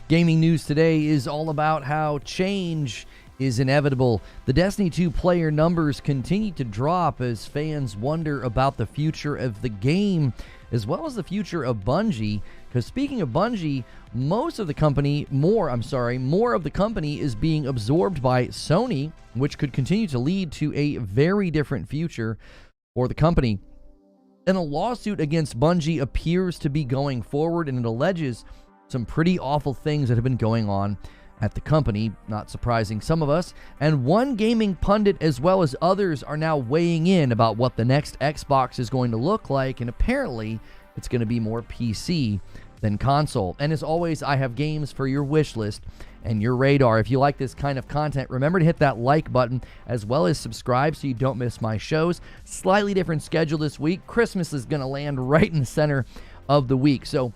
Gaming news today is all about how change is inevitable. The Destiny 2 player numbers continue to drop as fans wonder about the future of the game, as well as the future of Bungie. Because speaking of Bungie, more of the company is being absorbed by Sony, which could continue to lead to a very different future for the company. And a lawsuit against Bungie appears to be going forward, and it alleges some pretty awful things that have been going on at the company, not surprising some of us. And one gaming pundit as well as others are now weighing in about what the next Xbox is going to look like, and apparently it's going to be more PC than console. And as always, I have games for your wish list and your radar. If you like this kind of content, remember to hit that like button as well as subscribe so you don't miss my shows. Slightly different schedule this week. Christmas is going to land right in the center of the week, so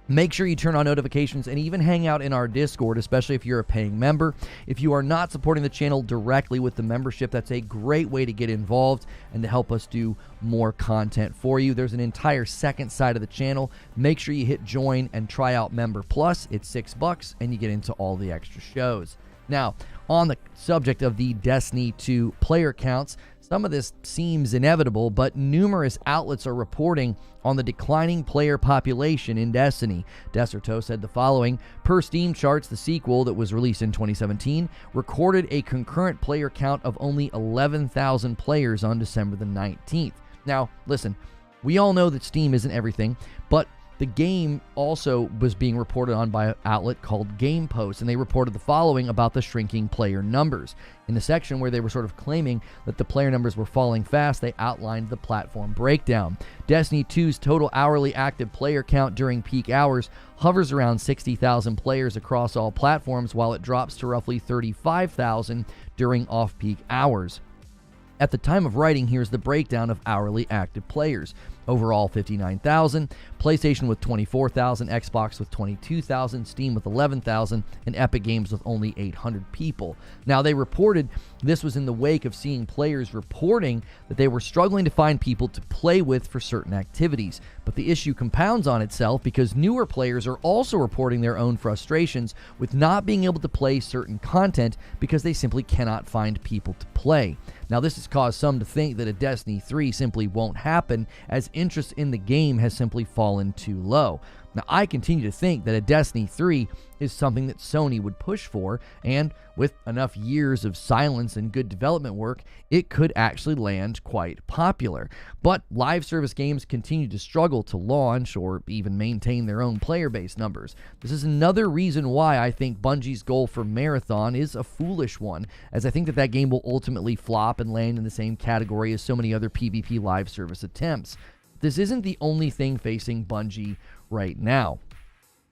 make sure you turn on notifications and even hang out in our Discord, especially if you're a paying member. If you are not supporting the channel directly with the membership, that's a great way to get involved and to help us do more content for you. There's an entire second side of the channel. Make sure you hit join and try out Member Plus. It's $6 and you get into all the extra shows. Now, on the subject of the Destiny 2 player counts, some of this seems inevitable, but numerous outlets are reporting on the declining player population in Destiny. Deserto said the following: per Steam charts, the sequel that was released in 2017 recorded a concurrent player count of only 11,000 players on December the 19th. Now, listen, we all know that Steam isn't everything, but the game also was being reported on by an outlet called Game Post, and they reported the following about the shrinking player numbers. In the section where they were sort of claiming that the player numbers were falling fast, they outlined the platform breakdown. Destiny 2's total hourly active player count during peak hours hovers around 60,000 players across all platforms, while it drops to roughly 35,000 during off-peak hours. At the time of writing, here's the breakdown of hourly active players. Overall, 59,000, PlayStation with 24,000, Xbox with 22,000, Steam with 11,000, and Epic Games with only 800 people. Now, they reported this was in the wake of seeing players reporting that they were struggling to find people to play with for certain activities. But the issue compounds on itself because newer players are also reporting their own frustrations with not being able to play certain content because they simply cannot find people to play. Now, this has caused some to think that a Destiny 3 simply won't happen, as interest in the game has simply fallen too low. Now, I continue to think that a Destiny 3 is something that Sony would push for, and with enough years of silence and good development work, it could actually land quite popular. But live service games continue to struggle to launch or even maintain their own player base numbers. This is another reason why I think Bungie's goal for Marathon is a foolish one, as I think that that game will ultimately flop and land in the same category as so many other PvP live service attempts. This isn't the only thing facing Bungie right now.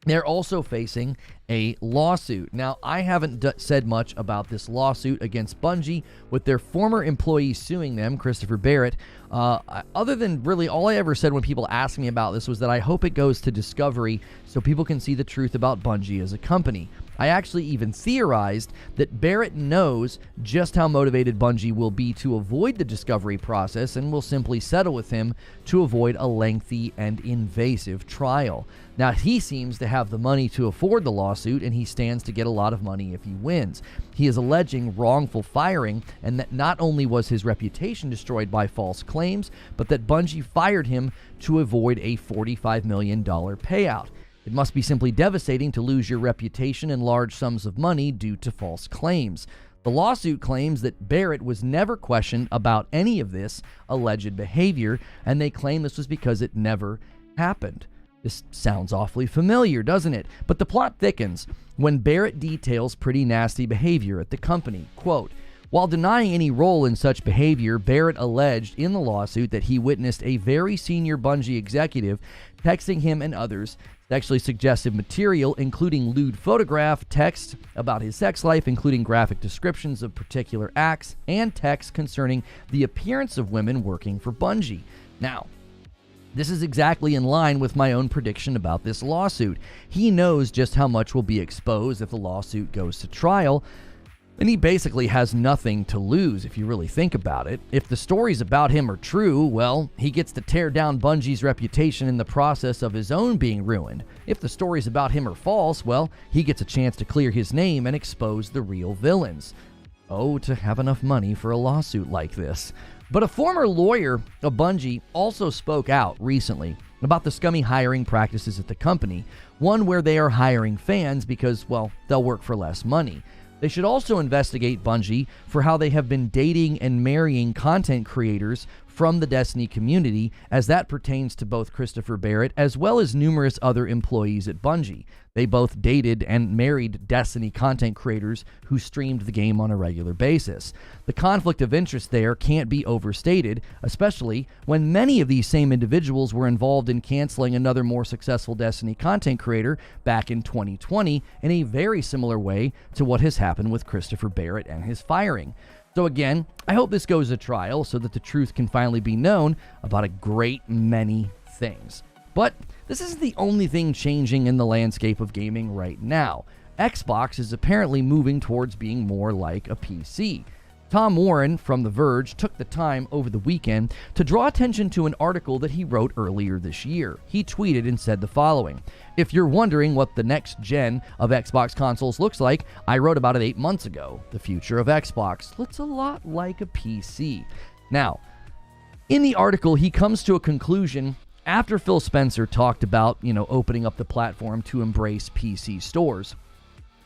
They're also facing a lawsuit. Now, I haven't said much about this lawsuit against Bungie, with their former employee suing them, Christopher Barrett. Other than really all I ever said when people asked me about this was that I hope it goes to discovery so people can see the truth about Bungie as a company. I actually even theorized that Barrett knows just how motivated Bungie will be to avoid the discovery process and will simply settle with him to avoid a lengthy and invasive trial. Now, he seems to have the money to afford the lawsuit, and he stands to get a lot of money if he wins. He is alleging wrongful firing, and that not only was his reputation destroyed by false claims, but that Bungie fired him to avoid a $45 million payout. It must be simply devastating to lose your reputation and large sums of money due to false claims. The lawsuit claims that Barrett was never questioned about any of this alleged behavior, and they claim this was because it never happened. This sounds awfully familiar, doesn't it? But the plot thickens when Barrett details pretty nasty behavior at the company. Quote, while denying any role in such behavior, Barrett alleged in the lawsuit that he witnessed a very senior Bungie executive texting him and others sexually suggestive material, including lewd photograph, text about his sex life, including graphic descriptions of particular acts, and text concerning the appearance of women working for Bungie. Now, this is exactly in line with my own prediction about this lawsuit. He knows just how much will be exposed if the lawsuit goes to trial. And he basically has nothing to lose if you really think about it. If the stories about him are true, well, he gets to tear down Bungie's reputation in the process of his own being ruined. If the stories about him are false, well, he gets a chance to clear his name and expose the real villains. Oh, to have enough money for a lawsuit like this. But a former lawyer of Bungie also spoke out recently about the scummy hiring practices at the company, one where they are hiring fans because, well, they'll work for less money. They should also investigate Bungie for how they have been dating and marrying content creators from the Destiny community, as that pertains to both Christopher Barrett as well as numerous other employees at Bungie. They both dated and married Destiny content creators who streamed the game on a regular basis. The conflict of interest there can't be overstated, especially when many of these same individuals were involved in canceling another more successful Destiny content creator back in 2020 in a very similar way to what has happened with Christopher Barrett and his firing. So again, I hope this goes to trial so that the truth can finally be known about a great many things. But this isn't the only thing changing in the landscape of gaming right now. Xbox is apparently moving towards being more like a PC. Tom Warren from The Verge took the time over the weekend to draw attention to an article that he wrote earlier this year. He tweeted and said the following: "If you're wondering what the next gen of Xbox consoles looks like, I wrote about it 8 months ago. The future of Xbox looks a lot like a PC." Now, in the article, he comes to a conclusion after Phil Spencer talked about, opening up the platform to embrace PC stores.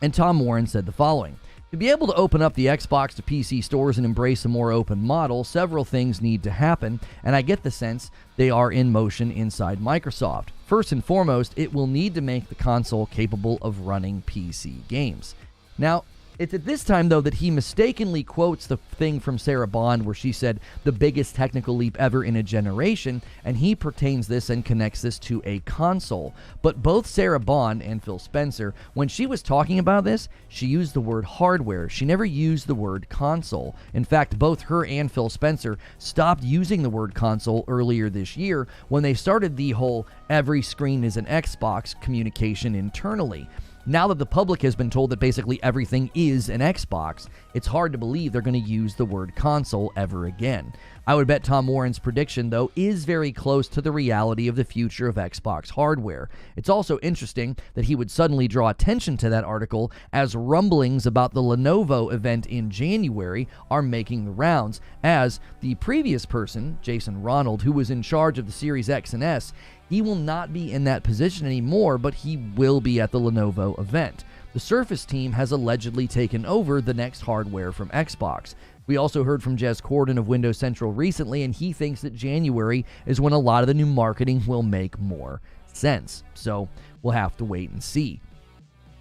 And Tom Warren said the following: "To be able to open up the Xbox to PC stores and embrace a more open model, several things need to happen, and I get the sense they are in motion inside Microsoft. First and foremost, it will need to make the console capable of running PC games." Now, it's at this time, though, that he mistakenly quotes the thing from Sarah Bond where she said the biggest technical leap ever in a generation, and he pertains this and connects this to a console. But both Sarah Bond and Phil Spencer, when she was talking about this, she used the word hardware. She never used the word console. In fact, both her and Phil Spencer stopped using the word console earlier this year when they started the whole every screen is an Xbox communication internally. Now that the public has been told that basically everything is an Xbox, it's hard to believe they're going to use the word console ever again. I would bet Tom Warren's prediction, though, is very close to the reality of the future of Xbox hardware. It's also interesting that he would suddenly draw attention to that article as rumblings about the Lenovo event in January are making the rounds, as the previous person, Jason Ronald, who was in charge of the Series X and S, he will not be in that position anymore, but he will be at the Lenovo event. The Surface team has allegedly taken over the next hardware from Xbox. We also heard from Jez Corden of Windows Central recently, and he thinks that January is when a lot of the new marketing will make more sense. So we'll have to wait and see.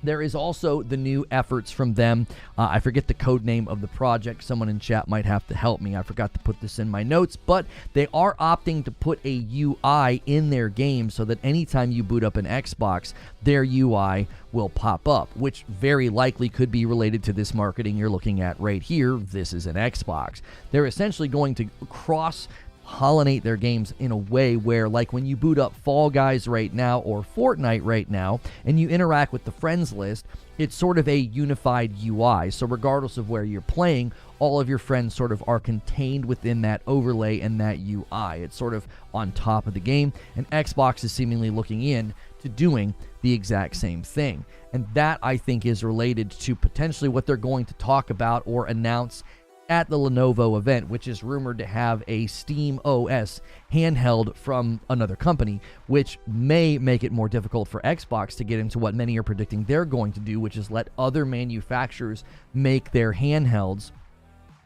There is also the new efforts from them. I forget the code name of the project. Someone in chat might have to help me. I forgot to put this in my notes, but they are opting to put a UI in their game so that anytime you boot up an Xbox, their UI will pop up, which very likely could be related to this marketing you're looking at right here. This is an Xbox. They're essentially going to cross-pollinate their games in a way where, like when you boot up Fall Guys right now or Fortnite right now and you interact with the friends list, it's sort of a unified UI. So regardless of where you're playing, all of your friends sort of are contained within that overlay and that UI. It's sort of on top of the game, and Xbox is seemingly looking in to doing the exact same thing. And that, I think, is related to potentially what they're going to talk about or announce at the Lenovo event, which is rumored to have a Steam OS handheld from another company, which may make it more difficult for Xbox to get into what many are predicting they're going to do, which is let other manufacturers make their handhelds.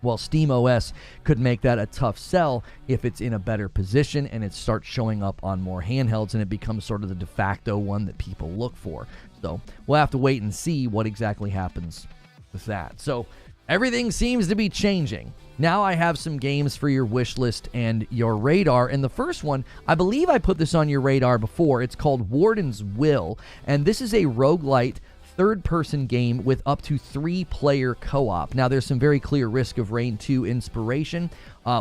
Well, Steam OS could make that a tough sell if it's in a better position and it starts showing up on more handhelds and it becomes sort of the de facto one that people look for. So we'll have to wait and see what exactly happens with that. So everything seems to be changing. Now I have some games for your wish list and your radar. And the first one, I believe I put this on your radar before. It's called Warden's Will. And this is a roguelite third-person game with up to 3-player co-op. Now, there's some very clear Risk of Rain 2 inspiration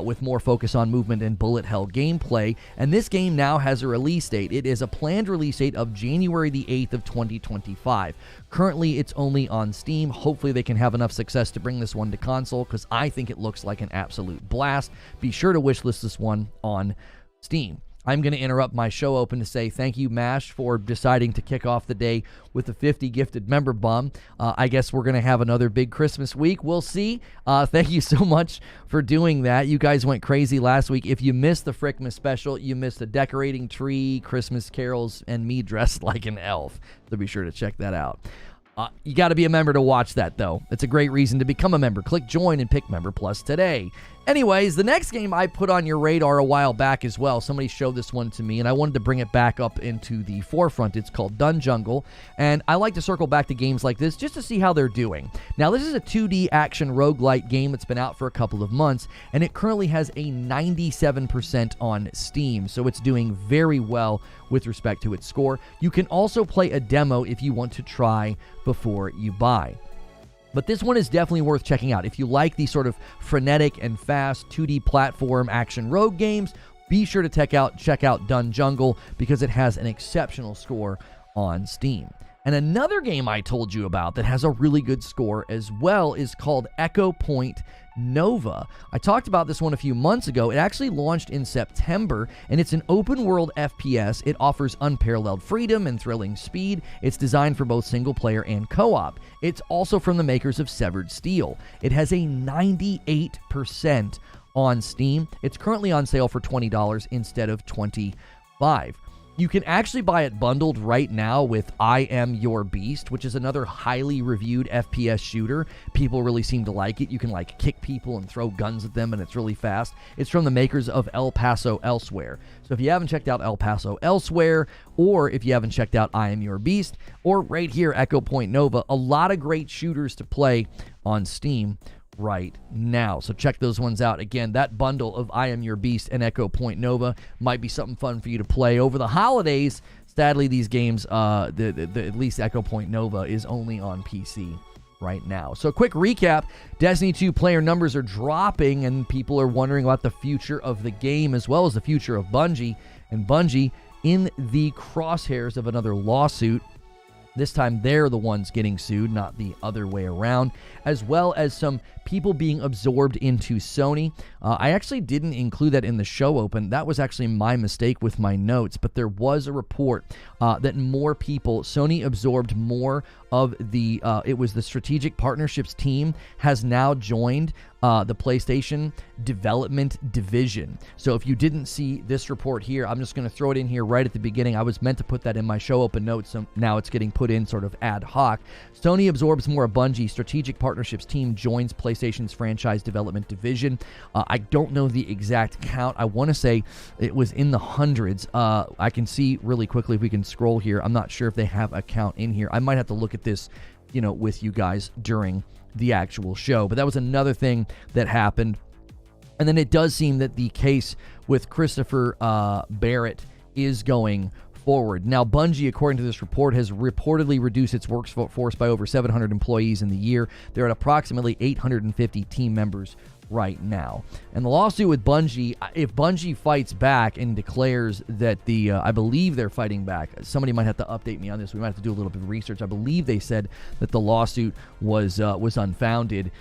with more focus on movement and bullet hell gameplay, and this game now has a release date. It is a planned release date of January the 8th of 2025. Currently, it's only on Steam. Hopefully, they can have enough success to bring this one to console, because I think it looks like an absolute blast. Be sure to wishlist this one on Steam. I'm going to interrupt my show open to say thank you, MASH, for deciding to kick off the day with a 50 gifted member bum. I guess we're going to have another big Christmas week. We'll see. Thank you so much for doing that. You guys went crazy last week. If you missed the Frickmas special, you missed a decorating tree, Christmas carols, and me dressed like an elf. So be sure to check that out. You got to be a member to watch that, though. It's a great reason to become a member. Click join and pick Member Plus today. Anyways, the next game I put on your radar a while back as well. Somebody showed this one to me, and I wanted to bring it back up into the forefront. It's called Dun Jungle, and I like to circle back to games like this just to see how they're doing. Now, this is a 2D action roguelite game that's been out for a couple of months, and it currently has a 97% on Steam, so it's doing very well with respect to its score. You can also play a demo if you want to try before you buy. But this one is definitely worth checking out. If you like these sort of frenetic and fast 2D platform action rogue games, be sure to check out Dun Jungle, because it has an exceptional score on Steam. And another game I told you about that has a really good score as well is called Echo Point Nova. I talked about this one a few months ago. It actually launched in September, and it's an open-world FPS. It offers unparalleled freedom and thrilling speed. It's designed for both single-player and co-op. It's also from the makers of Severed Steel. It has a 98% on Steam. It's currently on sale for $20 instead of $25. You can actually buy it bundled right now with I Am Your Beast, which is another highly reviewed FPS shooter. People really seem to like it. You can like kick people and throw guns at them, and it's really fast. It's from the makers of El Paso Elsewhere. So if you haven't checked out El Paso Elsewhere, or if you haven't checked out I Am Your Beast, or right here, Echo Point Nova, a lot of great shooters to play on Steam right now. So check those ones out. Again, that bundle of I Am Your Beast and Echo Point Nova might be something fun for you to play over the holidays. Sadly, these games, at least Echo Point Nova, is only on PC right now. So quick recap, Destiny 2 player numbers are dropping, and people are wondering about the future of the game as well as the future of Bungie. And Bungie in the crosshairs of another lawsuit. This time, they're the ones getting sued, not the other way around, as well as some people being absorbed into Sony. I actually didn't include that in the show open. That was actually my mistake with my notes, but there was a report that more people, Sony absorbed more of the, it was the strategic partnerships team, has now joined the PlayStation development division. So if you didn't see this report here, I'm just going to throw it in here right at the beginning. I was meant to put that in my show open notes, so now it's getting put in sort of ad hoc. Sony absorbs more of Bungie. Strategic partnerships team joins PlayStation's franchise development division. I don't know the exact count. I want to say it was in the hundreds. I can see really quickly if we can scroll here. I'm not sure if they have a count in here. I might have to look at this, with you guys during the actual show. But that was another thing that happened. And then it does seem that the case with Christopher Barrett is going forward. Now, Bungie, according to this report, has reportedly reduced its workforce by over 700 employees in the year. They're at approximately 850 team members right now. And the lawsuit with Bungie, if Bungie fights back and declares that I believe they're fighting back. Somebody might have to update me on this. We might have to do a little bit of research. I believe they said that the lawsuit was unfounded.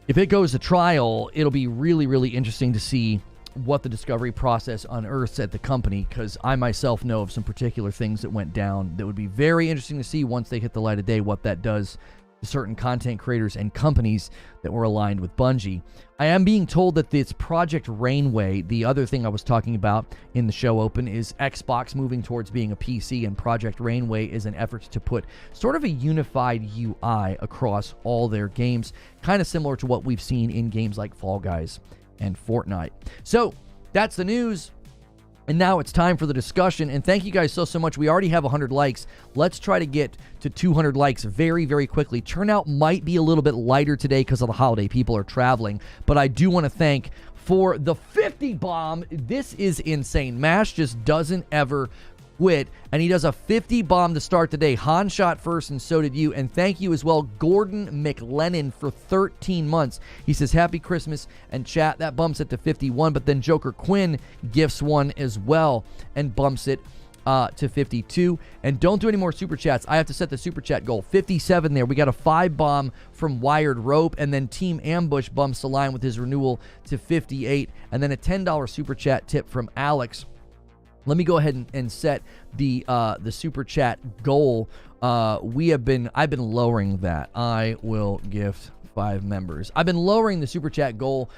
If it goes to trial, it'll be really, really interesting to see what the discovery process unearths at the company, because I myself know of some particular things that went down that would be very interesting to see once they hit the light of day, what that does to certain content creators and companies that were aligned with Bungie. I am being told that this Project Rainway, the other thing I was talking about in the show open, is Xbox moving towards being a PC, and Project Rainway is an effort to put sort of a unified UI across all their games, kind of similar to what we've seen in games like Fall Guys and Fortnite. So that's the news. And now it's time for the discussion. And thank you guys so much. We already have 100 likes. Let's try to get to 200 likes very, very quickly. Turnout might be a little bit lighter today because of the holiday. People are traveling. But I do want to thank for the 50 bomb. This is insane. MASH just doesn't ever quit, and he does a 50 bomb to start the day. Han shot first, and so did you. And thank you as well, Gordon McLennan, for 13 months. He says, happy Christmas, and chat. That bumps it to 51, but then Joker Quinn gifts one as well and bumps it to 52. And don't do any more super chats. I have to set the super chat goal. 57 there. We got a 5 bomb from Wired Rope, and then Team Ambush bumps the line with his renewal to 58, and then a $10 super chat tip from Alex. Let me go ahead and set the super chat goal. I've been lowering that. I will gift 5 members. I've been lowering the super chat goal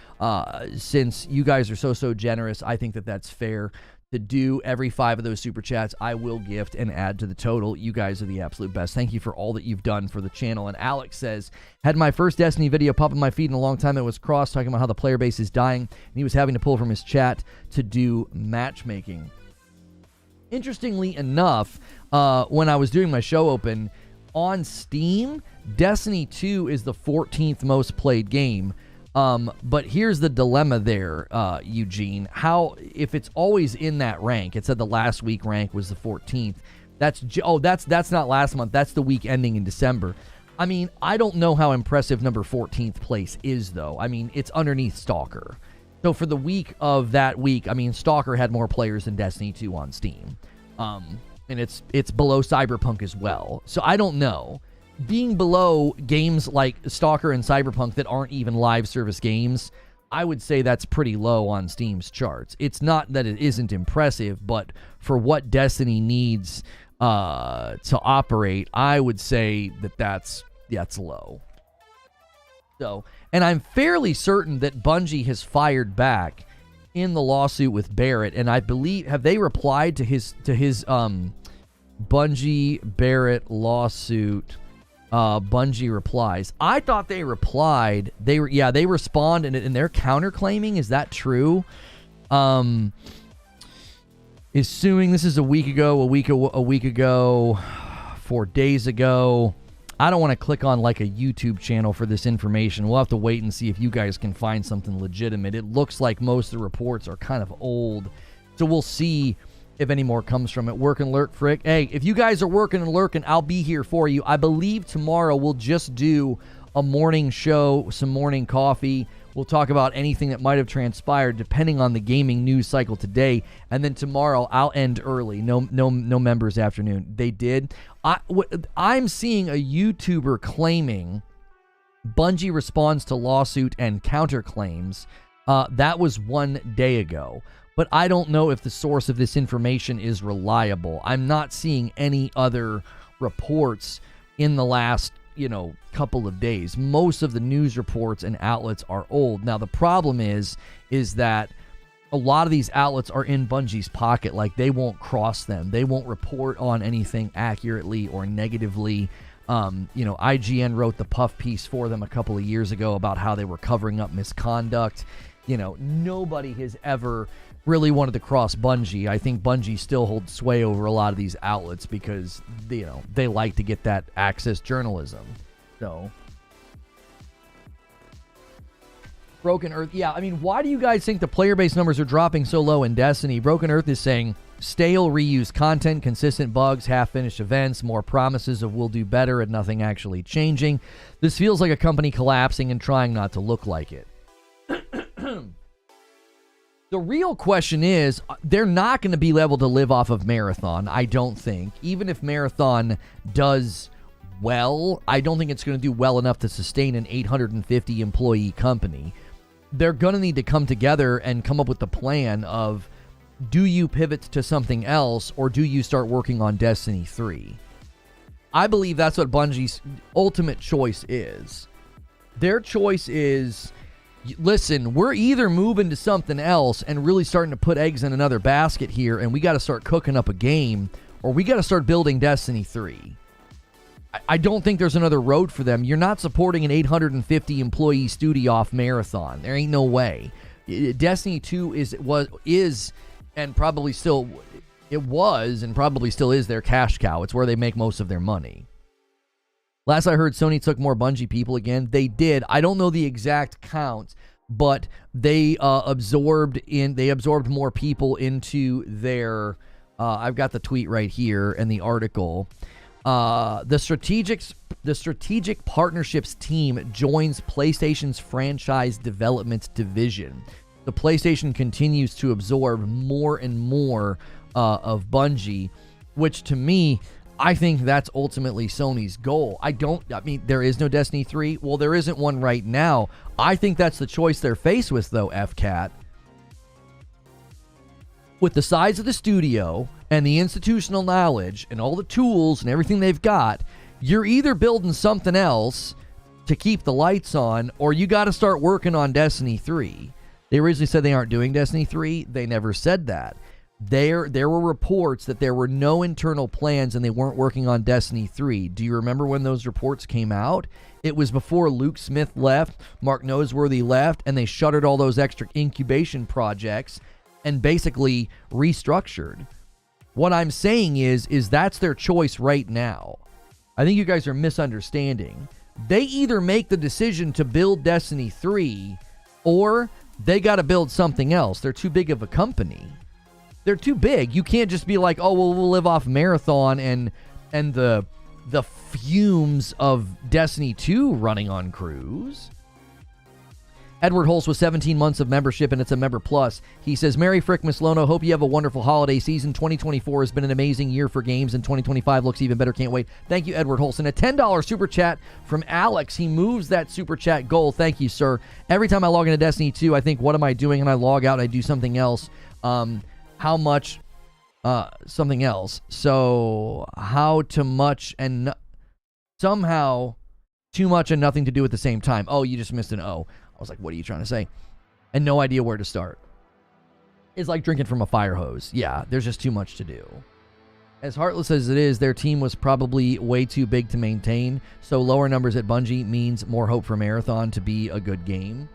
since you guys are so generous. I think that that's fair to do. Every 5 of those super chats I will gift and add to the total. You guys are the absolute best. Thank you for all that you've done for the channel. And Alex says, had my first Destiny video pop in my feed in a long time. It was Cross talking about how the player base is dying, and he was having to pull from his chat to do matchmaking. Interestingly enough, when I was doing my show open on Steam, Destiny 2 is the 14th most played game. But here's the dilemma there, Eugene. How, if it's always in that rank, it said the last week rank was the 14th. That's not last month. That's the week ending in December. I mean, I don't know how impressive number 14th place is, though. I mean, it's underneath Stalker. So for the week of that week, I mean, Stalker had more players than Destiny 2 on Steam. And it's below Cyberpunk as well. So I don't know. Being below games like Stalker and Cyberpunk that aren't even live service games, I would say that's pretty low on Steam's charts. It's not that it isn't impressive, but for what Destiny needs to operate, I would say that's low. So, and I'm fairly certain that Bungie has fired back in the lawsuit with Barrett, and I believe, have they replied to his Bungie Barrett lawsuit? Bungie replies. I thought they replied. They respond, and they're counterclaiming. Is that true? Is suing. This is a week ago, 4 days ago. I don't want to click on like a YouTube channel for this information. We'll have to wait and see if you guys can find something legitimate. It looks like most of the reports are kind of old, so we'll see if any more comes from it. Work and lurk, Frick. Hey, if you guys are working and lurking, I'll be here for you. I believe tomorrow we'll just do a morning show, some morning coffee. We'll talk about anything that might have transpired depending on the gaming news cycle today. And then tomorrow I'll end early. No members afternoon. They did. I'm seeing a YouTuber claiming Bungie responds to lawsuit and counterclaims. That was 1 day ago. But I don't know if the source of this information is reliable. I'm not seeing any other reports in the last, couple of days. Most of the news reports and outlets are old. Now, the problem is that a lot of these outlets are in Bungie's pocket. Like, they won't cross them. They won't report on anything accurately or negatively. IGN wrote the puff piece for them a couple of years ago about how they were covering up misconduct. Nobody has ever really wanted to cross Bungie. I think Bungie still holds sway over a lot of these outlets because, they like to get that access journalism. So, Broken Earth. Yeah, I mean, why do you guys think the player base numbers are dropping so low in Destiny? Broken Earth is saying stale reused content, consistent bugs, half-finished events, more promises of we'll do better and nothing actually changing. This feels like a company collapsing and trying not to look like it. The real question is, they're not going to be able to live off of Marathon, I don't think. Even if Marathon does well, I don't think it's going to do well enough to sustain an 850 employee company. They're going to need to come together and come up with the plan of, do you pivot to something else or do you start working on Destiny 3? I believe that's what Bungie's ultimate choice is. Their choice is, listen, we're either moving to something else and really starting to put eggs in another basket here, and we got to start cooking up a game, or we got to start building Destiny 3. I don't think there's another road for them. You're not supporting an 850 employee studio off Marathon. There ain't no way. Destiny 2 is and probably still is their cash cow. It's where they make most of their money. Last I heard, Sony took more Bungie people again. They did. I don't know the exact count, but they absorbed more people into their I've got the tweet right here and the article. The strategic partnerships team joins PlayStation's franchise development division. The PlayStation continues to absorb more and more of Bungie, which to me, I think that's ultimately Sony's goal. I mean, there is no Destiny 3. Well, there isn't one right now. I think that's the choice they're faced with, though, FCAT. With the size of the studio and the institutional knowledge and all the tools and everything they've got, you're either building something else to keep the lights on, or you got to start working on Destiny 3. They originally said they aren't doing Destiny 3. They never said that. There were reports that there were no internal plans and they weren't working on Destiny 3. Do you remember when those reports came out? It was before Luke Smith left, Mark Noseworthy left, and they shuttered all those extra incubation projects and basically restructured. What I'm saying is that's their choice right now. I think you guys are misunderstanding. They either make the decision to build Destiny 3 or they got to build something else. They're too big of a company. They're too big. You can't just be like, oh, well, we'll live off Marathon and the fumes of Destiny 2 running on Cruise. Edward Holtz with 17 months of membership, and it's a member plus. He says, Merry Frickmas Lono, hope you have a wonderful holiday season. 2024 has been an amazing year for games, and 2025 looks even better. Can't wait. Thank you, Edward Holtz. And a $10 super chat from Alex. He moves that super chat goal. Thank you, sir. Every time I log into Destiny 2, I think, what am I doing? And I log out and I do something else. How much? Something else. So, how to much and somehow too much and nothing to do at the same time. Oh, you just missed an O. I was like, what are you trying to say? And no idea where to start. It's like drinking from a fire hose. Yeah, there's just too much to do. As heartless as it is, their team was probably way too big to maintain, so lower numbers at Bungie means more hope for Marathon to be a good game.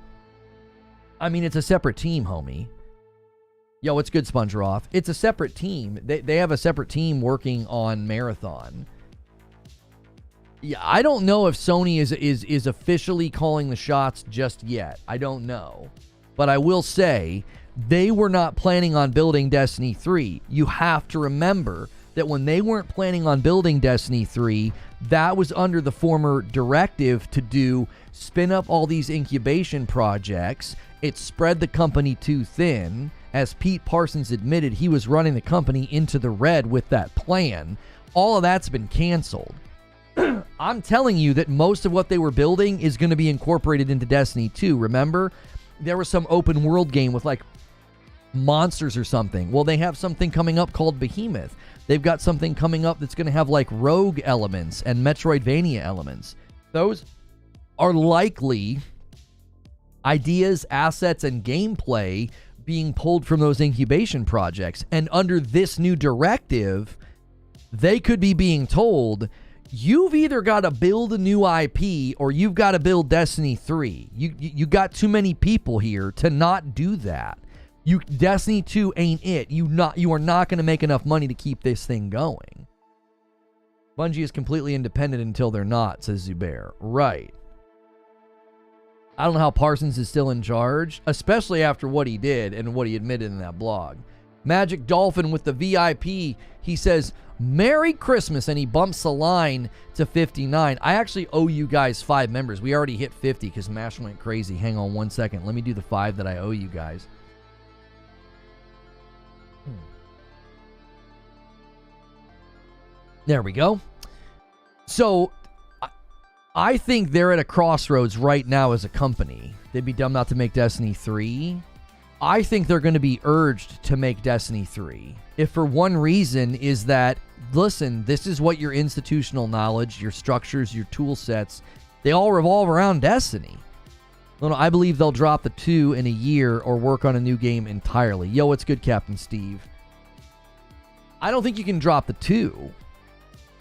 I mean, it's a separate team, homie. Yo, what's good, SpongeRoth? It's a separate team. They have a separate team working on Marathon. Yeah, I don't know if Sony is officially calling the shots just yet. I don't know. But I will say, they were not planning on building Destiny 3. You have to remember that when they weren't planning on building Destiny 3, that was under the former directive to spin up all these incubation projects. It spread the company too thin. As Pete Parsons admitted, he was running the company into the red with that plan. All of that's been canceled. I'm telling you that most of what they were building is going to be incorporated into Destiny 2. Remember, there was some open world game with like monsters or something. Well, they have something coming up called Behemoth. They've got something coming up that's going to have like rogue elements and Metroidvania elements. Those are likely ideas, assets, and gameplay being pulled from those incubation projects. And under this new directive, they could be being told, you've either got to build a new IP or you've got to build Destiny 3. You got too many people here to not do that. Destiny 2 ain't it. You are not going to make enough money to keep this thing going. Bungie is completely independent until they're not, says Zubair. Right. I don't know how Parsons is still in charge, especially after what he did and what he admitted in that blog. Magic Dolphin with the VIP, he says, Merry Christmas, and he bumps the line to 59. I actually owe you guys 5 members. We already hit 50 because Mash went crazy. Hang on one second. Let me do the 5 that I owe you guys. There we go. So, I think they're at a crossroads right now as a company. They'd be dumb not to make Destiny 3. I think they're going to be urged to make Destiny 3. If for one reason is that, listen, this is what your institutional knowledge, your structures, your tool sets, they all revolve around Destiny. No, I believe they'll drop the 2 in a year or work on a new game entirely. Yo, what's good, Captain Steve? I don't think you can drop the 2.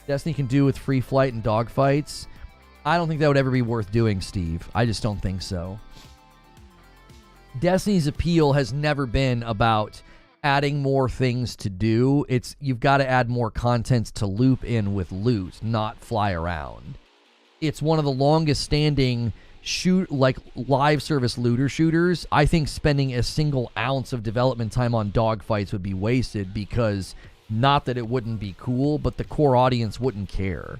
Destiny can do with free flight and dogfights. I don't think that would ever be worth doing, Steve. I just don't think so. Destiny's appeal has never been about adding more things to do. You've got to add more content to loop in with loot, not fly around. It's one of the longest standing live service looter shooters. I think spending a single ounce of development time on dogfights would be wasted because Not that it wouldn't be cool, but the core audience wouldn't care.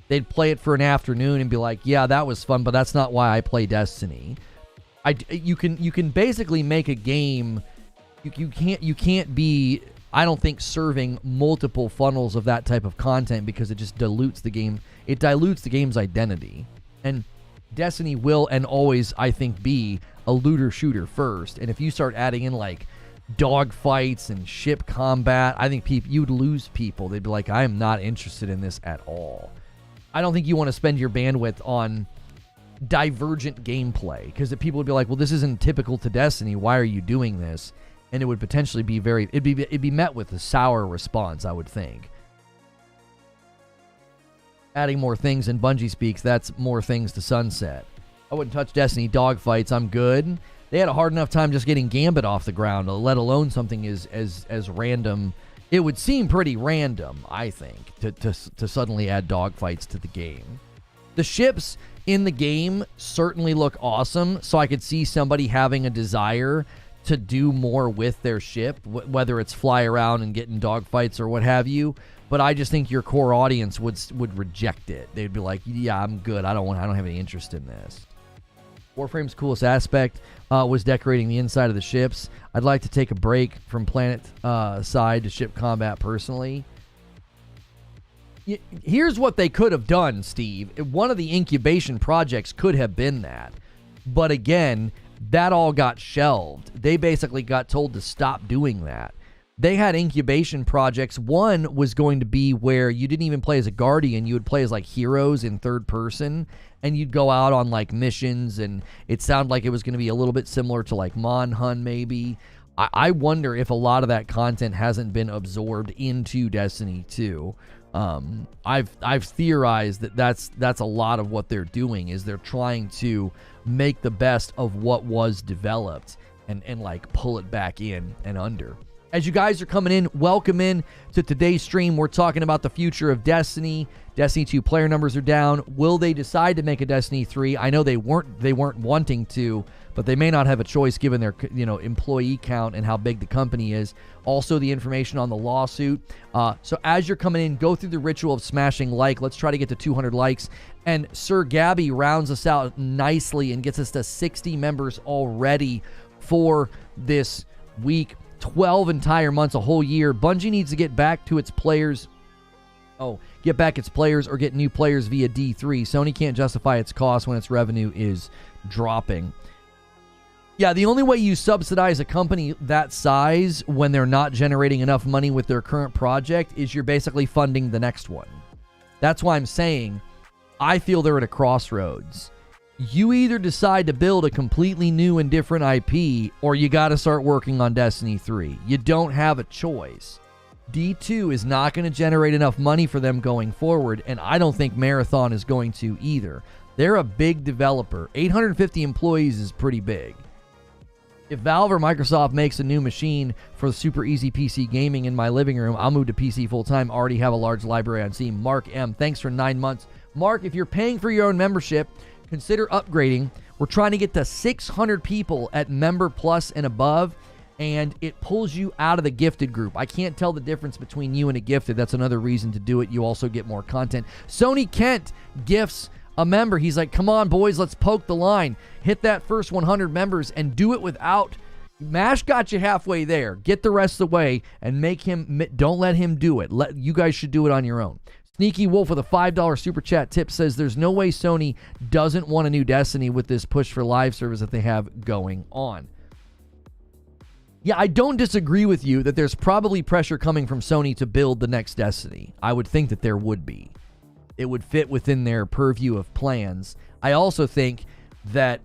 They'd play it for an afternoon and be like, yeah, that was fun, but that's not why I play Destiny. You can basically make a game. You can't be, I don't think, serving multiple funnels of that type of content, because it just dilutes the game. It dilutes the game's identity. And Destiny will and always, I think, be a looter shooter first. And if you start adding in like dog fights and ship combat, I think you'd lose people. They'd be like, I am not interested in this at all. I don't think you want to spend your bandwidth on divergent gameplay, because people would be like, well, this isn't typical to Destiny. Why are you doing this? And it would potentially be it'd be met with a sour response, I would think. Adding more things in Bungie speaks, that's more things to sunset. I wouldn't touch Destiny dogfights. I'm good. They had a hard enough time just getting Gambit off the ground, let alone something as random. It would seem pretty random, I think, to suddenly add dogfights to the game. The ships in the game certainly look awesome, so I could see somebody having a desire to do more with their ship, whether it's fly around and get in dogfights or what have you. But I just think your core audience would reject it. They'd be like, yeah, I'm good. I don't have any interest in this. Warframe's coolest aspect was decorating the inside of the ships. I'd like to take a break from planet side to ship combat personally. Here's what they could have done, Steve. One of the incubation projects could have been that. But again, that all got shelved. They basically got told to stop doing that. They had incubation projects. One was going to be where you didn't even play as a Guardian. You would play as like heroes in third person, and you'd go out on like missions, and it sounded like it was going to be a little bit similar to like Monhun maybe. I wonder if a lot of that content hasn't been absorbed into Destiny 2. I've theorized that that's a lot of what they're doing, is they're trying to make the best of what was developed and like pull it back in and under. As you guys are coming in, welcome in to today's stream. We're talking about the future of Destiny. Destiny 2 player numbers are down. Will they decide to make a Destiny 3? I know they weren't wanting to, but they may not have a choice given their employee count and how big the company is. Also, the information on the lawsuit. So as you're coming in, go through the ritual of smashing like. Let's try to get to 200 likes. And Sir Gabby rounds us out nicely and gets us to 60 members already for this week. 12 entire months, a whole year. Bungie needs to get back to its players. Get back its players or get new players via D3. Sony can't justify its cost when its revenue is dropping. Yeah, the only way you subsidize a company that size when they're not generating enough money with their current project is you're basically funding the next one. That's why I'm saying I feel they're at a crossroads. You either decide to build a completely new and different IP, or you got to start working on Destiny 3. You don't have a choice. D2 is not going to generate enough money for them going forward, and I don't think Marathon is going to either. They're a big developer. 850 employees is pretty big. If Valve or Microsoft makes a new machine for the super easy PC gaming in my living room, I'll move to PC full-time. Already have a large library on Steam. Mark M., thanks for 9 months. Mark, if you're paying for your own membership, consider upgrading. We're trying to get to 600 people at Member Plus and above, and it pulls you out of the gifted group. I can't tell the difference between you and a gifted. That's another reason to do it. You also get more content. Sony Kent gifts a member. He's like, come on, boys, let's poke the line. Hit that first 100 members and do it without... Mash got you halfway there. Get the rest of the way and make him... Don't let him do it. You guys should do it on your own. Sneaky Wolf with a $5 super chat tip says there's no way Sony doesn't want a new Destiny with this push for live service that they have going on. Yeah, I don't disagree with you that there's probably pressure coming from Sony to build the next Destiny. I would think that there would be. It would fit within their purview of plans. I also think that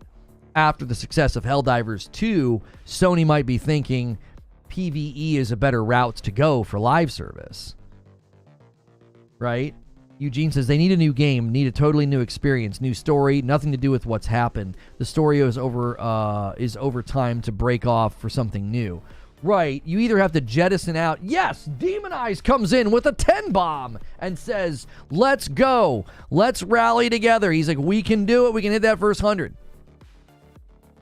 after the success of Helldivers 2, Sony might be thinking PvE is a better route to go for live service. Right? Eugene says they need a new game, need a totally new experience, new story, nothing to do with what's happened. The story is over time to break off for something new. Right, you either have to jettison out. Yes, Demon Eyes comes in with a 10 bomb and says, let's go. Let's rally together. He's like, we can do it. We can hit that first 100.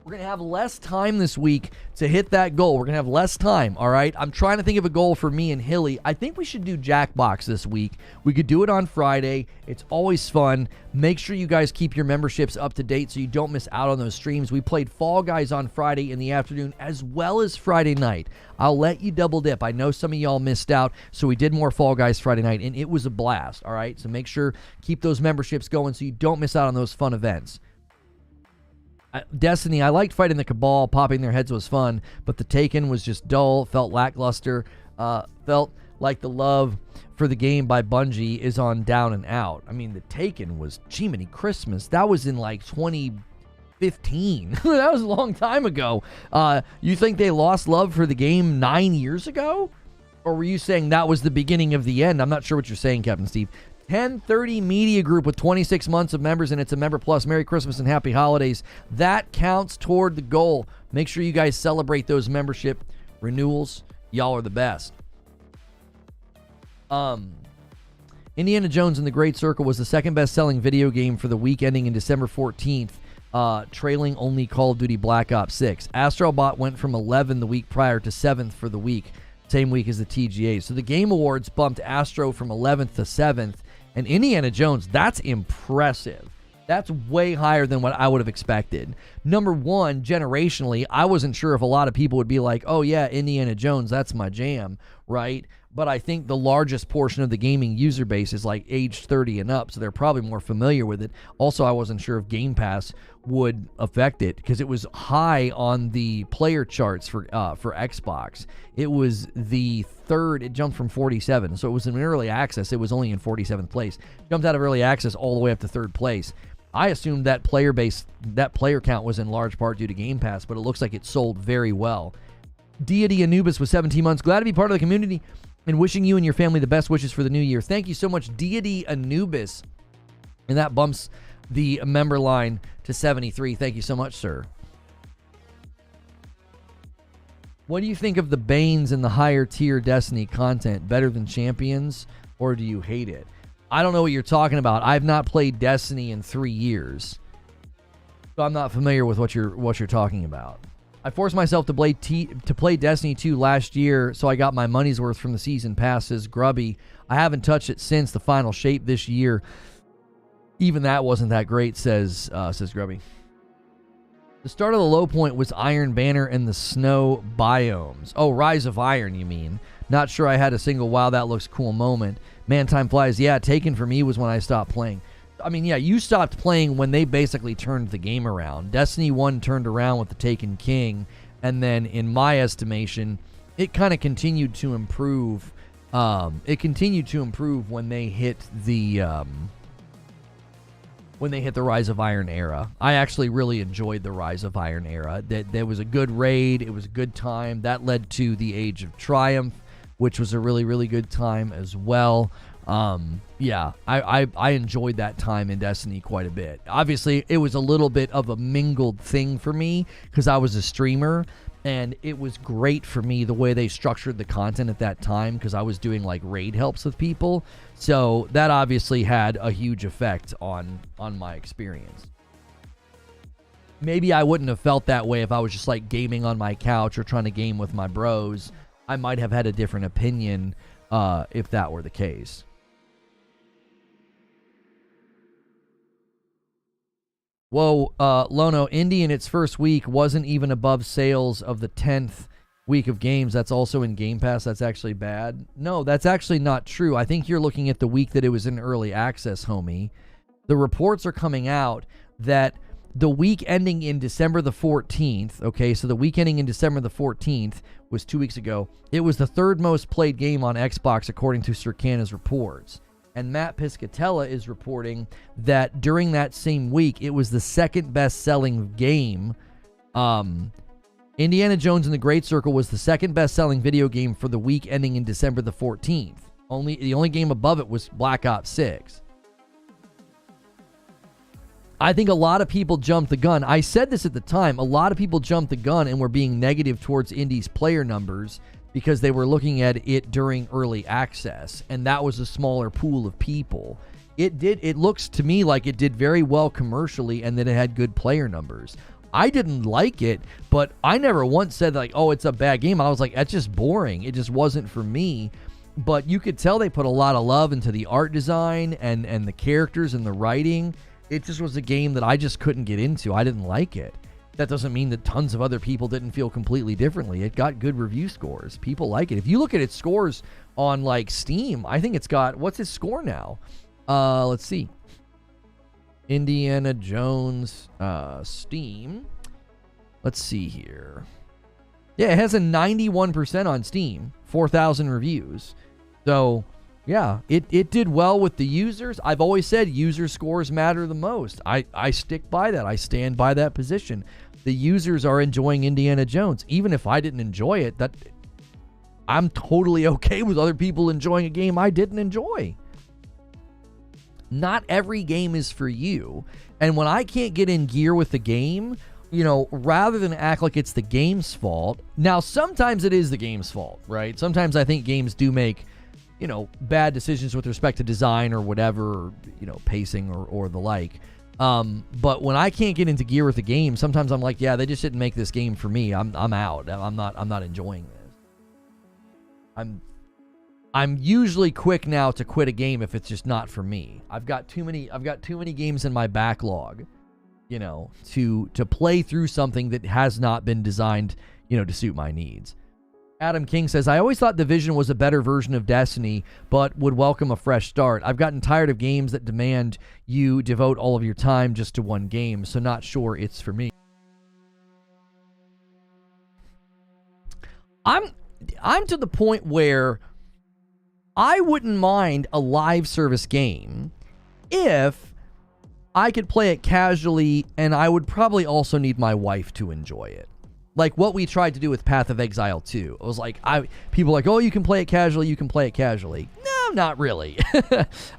We're going to have less time this week to hit that goal. We're going to have less time, all right? I'm trying to think of a goal for me and Hilly. I think we should do Jackbox this week. We could do it on Friday. It's always fun. Make sure you guys keep your memberships up to date so you don't miss out on those streams. We played Fall Guys on Friday in the afternoon as well as Friday night. I'll let you double dip. I know some of y'all missed out, so we did more Fall Guys Friday night, and it was a blast, all right? So make sure, keep those memberships going so you don't miss out on those fun events. Destiny, I liked fighting the Cabal. Popping their heads was fun, but the Taken was just dull, felt lackluster, felt like the love for the game by Bungie is on down and out. I mean, the Taken was Jiminy Christmas. That was in like 2015. That was a long time ago. You think they lost love for the game 9 years ago? Or were you saying that was the beginning of the end? I'm not sure what you're saying, Captain Steve. 1030 Media Group with 26 months of members, and it's a member plus. Merry Christmas and happy holidays. That counts toward the goal. Make sure you guys celebrate those membership renewals. Y'all are the best. Indiana Jones and the Great Circle was the second best-selling video game for the week ending in December 14th, trailing only Call of Duty Black Ops 6. Astrobot went from 11 the week prior to 7th for the week, same week as the TGA. So the Game Awards bumped Astro from 11th to 7th, and Indiana Jones, that's impressive. That's way higher than what I would have expected. Number one, generationally, I wasn't sure if a lot of people would be like, oh yeah, Indiana Jones, that's my jam, right? But I think the largest portion of the gaming user base is like age 30 and up, so they're probably more familiar with it. Also, I wasn't sure if Game Pass would affect it because it was high on the player charts for Xbox. It was the third. It jumped from 47, so it was in early access. It was only in 47th place. Jumped out of early access all the way up to third place. I assumed that player count was in large part due to Game Pass, but it looks like it sold very well. Deity Anubis was 17 months. Glad to be part of the community and wishing you and your family the best wishes for the new year. Thank you so much, Deity Anubis. And that bumps the member line to 73. Thank you so much, sir. What do you think of the Banes and the higher tier Destiny content? Better than Champions, or do you hate it? I don't know what you're talking about. I've not played Destiny in 3 years, so I'm not familiar with what you're talking about. I forced myself to play Destiny 2 last year, so I got my money's worth from the season passes. Grubby. I haven't touched it since the final shape this year. Even that wasn't that great, says Grubby. The start of the low point was Iron Banner and the snow biomes. Oh, Rise of Iron, you mean? Not sure I had a single wow, that looks cool moment. Man, time flies. Yeah, Taken for me was when I stopped playing. I mean, yeah, you stopped playing when they basically turned the game around. Destiny 1 turned around with the Taken King, and then in my estimation, it kind of continued to improve. It continued to improve when they hit the Rise of Iron era. I actually really enjoyed the Rise of Iron era. There was a good raid. It was a good time. That led to the Age of Triumph, which was a really, really good time as well. Yeah, I enjoyed that time in Destiny quite a bit. Obviously, it was a little bit of a mingled thing for me because I was a streamer, and it was great for me the way they structured the content at that time because I was doing like raid helps with people. So that obviously had a huge effect on my experience. Maybe I wouldn't have felt that way if I was just like gaming on my couch or trying to game with my bros. I might have had a different opinion if that were the case. Whoa, Lono, Indy in its first week wasn't even above sales of the 10th week of games. That's also in Game Pass. That's actually bad. No, that's actually not true. I think you're looking at the week that it was in early access, homie. The reports are coming out that the week ending in December the 14th, okay, so the week ending in December the 14th was 2 weeks ago. It was the third most played game on Xbox according to Circana's reports. And Matt Piscatella is reporting that during that same week, it was the second best-selling game. Indiana Jones and the Great Circle was the second best-selling video game for the week ending in December the 14th. The only game above it was Black Ops 6. I think a lot of people jumped the gun. I said this at the time. A lot of people jumped the gun and were being negative towards Indy's player numbers because they were looking at it during early access, and that was a smaller pool of people. It looks to me like it did very well commercially and that it had good player numbers. I didn't like it, but I never once said like, oh, it's a bad game. I was like, that's just boring. It just wasn't for me. But you could tell they put a lot of love into the art design and the characters and the writing. It just was a game that I just couldn't get into. I didn't like it. That doesn't mean that tons of other people didn't feel completely differently. It got good review scores. People like it. If you look at its scores on like Steam, I think it's got, what's its score now? Let's see. Indiana Jones Steam. Let's see here. Yeah, it has a 91% on Steam, 4,000 reviews. So, yeah, it did well with the users. I've always said user scores matter the most. I stick by that. I stand by that position. The users are enjoying Indiana Jones. Even if I didn't enjoy it, that I'm totally okay with other people enjoying a game I didn't enjoy. Not every game is for you. And when I can't get in gear with the game, you know, rather than act like it's the game's fault. Now, sometimes it is the game's fault, right? Sometimes I think games do make, you know, bad decisions with respect to design or whatever, or, you know, pacing or the like. But when I can't get into gear with the game, sometimes I'm like, yeah, they just didn't make this game for me. I'm out. I'm not enjoying this. I'm usually quick now to quit a game if it's just not for me. I've got too many games in my backlog, you know, to play through something that has not been designed, you know, to suit my needs. Adam King says, I always thought Division was a better version of Destiny, but would welcome a fresh start. I've gotten tired of games that demand you devote all of your time just to one game, so not sure it's for me. I'm to the point where I wouldn't mind a live service game if I could play it casually, and I would probably also need my wife to enjoy it. Like what we tried to do with Path of Exile 2. It was like, people were like, oh, you can play it casually, you can play it casually. No, not really.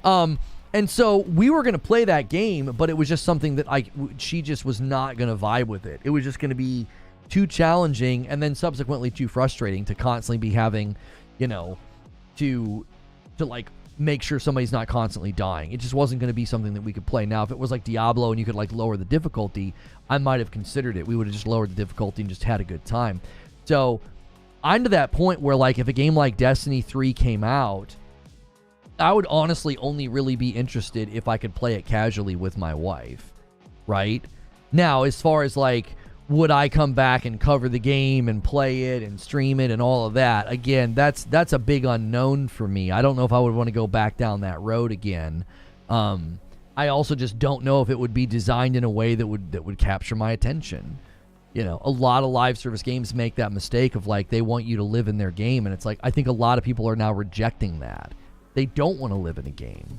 And so we were going to play that game, but it was just something that she just was not going to vibe with it. It was just going to be too challenging and then subsequently too frustrating to constantly be having, you know, to like make sure somebody's not constantly dying. It just wasn't going to be something that we could play. Now, if it was like Diablo and you could like lower the difficulty, I might have considered it. We would have just lowered the difficulty and just had a good time. So I'm to that point where like if a game like Destiny 3 came out, I would honestly only really be interested if I could play it casually with my wife, right? Now, as far as like, would I come back and cover the game and play it and stream it and all of that? Again, that's a big unknown for me. I don't know if I would want to go back down that road again. I also just don't know if it would be designed in a way that would capture my attention. You know, a lot of live service games make that mistake of like they want you to live in their game, and it's like I think a lot of people are now rejecting that. They don't want to live in a game.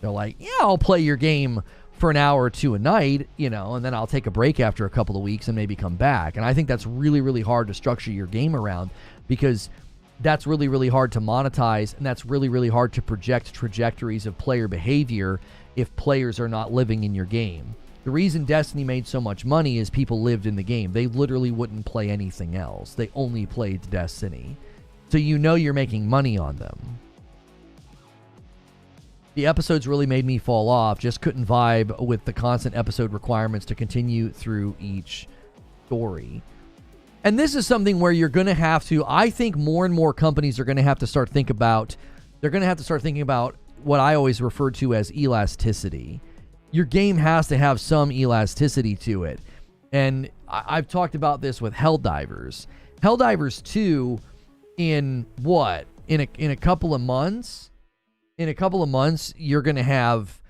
They're like, yeah, I'll play your game for an hour or two a night, you know, and then I'll take a break after a couple of weeks and maybe come back. And I think that's really, really hard to structure your game around, because that's really, really hard to monetize, and that's really, really hard to project trajectories of player behavior if players are not living in your game. The reason Destiny made so much money is people lived in the game. They literally wouldn't play anything else. They only played Destiny. So you know you're making money on them. The episodes really made me fall off. Just couldn't vibe with the constant episode requirements to continue through each story. And this is something where you're going to have to, I think more and more companies are going to have to start thinking about what I always refer to as elasticity. Your game has to have some elasticity to it. And I've talked about this with Helldivers. Helldivers 2 in a couple of months? In a couple of months, you're going to have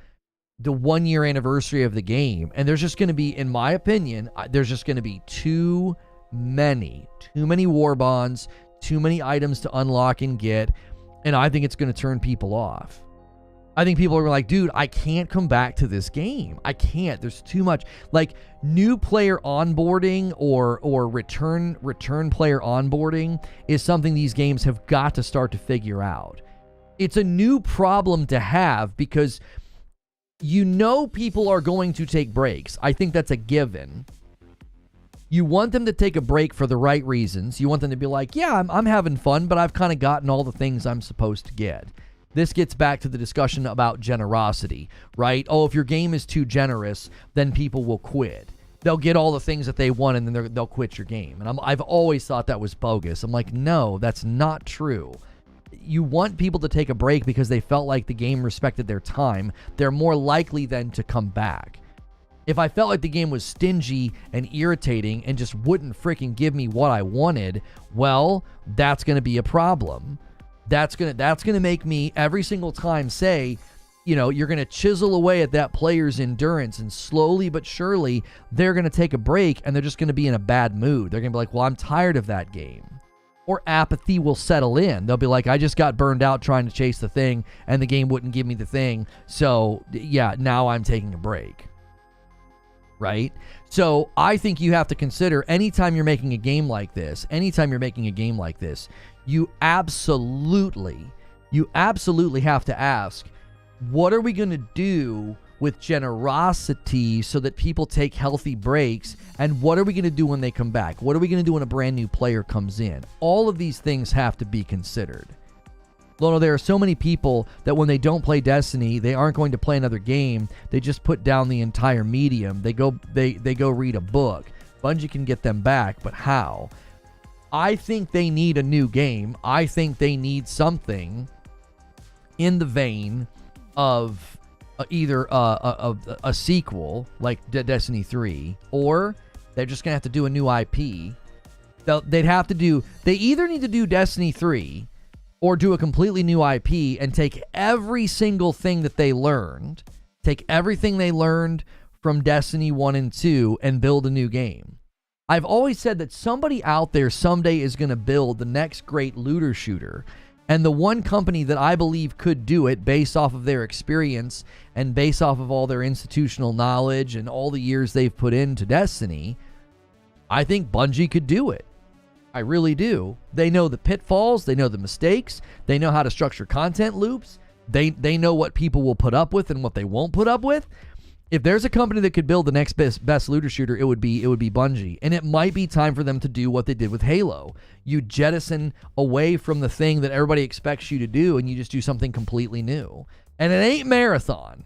the 1 year anniversary of the game. And there's just going to be, in my opinion, there's just going to be too many war bonds, too many items to unlock and get. And I think it's going to turn people off. I think people are like, dude, I can't come back to this game. I can't. There's too much. Like, new player onboarding or return player onboarding is something these games have got to start to figure out. It's a new problem to have because you know people are going to take breaks. I think that's a given. You want them to take a break for the right reasons. You want them to be like, yeah, I'm having fun, but I've kind of gotten all the things I'm supposed to get. This gets back to the discussion about generosity, right? Oh, if your game is too generous, then people will quit. they'll get all the things that they want and then they'll quit your game. And I've always thought that was bogus. I'm like, no, that's not true. You want people to take a break because they felt like the game respected their time. They're more likely then to come back. If I felt like the game was stingy and irritating and just wouldn't freaking give me what I wanted, well, that's going to be a problem. That's going to make me every single time say, you know, you're going to chisel away at that player's endurance, and slowly but surely they're going to take a break and they're just going to be in a bad mood. They're going to be like, well, I'm tired of that game. Or apathy will settle in. They'll be like, I just got burned out trying to chase the thing and the game wouldn't give me the thing. So yeah, now I'm taking a break. Right? So I think you have to consider anytime you're making a game like this, you absolutely have to ask, what are we going to do with generosity so that people take healthy breaks? And what are we going to do when they come back? What are we going to do when a brand new player comes in? All of these things have to be considered. Lono, there are so many people that when they don't play Destiny, they aren't going to play another game. They just put down the entire medium. They go read a book. Bungie can get them back, but how? I think they need a new game. I think they need something in the vein of either a sequel like Destiny 3, or they're just going to have to do a new IP. They either need to do Destiny 3 or do a completely new IP and take every single thing that they learned, take everything they learned from Destiny 1 and 2 and build a new game. I've always said that somebody out there someday is going to build the next great looter shooter. And the one company that I believe could do it based off of their experience and based off of all their institutional knowledge and all the years they've put into Destiny, I think Bungie could do it. I really do. They know the pitfalls. They know the mistakes. They know how to structure content loops. They know what people will put up with and what they won't put up with. If there's a company that could build the next best looter shooter, it would be Bungie. And it might be time for them to do what they did with Halo. You jettison away from the thing that everybody expects you to do and you just do something completely new. And it ain't Marathon.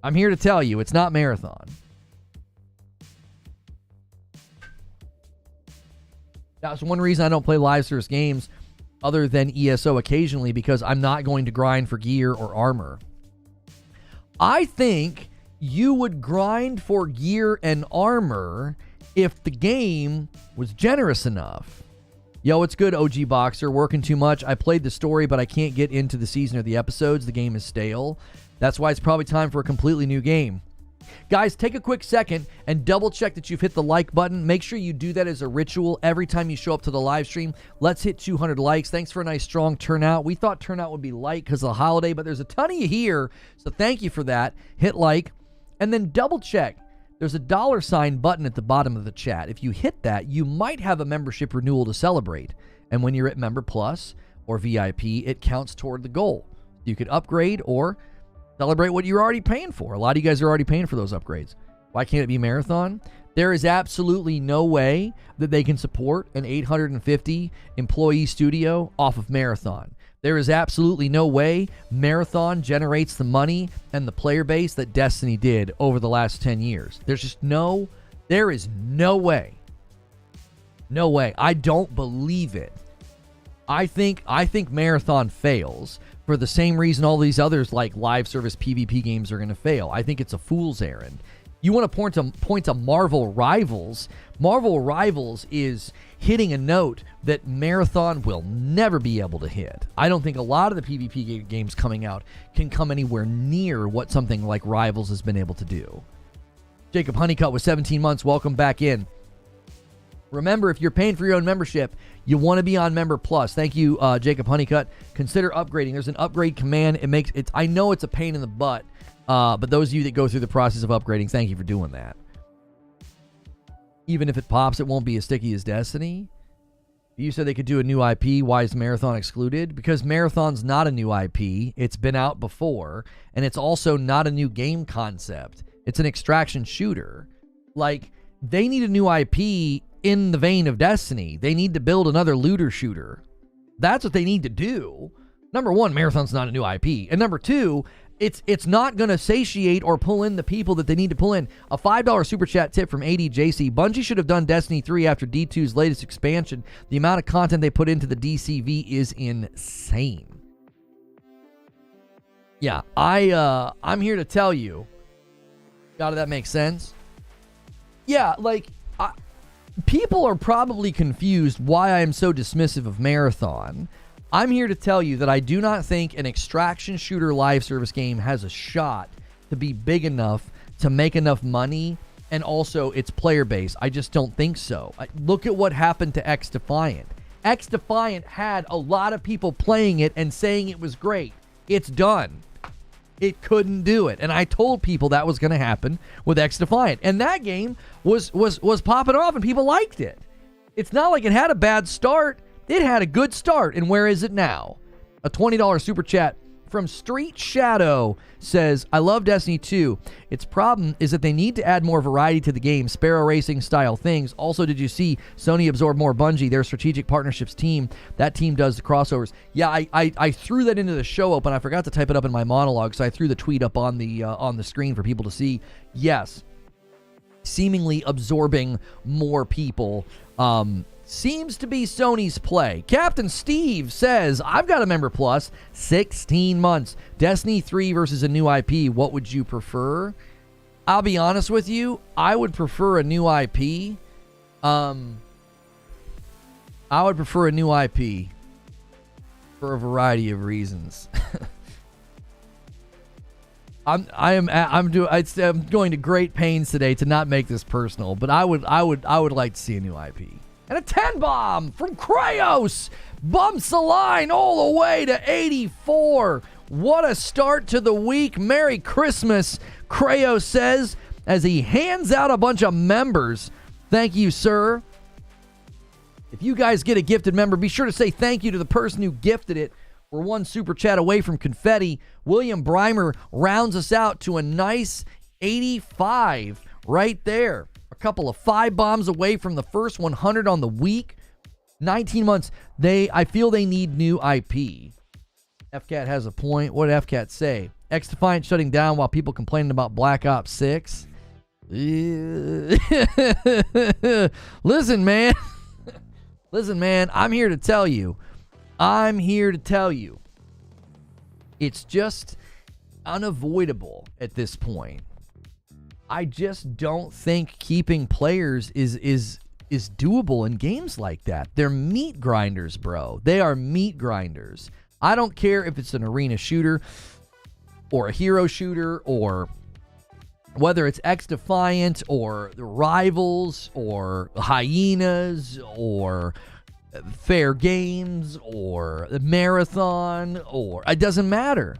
I'm here to tell you, it's not Marathon. That's one reason I don't play live service games other than ESO occasionally, because I'm not going to grind for gear or armor. I think you would grind for gear and armor if the game was generous enough. Yo, it's good, OG Boxer. Working too much. I played the story, but I can't get into the season or the episodes. The game is stale. That's why it's probably time for a completely new game. Guys, take a quick second and double check that you've hit the like button. Make sure you do that as a ritual every time you show up to the live stream. Let's hit 200 likes. Thanks for a nice strong turnout. We thought turnout would be light because of the holiday, but there's a ton of you here, so thank you for that. Hit like, and then double check. There's a $sign button at the bottom of the chat. If you hit that, you might have a membership renewal to celebrate. And when you're at Member Plus or VIP, it counts toward the goal. You could upgrade or celebrate what you're already paying for. A lot of you guys are already paying for those upgrades. Why can't it be Marathon? There is absolutely no way that they can support an 850 employee studio off of Marathon. There is absolutely no way Marathon generates the money and the player base that Destiny did over the last 10 years. There is no way. No way. I don't believe it. I think Marathon fails for the same reason all these others like live service PvP games are going to fail. I think it's a fool's errand. You want to point to Marvel Rivals. Marvel Rivals is hitting a note that Marathon will never be able to hit. I don't think a lot of the PvP games coming out can come anywhere near what something like Rivals has been able to do. Jacob Honeycutt with 17 months. Welcome back in. Remember, if you're paying for your own membership, you want to be on Member Plus. Thank you, Jacob Honeycutt. Consider upgrading. There's an upgrade command. I know it's a pain in the butt, but those of you that go through the process of upgrading, thank you for doing that. Even if it pops, it won't be as sticky as Destiny. You said they could do a new IP. Why is Marathon excluded? Because Marathon's not a new IP. It's been out before, and it's also not a new game concept. It's an extraction shooter. Like, they need a new IP in the vein of Destiny. They need to build another looter shooter. That's what they need to do. Number one, Marathon's not a new IP. And number two, it's not going to satiate or pull in the people that they need to pull in. A $5 super chat tip from ADJC. Bungie should have done Destiny 3 after D2's latest expansion. The amount of content they put into the DCV is insane. Yeah, I'm here to tell you. God, that makes sense. Yeah, like, people are probably confused why I am so dismissive of Marathon. I'm here to tell you that I do not think an extraction shooter live service game has a shot to be big enough to make enough money, and also its player base. I just don't think so. Look at what happened to X Defiant. X Defiant had a lot of people playing it and saying it was great. It's done. It couldn't do it. And I told people that was going to happen with X Defiant. And that game was popping off and people liked it. It's not like it had a bad start. It had a good start. And where is it now? A $20 super chat from Street Shadow says, I love Destiny 2. Its problem is that they need to add more variety to the game, Sparrow Racing style things. Also, did you see Sony absorb more Bungie, their strategic partnerships team? That team does the crossovers. Yeah, I threw that into the show open. I forgot to type it up in my monologue, so I threw the tweet up on the screen for people to see. Yes, seemingly absorbing more people. Seems to be Sony's play. Captain Steve says, I've got a member plus, 16 months. Destiny 3 versus a new IP. What would you prefer? I'll be honest with you. I would prefer a new IP. I would prefer a new IP for a variety of reasons. I'm going to great pains today to not make this personal, but I would like to see a new IP. And a 10 bomb from Krayos bumps the line all the way to 84. What a start to the week. Merry Christmas, Krayos says, as he hands out a bunch of members. Thank you, sir. If you guys get a gifted member, be sure to say thank you to the person who gifted it. We're one super chat away from confetti. William Breimer rounds us out to a nice 85 right there. A couple of 5 bombs away from the first 100 on the week. 19 months. I feel they need new IP. FCAT has a point. What did FCAT say? X Defiant shutting down while people complaining about Black Ops 6. Listen, man. Listen, man. I'm here to tell you. It's just unavoidable at this point. I just don't think keeping players is doable in games like that. They're meat grinders, bro. They are meat grinders. I don't care if it's an arena shooter or a hero shooter or whether it's X Defiant or the Rivals or Hyenas or Fair Games or the Marathon, or it doesn't matter.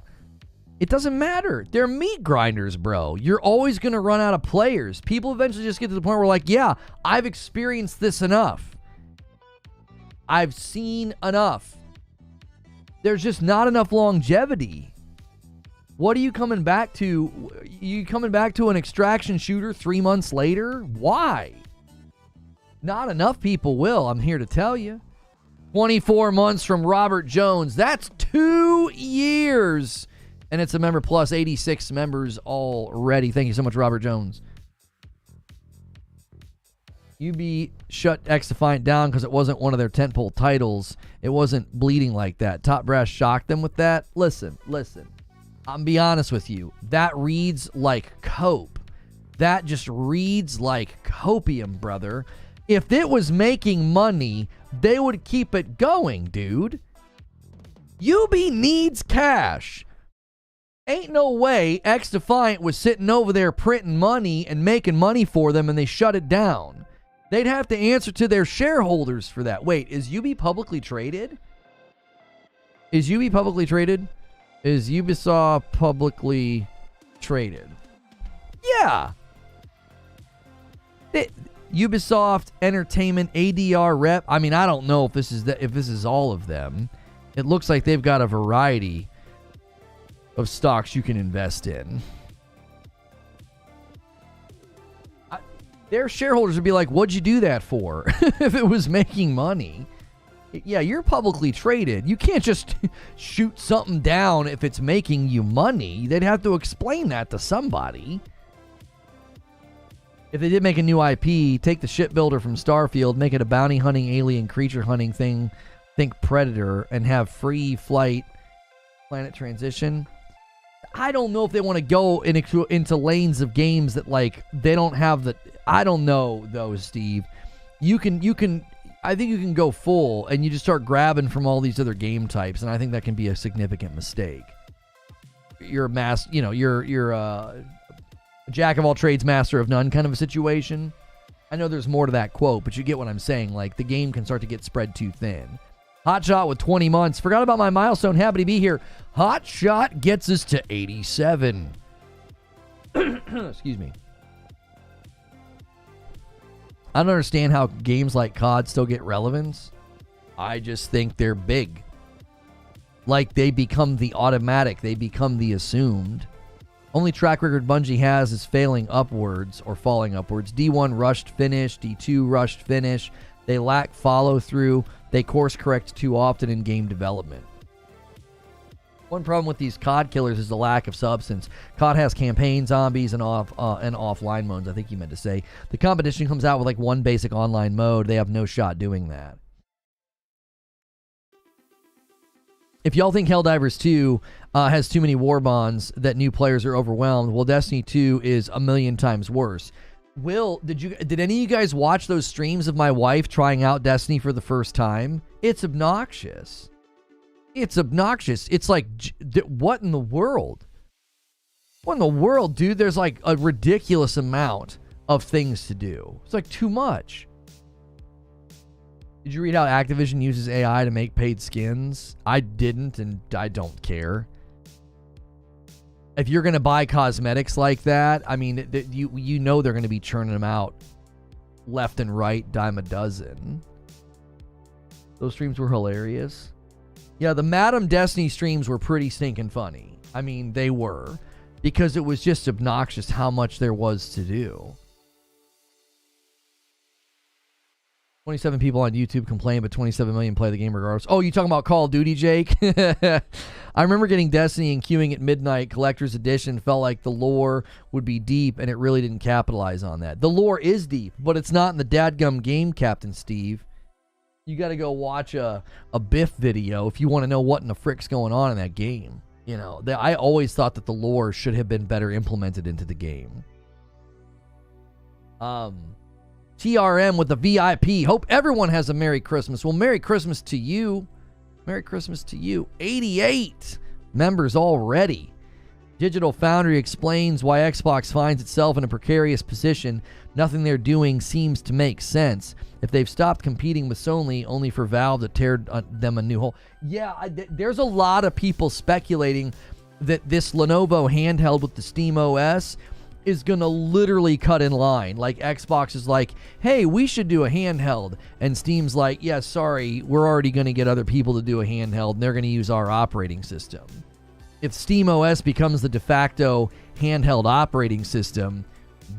It doesn't matter. They're meat grinders, bro. You're always going to run out of players. People eventually just get to the point where, like, yeah, I've experienced this enough. I've seen enough. There's just not enough longevity. What are you coming back to? You coming back to an extraction shooter 3 months later? Why? Not enough people will, I'm here to tell you. 24 months from Robert Jones. That's 2 years. And it's a member plus, 86 members already. Thank you so much, Robert Jones. UB shut X Defiant down because it wasn't one of their tentpole titles. It wasn't bleeding like that. Top Brass shocked them with that. Listen. I'm be honest with you. That reads like cope. That just reads like copium, brother. If it was making money, they would keep it going, dude. UB needs cash. Ain't no way X Defiant was sitting over there printing money and making money for them and they shut it down. They'd have to answer to their shareholders for that. Wait, is UB publicly traded? Is Ubisoft publicly traded? Yeah. Ubisoft Entertainment ADR rep. I mean, I don't know if this is all of them. It looks like they've got a variety of stocks you can invest in. Their shareholders would be like, what'd you do that for? If it was making money. Yeah, you're publicly traded. You can't just shoot something down if it's making you money. They'd have to explain that to somebody. If they did make a new IP, take the shipbuilder from Starfield, make it a bounty hunting, alien creature hunting thing, think Predator, and have free flight planet transition. I don't know if they want to go into lanes of games that, like, they don't have the... I don't know, though, Steve. You can... I think you can go full, and you just start grabbing from all these other game types, and I think that can be a significant mistake. You're a jack of all trades, master of none kind of a situation. I know there's more to that quote, but you get what I'm saying. Like, the game can start to get spread too thin. Hotshot with 20 months. Forgot about my milestone. Happy to be here. Hotshot gets us to 87. Excuse me. I don't understand how games like COD still get relevance. I just think they're big. Like, they become the automatic. They become the assumed. Only track record Bungie has is failing upwards or falling upwards. D1 rushed finish. D2 rushed finish. They lack follow-through. They course correct too often in game development. One problem with these COD killers is the lack of substance. COD has campaign, zombies, and offline modes, I think you meant to say. The competition comes out with like one basic online mode. They have no shot doing that. If y'all think Helldivers 2 has too many war bonds that new players are overwhelmed, well, Destiny 2 is a million times worse. Will, did any of you guys watch those streams of my wife trying out Destiny for the first time? It's obnoxious. It's obnoxious. It's like, what in the world? What in the world, dude? There's like a ridiculous amount of things to do. It's like too much. Did you read how Activision uses AI to make paid skins? I didn't, and I don't care. If you're going to buy cosmetics like that, I mean, you know they're going to be churning them out left and right, dime a dozen. Those streams were hilarious. Yeah, the Madam Destiny streams were pretty stinking funny. I mean, they were. Because it was just obnoxious how much there was to do. 27 people on YouTube complain, but 27 million play the game regardless. Oh, you talking about Call of Duty, Jake? I remember getting Destiny and queuing at midnight. Collector's Edition felt like the lore would be deep, and it really didn't capitalize on that. The lore is deep, but it's not in the dadgum game, Captain Steve. You got to go watch a Biff video if you want to know what in the frick's going on in that game. You know, I always thought that the lore should have been better implemented into the game. TRM with the VIP. Hope everyone has a Merry Christmas. Well, Merry Christmas to you. Merry Christmas to you. 88 members already. Digital Foundry explains why Xbox finds itself in a precarious position. Nothing they're doing seems to make sense. If they've stopped competing with Sony only for Valve to tear them a new hole. Yeah, there's a lot of people speculating that this Lenovo handheld with the Steam OS is going to literally cut in line. Like, Xbox is like, hey, we should do a handheld. And Steam's like, yeah, sorry, we're already going to get other people to do a handheld, and they're going to use our operating system. If Steam OS becomes the de facto handheld operating system,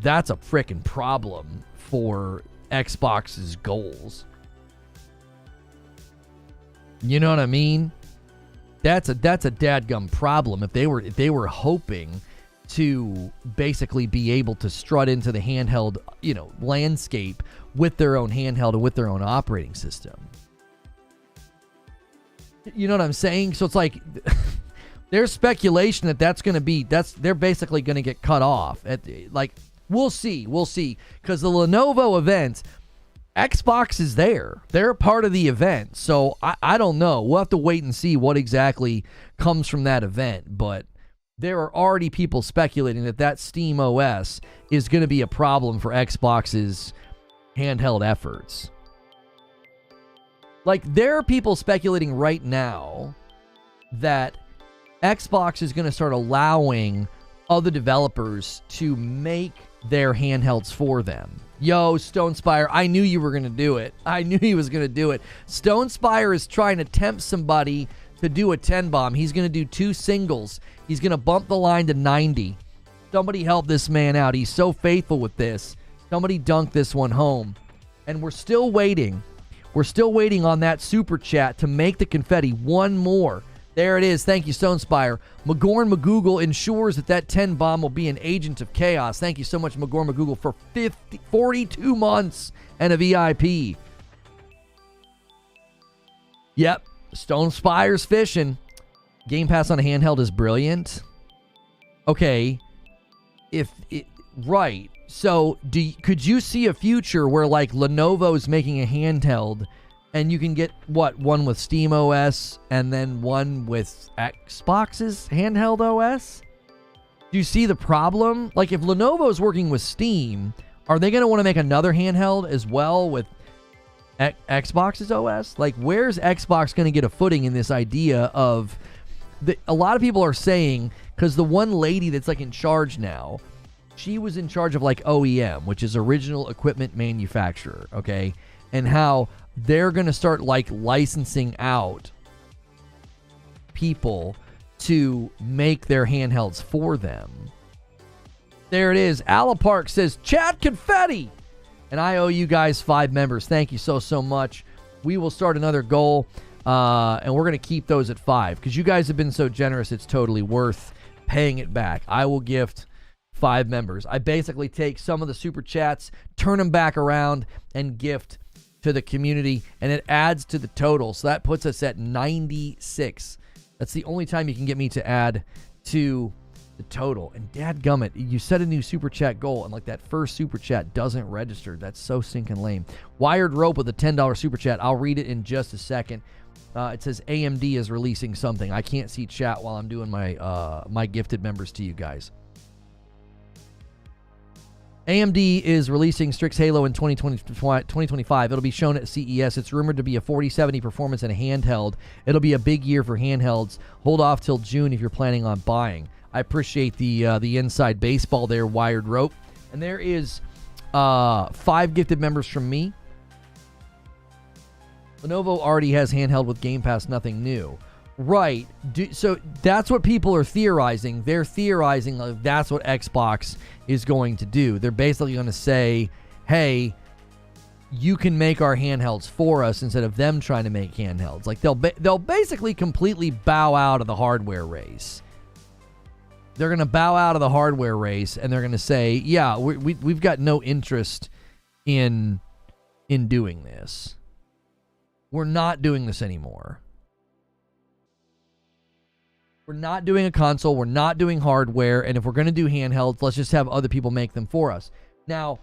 that's a frickin' problem for Xbox's goals. You know what I mean? That's a dadgum problem. If they were hoping to basically be able to strut into the handheld, landscape with their own handheld and with their own operating system. You know what I'm saying? So it's like there's speculation that they're basically going to get cut off. We'll see. Because the Lenovo event, Xbox is there. They're a part of the event. So I don't know. We'll have to wait and see what exactly comes from that event. But there are already people speculating that Steam OS is going to be a problem for Xbox's handheld efforts. Like, there are people speculating right now that Xbox is going to start allowing other developers to make their handhelds for them. Yo, Stonespire, I knew you were going to do it. I knew he was going to do it. Stonespire is trying to tempt somebody to do a 10 bomb. He's going to do 2 singles. He's going to bump the line to 90. Somebody help this man out. He's so faithful with this. Somebody dunk this one home. And we're still waiting. We're still waiting on that super chat to make the confetti one more. There it is. Thank you, Stonespire. McGorn McGoogle ensures that 10 bomb will be an agent of chaos. Thank you so much, McGorn McGoogle, for 42 months and a VIP. Yep, Stonespire's fishing. Game Pass on a handheld is brilliant. Okay, right. So, could you see a future where, like, Lenovo's making a handheld and you can get, one with Steam OS and then one with Xbox's handheld OS? Do you see the problem? Like, if Lenovo's working with Steam, are they going to want to make another handheld as well with Xbox's OS? Like, where's Xbox going to get a footing in this idea of... a lot of people are saying, because the one lady that's, like, in charge now, she was in charge of, like, OEM, which is original equipment manufacturer, okay? And how they're going to start, like, licensing out people to make their handhelds for them. There it is. Alapark says, Chat confetti! And I owe you guys 5 members. Thank you so much. We will start another goal, and we're going to keep those at 5. Because you guys have been so generous, it's totally worth paying it back. I will gift 5 members. I basically take some of the super chats, turn them back around, and gift to the community, and it adds to the total. So that puts us at 96. That's the only time you can get me to add to the total. And dadgummit, you set a new super chat goal, and like that first super chat doesn't register. That's so stinking lame. Wired Rope with a $10 super chat. I'll read it in just a second. It says AMD is releasing something. I can't see chat while I'm doing my my gifted members to you guys. AMD is releasing Strix Halo in 2025. It'll be shown at CES. It's rumored to be a 4070 performance and a handheld. It'll be a big year for handhelds. Hold off till June if you're planning on buying. I appreciate the inside baseball there, Wired Rope. And there is 5 gifted members from me. Lenovo already has handheld with Game Pass, nothing new. Right. So that's what people are theorizing. They're theorizing like that's what Xbox is going to do. They're basically going to say, hey, you can make our handhelds for us instead of them trying to make handhelds. Like they'll basically completely bow out of the hardware race. They're going to bow out of the hardware race, and they're going to say, yeah, we've got no interest in doing this. We're not doing this anymore. We're not doing a console. We're not doing hardware. And if we're going to do handhelds, let's just have other people make them for us. Now,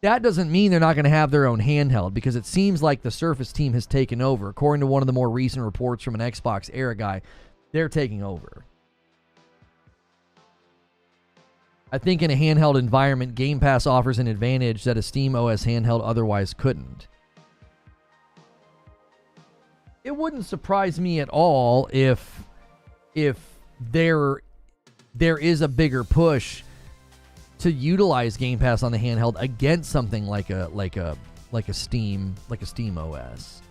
that doesn't mean they're not going to have their own handheld, because it seems like the Surface team has taken over. According to one of the more recent reports from an Xbox era guy, they're taking over. I think in a handheld environment, Game Pass offers an advantage that a Steam OS handheld otherwise couldn't. It wouldn't surprise me at all if there is a bigger push to utilize Game Pass on the handheld against something like a Steam OS.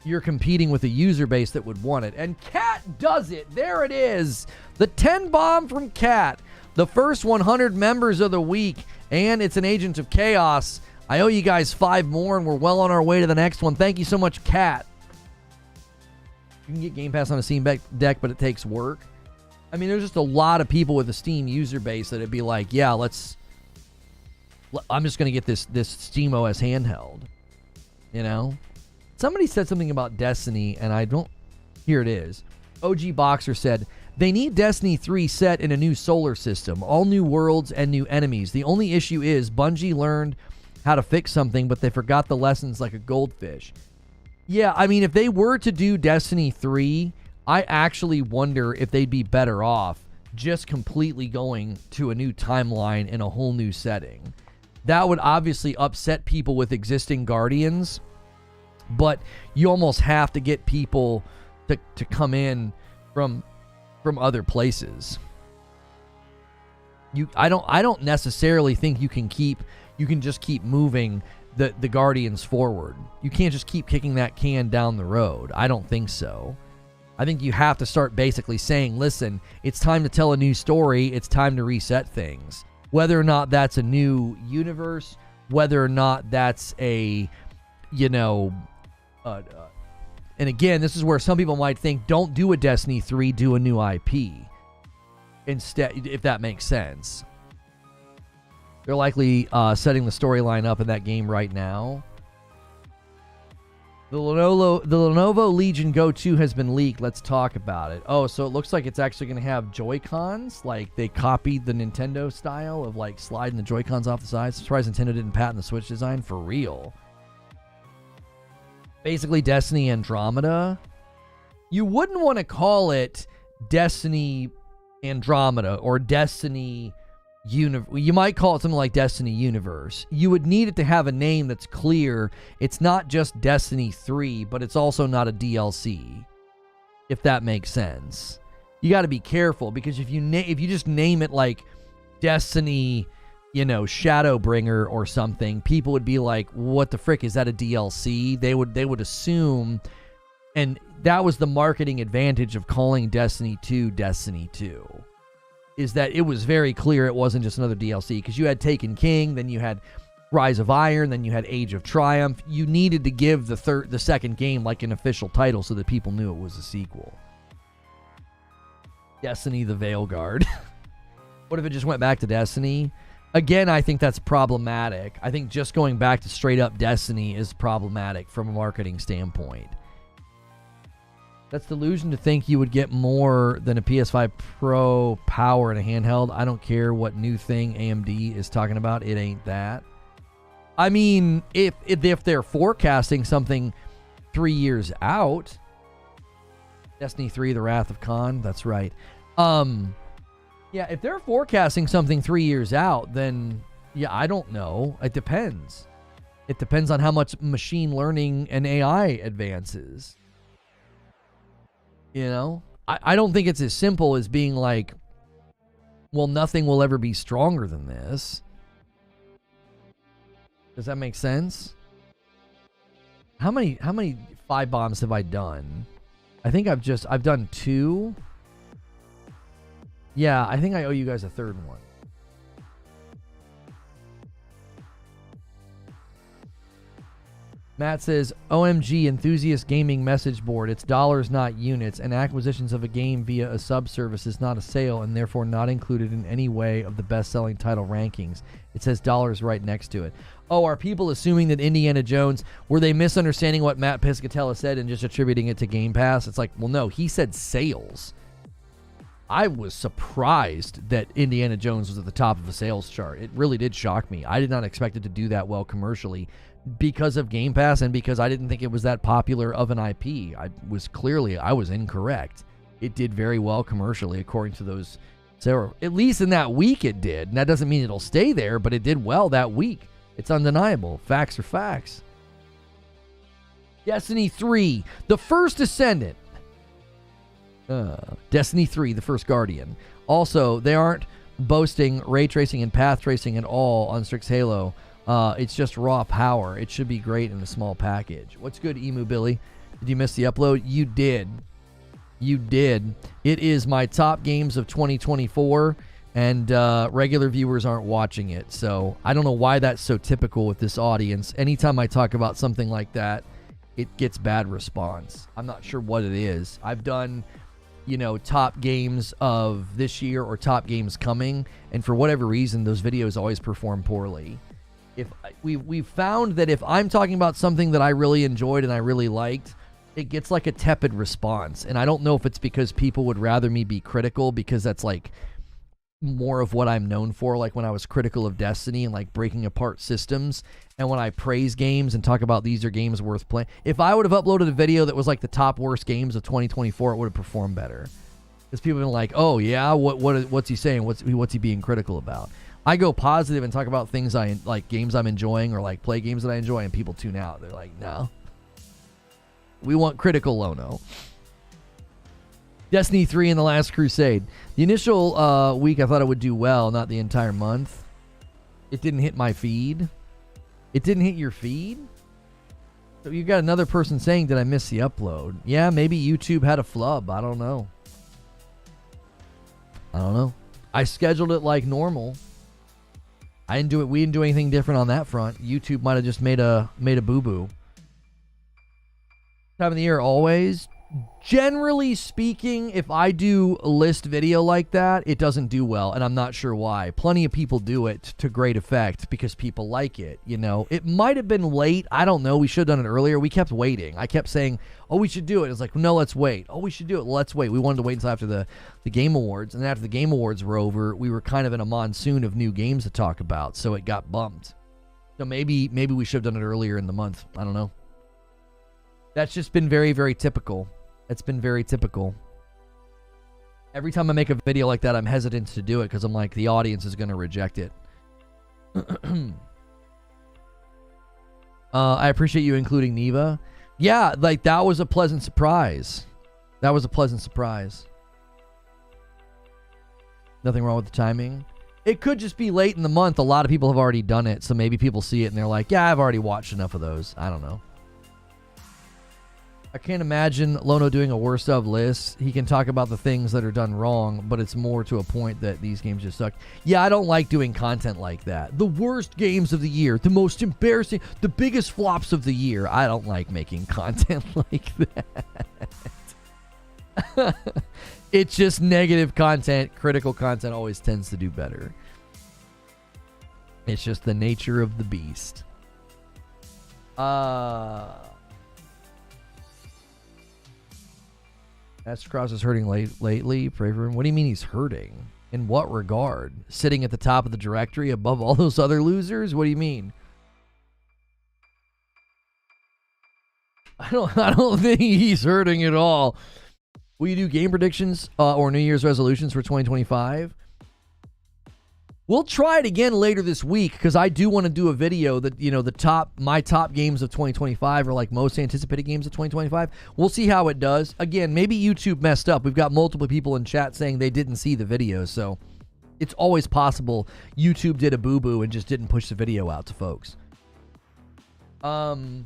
You're competing with a user base that would want it, and Cat does it. There it is, the 10 bomb from Cat, the first 100 members of the week, and it's an agent of chaos. I owe you guys 5 more, and we're well on our way to the next one. Thank you so much, Cat. You can get Game Pass on a Steam deck, but it takes work. I mean, there's just a lot of people with a Steam user base that'd be like, yeah, I'm just going to get this Steam OS handheld. You know? Somebody said something about Destiny, and here it is. OG Boxer said, they need Destiny 3 set in a new solar system, all new worlds and new enemies. The only issue is Bungie learned how to fix something, but they forgot the lessons like a goldfish. Yeah, I mean, if they were to do Destiny 3, I actually wonder if they'd be better off just completely going to a new timeline in a whole new setting. That would obviously upset people with existing Guardians, but you almost have to get people to come in from other places. I don't necessarily think you can just keep moving the Guardians forward. You can't just keep kicking that can down the road. I don't think so. I think you have to start basically saying, listen, it's time to tell a new story. It's time to reset things. Whether or not that's a new universe, whether or not that's a And again, this is where some people might think, don't do a Destiny 3, do a new IP instead, if that makes sense. They're likely setting the storyline up in that game right now. The Lenovo Legion Go 2 has been leaked. Let's talk about it. Oh, so it looks like it's actually going to have Joy-Cons. Like, they copied the Nintendo style of, like, sliding the Joy-Cons off the sides. Surprised Nintendo didn't patent the Switch design for real. Basically, Destiny Andromeda. You wouldn't want to call it Destiny Andromeda or Destiny Universe. You might call it something like Destiny Universe. You would need it to have a name that's clear. It's not just Destiny 3, but it's also not a DLC, if that makes sense. You got to be careful, because if you just name it like Destiny, Shadowbringer or something, people would be like, what the frick, is that a DLC? They would assume, and that was the marketing advantage of calling Destiny 2 Destiny 2, is that it was very clear it wasn't just another DLC, because you had Taken King, then you had Rise of Iron, then you had Age of Triumph. You needed to give the second game like an official title so that people knew it was a sequel. Destiny the Veilguard. What if it just went back to Destiny? Again, I think that's problematic. I think just going back to straight up Destiny is problematic from a marketing standpoint. That's delusion to think you would get more than a PS5 Pro power in a handheld. I don't care what new thing AMD is talking about. It ain't that. I mean, if they're forecasting something 3 years out, Destiny 3, The Wrath of Khan, that's right. Yeah, if they're forecasting something 3 years out, then, yeah, I don't know. It depends. It depends on how much machine learning and AI advances. I don't think it's as simple as being like, well, nothing will ever be stronger than this. Does that make sense? How many 5 bombs have I done? I think I've done 2. Yeah, I think I owe you guys a 3rd one. Matt says, OMG Enthusiast Gaming message board. It's dollars, not units, and acquisitions of a game via a subservice is not a sale and therefore not included in any way of the best-selling title rankings. It says dollars right next to it. Oh, are people assuming that Indiana Jones, were they misunderstanding what Matt Piscatella said and just attributing it to Game Pass? It's like, well, no, he said sales. I was surprised that Indiana Jones was at the top of the sales chart. It really did shock me. I did not expect it to do that well commercially, because of Game Pass and because I didn't think it was that popular of an IP. I was incorrect. It did very well commercially according to those. So at least in that week it did. And that doesn't mean it'll stay there, but it did well that week. It's undeniable. Facts are facts. Destiny 3, The First Ascendant. Destiny 3, The First Guardian. Also, they aren't boasting ray tracing and path tracing at all on Strix Halo. It's just raw power. It should be great in a small package. What's good, Emu Billy? Did you miss the upload? You did. You did. It is my top games of 2024, and regular viewers aren't watching it. So I don't know why that's so typical with this audience. Anytime I talk about something like that, it gets bad response. I'm not sure what it is. I've done, top games of this year or top games coming, and for whatever reason, those videos always perform poorly. If we've found that if I'm talking about something that I really enjoyed and I really liked, it gets like a tepid response. And I don't know if it's because people would rather me be critical, because that's like more of what I'm known for, like when I was critical of Destiny and like breaking apart systems, and when I praise games and talk about these are games worth playing. If I would have uploaded a video that was like the top worst games of 2024, it would have performed better, because people have been like, oh yeah, what's he saying? What's he being critical about? I go positive and talk about things I like, games I'm enjoying, or like play games that I enjoy, and people tune out. They're like, no, we want critical Lono. Destiny 3 and The Last Crusade. The initial week I thought it would do well, not the entire month. It didn't hit my feed. It didn't hit your feed? So you got another person saying, did I miss the upload? Yeah, maybe YouTube had a flub. I don't know. I scheduled it like normal. We didn't do anything different on that front. YouTube might have just made a boo-boo. Time of the year, always. Generally speaking, if I do a list video like that, it doesn't do well, and I'm not sure why. Plenty of people do it to great effect because people like it, you know. It might have been late. I don't know. We should have done it earlier. We kept waiting. I kept saying, oh, we should do it. It's like, no, let's wait. Oh, we should do it. Let's wait. We wanted to wait until after the Game Awards, and then after the Game Awards were over, we were kind of in a monsoon of new games to talk about, so it got bumped. So maybe we should have done it earlier in the month. I don't know. That's just been very, very typical. It's been very typical. Every time I make a video like that, I'm hesitant to do it because I'm like, the audience is going to reject it. I appreciate you including Neva. Yeah, like that was a pleasant surprise. That was a pleasant surprise. Nothing wrong with the timing. It could just be late in the month. A lot of people have already done it, so maybe people see it and they're like, yeah, I've already watched enough of those. I don't know. I can't imagine Lono doing a worst of list. He can talk about the things that are done wrong, but it's more to a point that these games just suck. Yeah, I don't like doing content like that. The worst games of the year, the most embarrassing, the biggest flops of the year. I don't like making content like that. It's just negative content. Critical content always tends to do better. It's just the nature of the beast. Master Cross is hurting lately. Pray for him. What do you mean he's hurting? In what regard? Sitting at the top of the directory above all those other losers? What do you mean? I don't think he's hurting at all. Will you do game predictions or New Year's resolutions for 2025? We'll try it again later this week because I do want to do a video that, you know, my top games of 2025 are like most anticipated games of 2025. We'll see how it does. Again, maybe YouTube messed up. We've got multiple people in chat saying they didn't see the video, so it's always possible YouTube did a boo-boo and just didn't push the video out to folks. Alan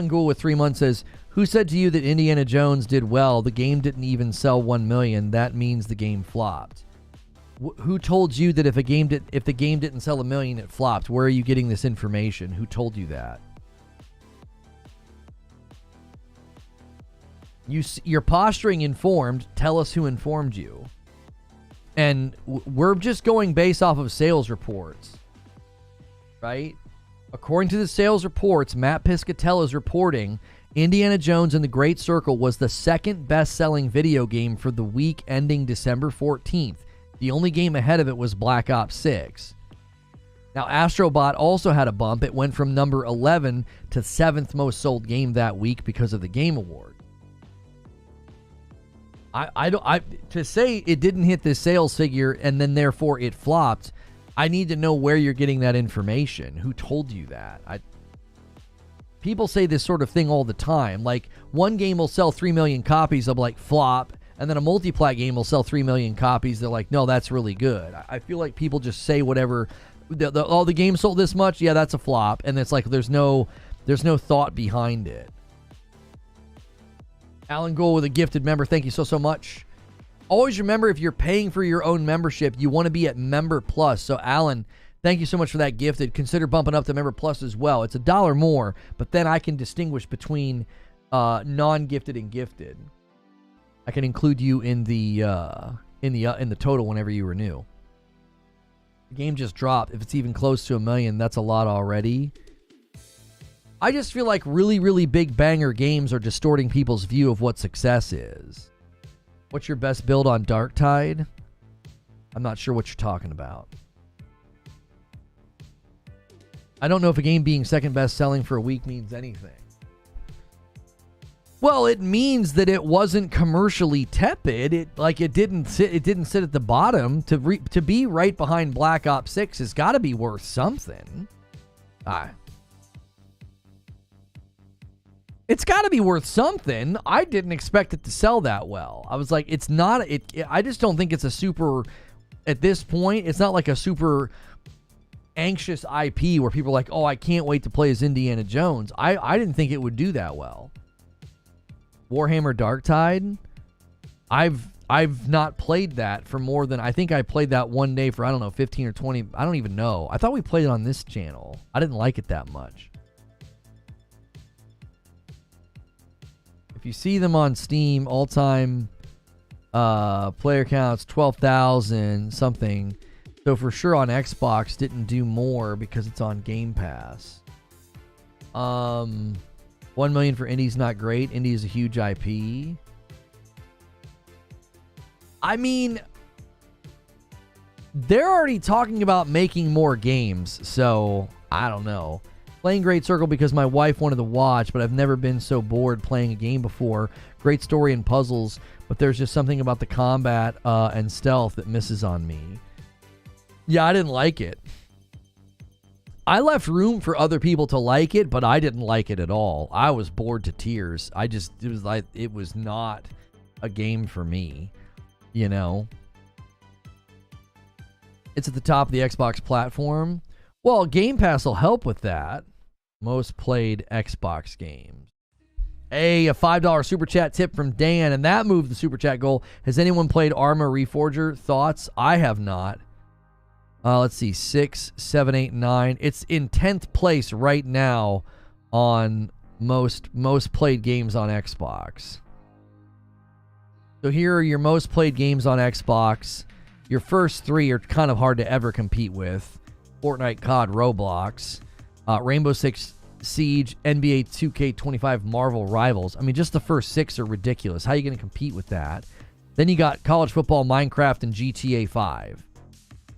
Gould with 3 months says, who said to you that Indiana Jones did well? The game didn't even sell 1 million. That means the game flopped. Who told you that if the game didn't sell 1 million, it flopped? Where are you getting this information? Who told you that? You're posturing informed. Tell us who informed you. And we're just going based off of sales reports, right? According to the sales reports, Matt Piscatella is reporting Indiana Jones and the Great Circle was the second best-selling video game for the week ending December 14th. The only game ahead of it was Black Ops 6. Now, Astrobot also had a bump. It went from number 11 to 7th most sold game that week because of the Game Award. To say it didn't hit this sales figure and then therefore it flopped, I need to know where you're getting that information. Who told you that? People say this sort of thing all the time. Like, one game will sell 3 million copies of, like, flop, and then a multi-plat game will sell 3 million copies. They're like, no, that's really good. I feel like people just say whatever. The game sold this much? Yeah, that's a flop. And it's like there's no thought behind it. Alan Gould with a gifted member. Thank you so much. Always remember, if you're paying for your own membership, you want to be at Member Plus. So, Alan, thank you so much for that gifted. Consider bumping up to Member Plus as well. It's $1 more, but then I can distinguish between non-gifted and gifted. I can include you in the total whenever you renew. The game just dropped. If it's even close to 1 million, that's a lot already. I just feel like really, really big banger games are distorting people's view of what success is. What's your best build on Darktide? I'm not sure what you're talking about. I don't know if a game being second best selling for a week means anything. Well, it means that it wasn't commercially tepid. It didn't sit at the bottom. To be right behind Black Ops 6 has got to be worth something. It's got to be worth something. I didn't expect it to sell that well. I was like, it's not. I just don't think it's a super. At this point, it's not like a super anxious IP where people are like, oh, I can't wait to play as Indiana Jones. I didn't think it would do that well. Warhammer Darktide, I've not played that for more than, I think I played that one day for, I don't know, 15 or 20. I don't even know. I thought we played it on this channel. I didn't like it that much. If you see them on Steam, all-time player counts 12,000 something. So for sure on Xbox didn't do more because it's on Game Pass. 1 million for Indie's not great. Indie is a huge IP. I mean, they're already talking about making more games, so I don't know. Playing Great Circle because my wife wanted to watch, but I've never been so bored playing a game before. Great story and puzzles, but there's just something about the combat and stealth that misses on me. Yeah, I didn't like it. I left room for other people to like it, but I didn't like it at all. I was bored to tears. It was not a game for me, you know. It's at the top of the Xbox platform. Well, Game Pass will help with that. Most played Xbox games. Hey, a $5 super chat tip from Dan, and that moved the super chat goal. Has anyone played Arma Reforger? Thoughts? I have not. Let's see, 6, 7, 8, 9. It's in 10th place right now on most played games on Xbox. So here are your most played games on Xbox. Your first 3 are kind of hard to ever compete with. Fortnite, COD, Roblox, Rainbow Six Siege, NBA 2K25, Marvel Rivals. I mean, just the first 6 are ridiculous. How are you going to compete with that? Then you got college football, Minecraft, and GTA 5.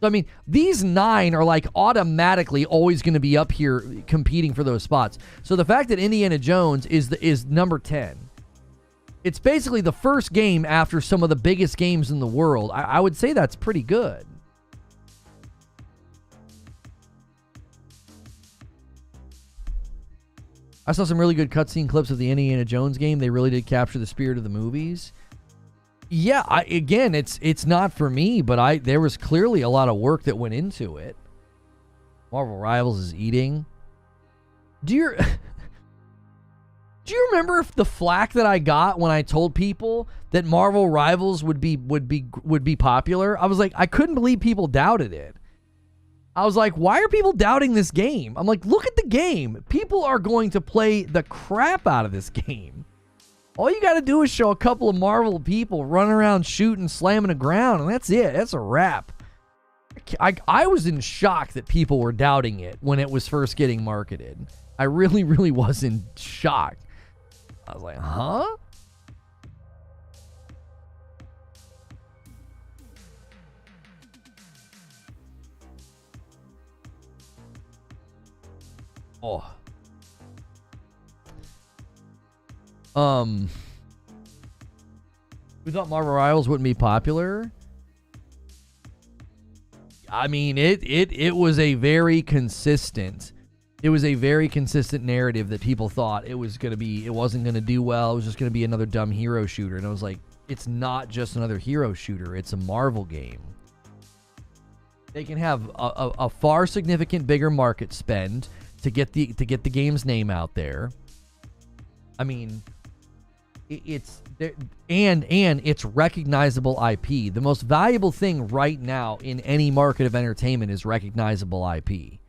So, I mean, these 9 are like automatically always going to be up here competing for those spots. So the fact that Indiana Jones is number 10, it's basically the first game after some of the biggest games in the world. I would say that's pretty good. I saw some really good cutscene clips of the Indiana Jones game. They really did capture the spirit of the movies. Yeah, again, it's not for me, but there was clearly a lot of work that went into it. Marvel Rivals is eating. Do you remember the flack that I got when I told people that Marvel Rivals would be popular? I was like, I couldn't believe people doubted it. I was like, why are people doubting this game? I'm like, look at the game. People are going to play the crap out of this game. All you got to do is show a couple of Marvel people running around shooting, slamming the ground, and that's it. That's a wrap. I was in shock that people were doubting it when it was first getting marketed. I really, really was in shock. I was like, huh? Oh. We thought Marvel Rivals wouldn't be popular. I mean, it was a very consistent. It was a very consistent narrative that people thought it wasn't going to do well. It was just going to be another dumb hero shooter. And I was like, it's not just another hero shooter. It's a Marvel game. They can have a far significant bigger market spend to get the game's name out there. I mean, it's there, and it's recognizable IP. The most valuable thing right now in any market of entertainment is recognizable IP.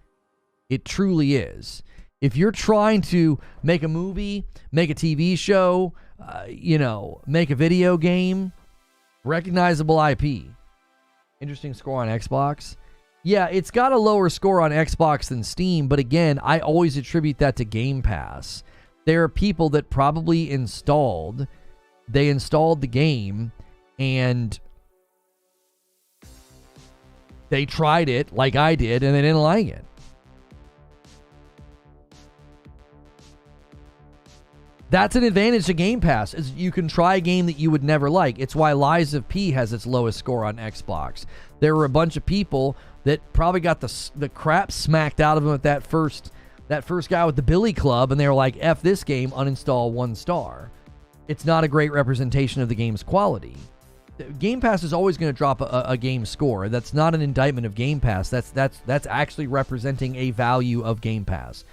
It truly is. If you're trying to make a movie, make a TV show, make a video game, recognizable IP. Interesting score on Xbox. Yeah, it's got a lower score on Xbox than Steam, but again, I always attribute that to Game Pass. There are people that probably installed the game and they tried it like I did and they didn't like it. That's an advantage to Game Pass, is you can try a game that you would never like. It's why Lies of P has its lowest score on Xbox. There were a bunch of people that probably got the crap smacked out of them at that first guy with the Billy Club, and they were like, F this game, uninstall 1 star. It's not a great representation of the game's quality. Game Pass is always going to drop a game score. That's not an indictment of Game Pass. That's actually representing a value of Game Pass.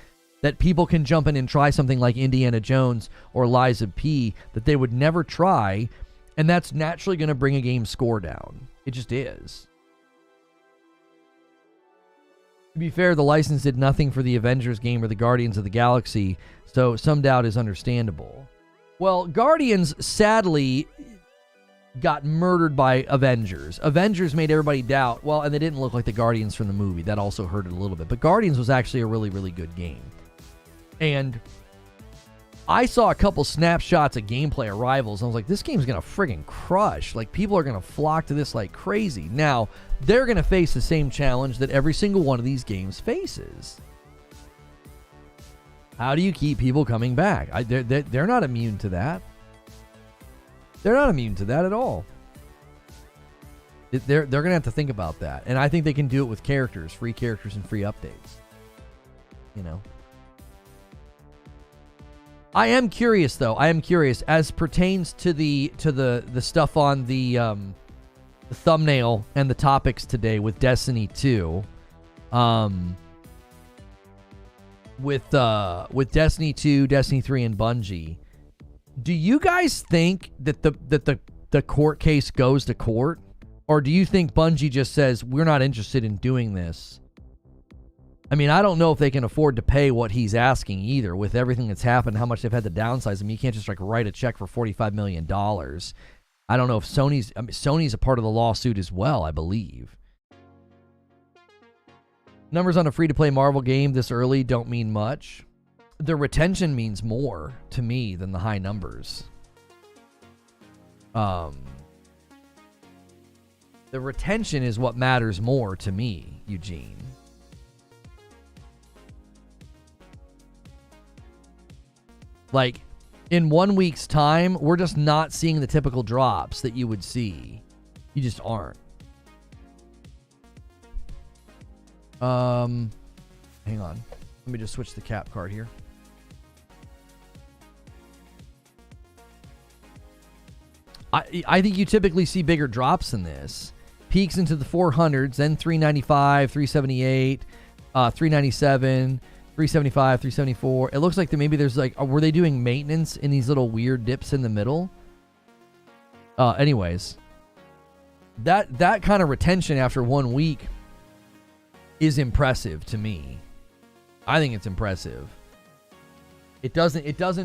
That people can jump in and try something like Indiana Jones or Lies of P that they would never try, and that's naturally going to bring a game score down. It just is. To be fair, the license did nothing for the Avengers game or the Guardians of the Galaxy, so some doubt is understandable. Well, Guardians sadly got murdered by Avengers. Avengers made everybody doubt, well, and they didn't look like the Guardians from the movie. That also hurt it a little bit. But Guardians was actually a really, really good game. And I saw a couple snapshots of gameplay of Rivals, and I was like, this game's going to friggin' crush. Like, people are going to flock to this like crazy. Now, they're going to face the same challenge that every single one of these games faces. How do you keep people coming back? They're not immune to that. They're not immune to that at all. They're going to have to think about that. And I think they can do it with characters, free characters and free updates. You know. I am curious, though. I am curious as pertains to the stuff on the thumbnail and the topics today with Destiny 2. With Destiny 2, Destiny 3, and Bungie. Do you guys think that the court case goes to court? Or do you think Bungie just says, we're not interested in doing this? I mean, I don't know if they can afford to pay what he's asking either with everything that's happened, how much they've had to downsize. I mean, you can't just like write a check for $45 million. I don't know if Sony's a part of the lawsuit as well, I believe. Numbers on a free-to-play Marvel game this early don't mean much. The retention means more to me than the high numbers. The retention is what matters more to me, Eugene. Like, in 1 week's time, we're just not seeing the typical drops that you would see. You just aren't. Hang on. Let me just switch the cap card here. I think you typically see bigger drops than this. Peaks into the 400s, then 395, 378, 397, 375, 374. It looks like maybe there's like, were they doing maintenance in these little weird dips in the middle? Anyways, that kind of retention after 1 week is impressive to me. I think it's impressive. It doesn't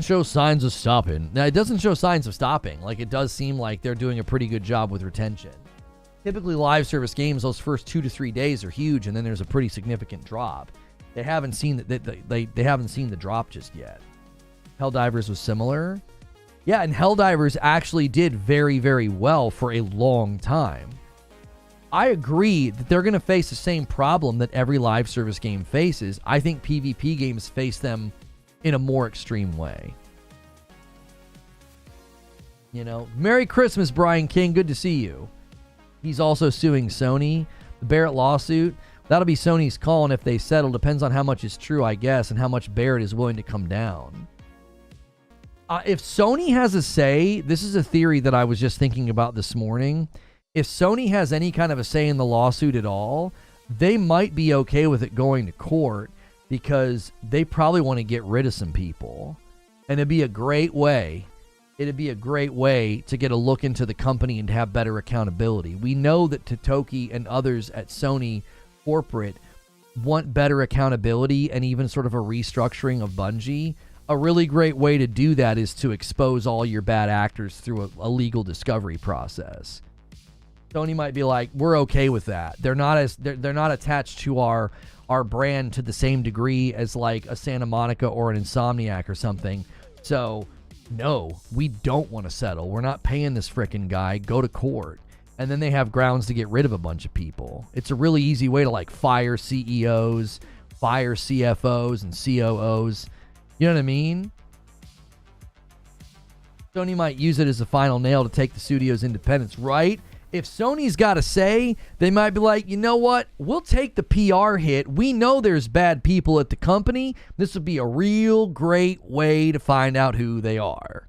show signs of stopping. Now, it doesn't show signs of stopping. Like, it does seem like they're doing a pretty good job with retention. Typically, live service games, those first 2 to 3 days are huge, and then there's a pretty significant drop. They haven't seen they haven't seen the drop just yet. Helldivers was similar. Yeah, and Helldivers actually did very, very well for a long time. I agree that they're going to face the same problem that every live service game faces. I think PvP games face them in a more extreme way. You know, Merry Christmas, Brian King. Good to see you. He's also suing Sony. The Barrett lawsuit, that'll be Sony's call, and if they settle, depends on how much is true, I guess, and how much Barrett is willing to come down. If Sony has a say, this is a theory that I was just thinking about this morning. If Sony has any kind of a say in the lawsuit at all, they might be okay with it going to court because they probably want to get rid of some people. And it'd be a great way. It'd be a great way to get a look into the company and to have better accountability. We know that Totoki and others at Sony corporate want better accountability and even sort of a restructuring of Bungie. A really great way to do that is to expose all your bad actors through a legal discovery process. Sony might be like, we're okay with that. They're not attached to our brand to the same degree as like a Santa Monica or an Insomniac or something. So no, we don't want to settle. We're not paying this frickin' guy. Go to court. And then they have grounds to get rid of a bunch of people. It's a really easy way to like fire CEOs, fire CFOs and COOs. You know what I mean? Sony might use it as a final nail to take the studio's independence, right? If Sony's got a say, they might be like, you know what? We'll take the PR hit. We know there's bad people at the company. This would be a real great way to find out who they are.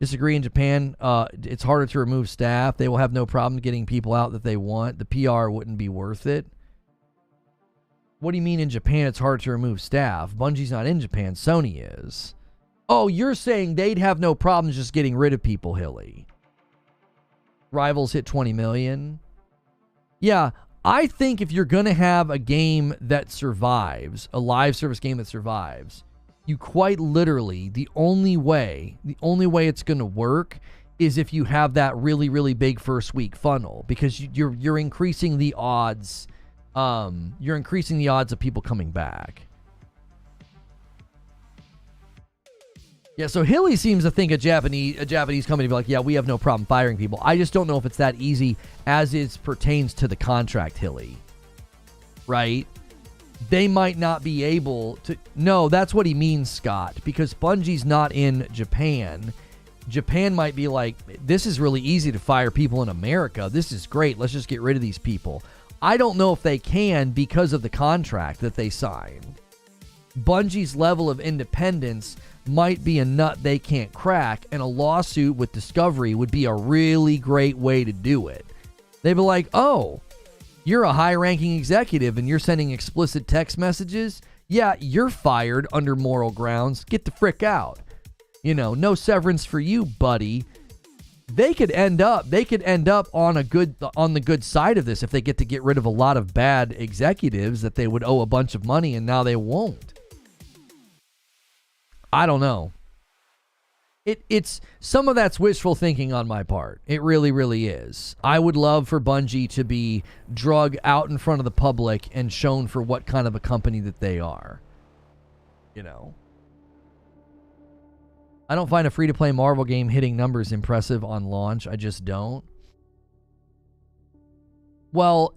Disagree in Japan. It's harder to remove staff. They will have no problem getting people out that they want. The PR wouldn't be worth it. What do you mean in Japan it's hard to remove staff? Bungie's not in Japan. Sony is. Oh, you're saying they'd have no problems just getting rid of people, Hilly. Rivals hit 20 million. Yeah, I think if you're going to have a game that survives, a live service game that survives, you quite literally, the only way it's going to work is if you have that really, really big first week funnel, because you're increasing the odds. You're increasing the odds of people coming back. Yeah, so Hilly seems to think a Japanese company be like, yeah, we have no problem firing people. I just don't know if it's that easy as it pertains to the contract, Hilly. Right? They might not be able to. No, that's what he means, Scott, because Bungie's not in Japan. Japan might be like, this is really easy to fire people in America. This is great. Let's just get rid of these people. I don't know if they can because of the contract that they signed. Bungie's level of independence might be a nut they can't crack, and a lawsuit with Discovery would be a really great way to do it. They'd be like, oh, you're a high-ranking executive and you're sending explicit text messages? Yeah, you're fired under moral grounds. Get the frick out. You know, no severance for you, buddy. They could end up on the good side of this if they get rid of a lot of bad executives that they would owe a bunch of money, and now they won't. I don't know. It's some of that's wishful thinking on my part. It really, really is. I would love for Bungie to be drug out in front of the public and shown for what kind of a company that they are. You know. I don't find a free-to-play Marvel game hitting numbers impressive on launch. I just don't. Well,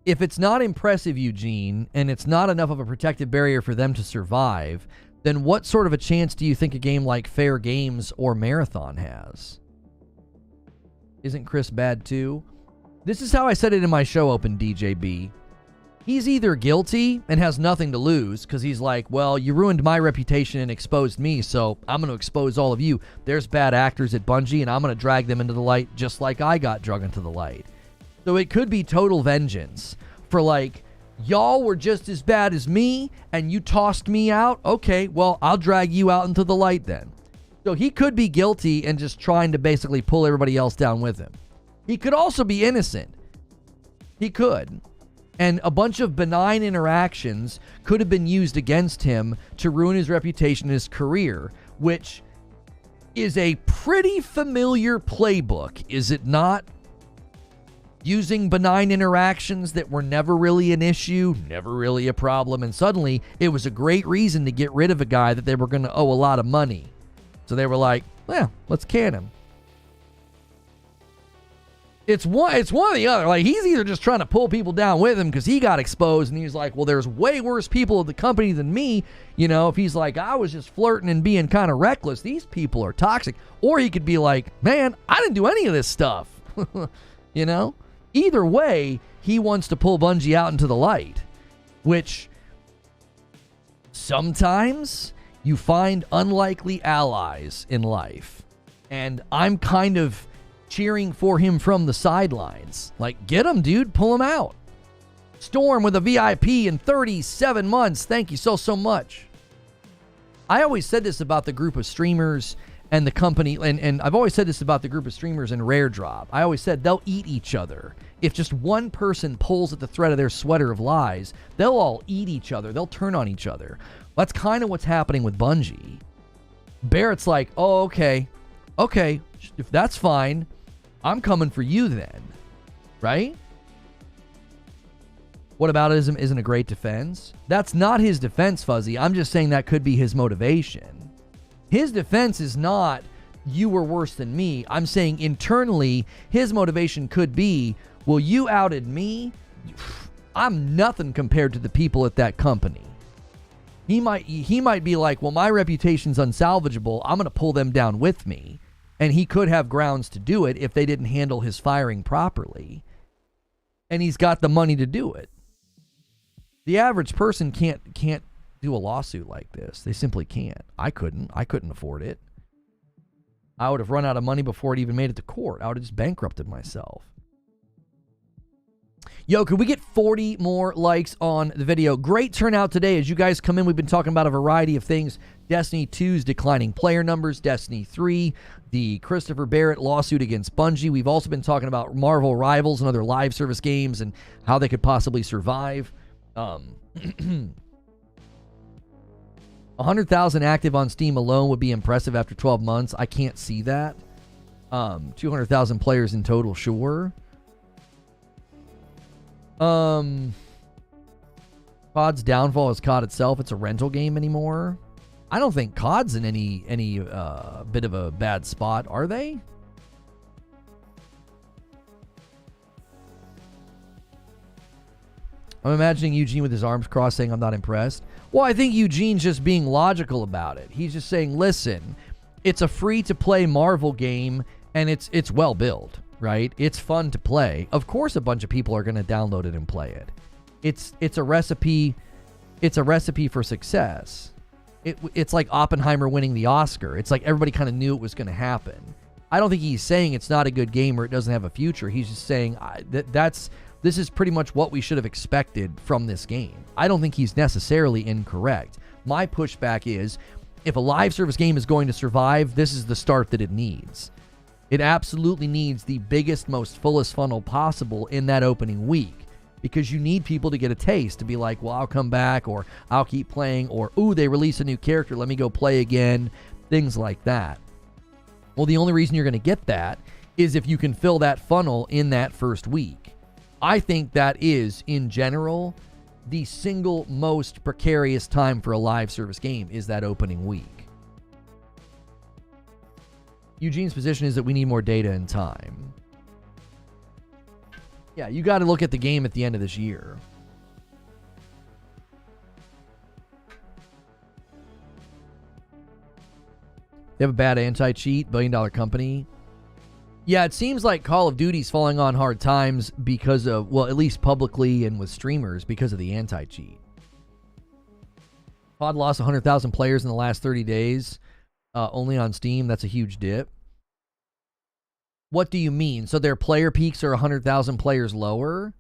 if it's not impressive, Eugene, and it's not enough of a protective barrier for them to survive, then what sort of a chance do you think a game like Fair Games or Marathon has? Isn't Chris bad too? This is how I said it in my show open, DJB. He's either guilty and has nothing to lose because he's like, well, you ruined my reputation and exposed me, so I'm going to expose all of you. There's bad actors at Bungie, and I'm going to drag them into the light just like I got dragged into the light. So it could be total vengeance for like, y'all were just as bad as me, and you tossed me out? Okay, well, I'll drag you out into the light then. So he could be guilty and just trying to basically pull everybody else down with him. He could also be innocent. He could. And a bunch of benign interactions could have been used against him to ruin his reputation and his career, which is a pretty familiar playbook, is it not? Using benign interactions that were never really an issue, never really a problem, and suddenly it was a great reason to get rid of a guy that they were going to owe a lot of money. So they were like, well, let's can him. It's one or the other. Like, he's either just trying to pull people down with him because he got exposed and he's like, well, there's way worse people at the company than me. You know, if he's like, I was just flirting and being kind of reckless, these people are toxic. Or he could be like, man, I didn't do any of this stuff. You know? Either way, he wants to pull Bungie out into the light, which sometimes you find unlikely allies in life. And I'm kind of cheering for him from the sidelines. Like, get him, dude. Pull him out. Storm with a VIP in 37 months. Thank you so much. I always said this about the group of streamers and the company, and I've always said this about the group of streamers in Rare Drop. I always said they'll eat each other. If just one person pulls at the thread of their sweater of lies, they'll all eat each other. They'll turn on each other. That's kind of what's happening with Bungie. Barrett's like, oh, okay, if that's fine, I'm coming for you then, right? What about it isn't a great defense? That's not his defense, Fuzzy. I'm just saying that could be his motivation. His defense is not, you were worse than me. I'm saying internally, his motivation could be, well, you outed me. I'm nothing compared to the people at that company. He might be like, well, my reputation's unsalvageable. I'm going to pull them down with me. And he could have grounds to do it if they didn't handle his firing properly. And he's got the money to do it. The average person can't do a lawsuit like this. They simply can't. I couldn't afford it. I would have run out of money before it even made it to court. I would have just bankrupted myself. Yo, could we get 40 more likes on the video? Great turnout today. As you guys come in, we've been talking about a variety of things. Destiny 2's declining player numbers. Destiny 3, the Christopher Barrett lawsuit against Bungie. We've also been talking about Marvel Rivals and other live service games and how they could possibly survive. 100,000 active on Steam alone would be impressive after 12 months. I can't see that. 200,000 players in total, sure. COD's downfall is COD itself. It's a rental game anymore. I don't think COD's in any bit of a bad spot, are they? I'm imagining Eugene with his arms crossed saying, I'm not impressed. Well, I think Eugene's just being logical about it. He's just saying, listen, it's a free-to-play Marvel game, and it's well-built, right? It's fun to play. Of course a bunch of people are going to download it and play it. It's a recipe. It's a recipe for success. It's like Oppenheimer winning the Oscar. It's like everybody kind of knew it was going to happen. I don't think he's saying it's not a good game or it doesn't have a future. He's just saying this is pretty much what we should have expected from this game. I don't think he's necessarily incorrect. My pushback is, if a live service game is going to survive, this is the start that it needs. It absolutely needs the biggest, most fullest funnel possible in that opening week, because you need people to get a taste, to be like, well, I'll come back, or I'll keep playing, or, ooh, they release a new character, let me go play again, things like that. Well, the only reason you're going to get that is if you can fill that funnel in that first week. I think that is, in general, the single most precarious time for a live service game is that opening week. Eugene's position is that we need more data and time. Yeah, you got to look at the game at the end of this year. They have a bad anti-cheat, billion-dollar company. Yeah, it seems like Call of Duty's falling on hard times because of, well, at least publicly and with streamers, because of the anti-cheat. COD lost 100,000 players in the last 30 days, only on Steam. That's a huge dip. What do you mean? So their player peaks are 100,000 players lower?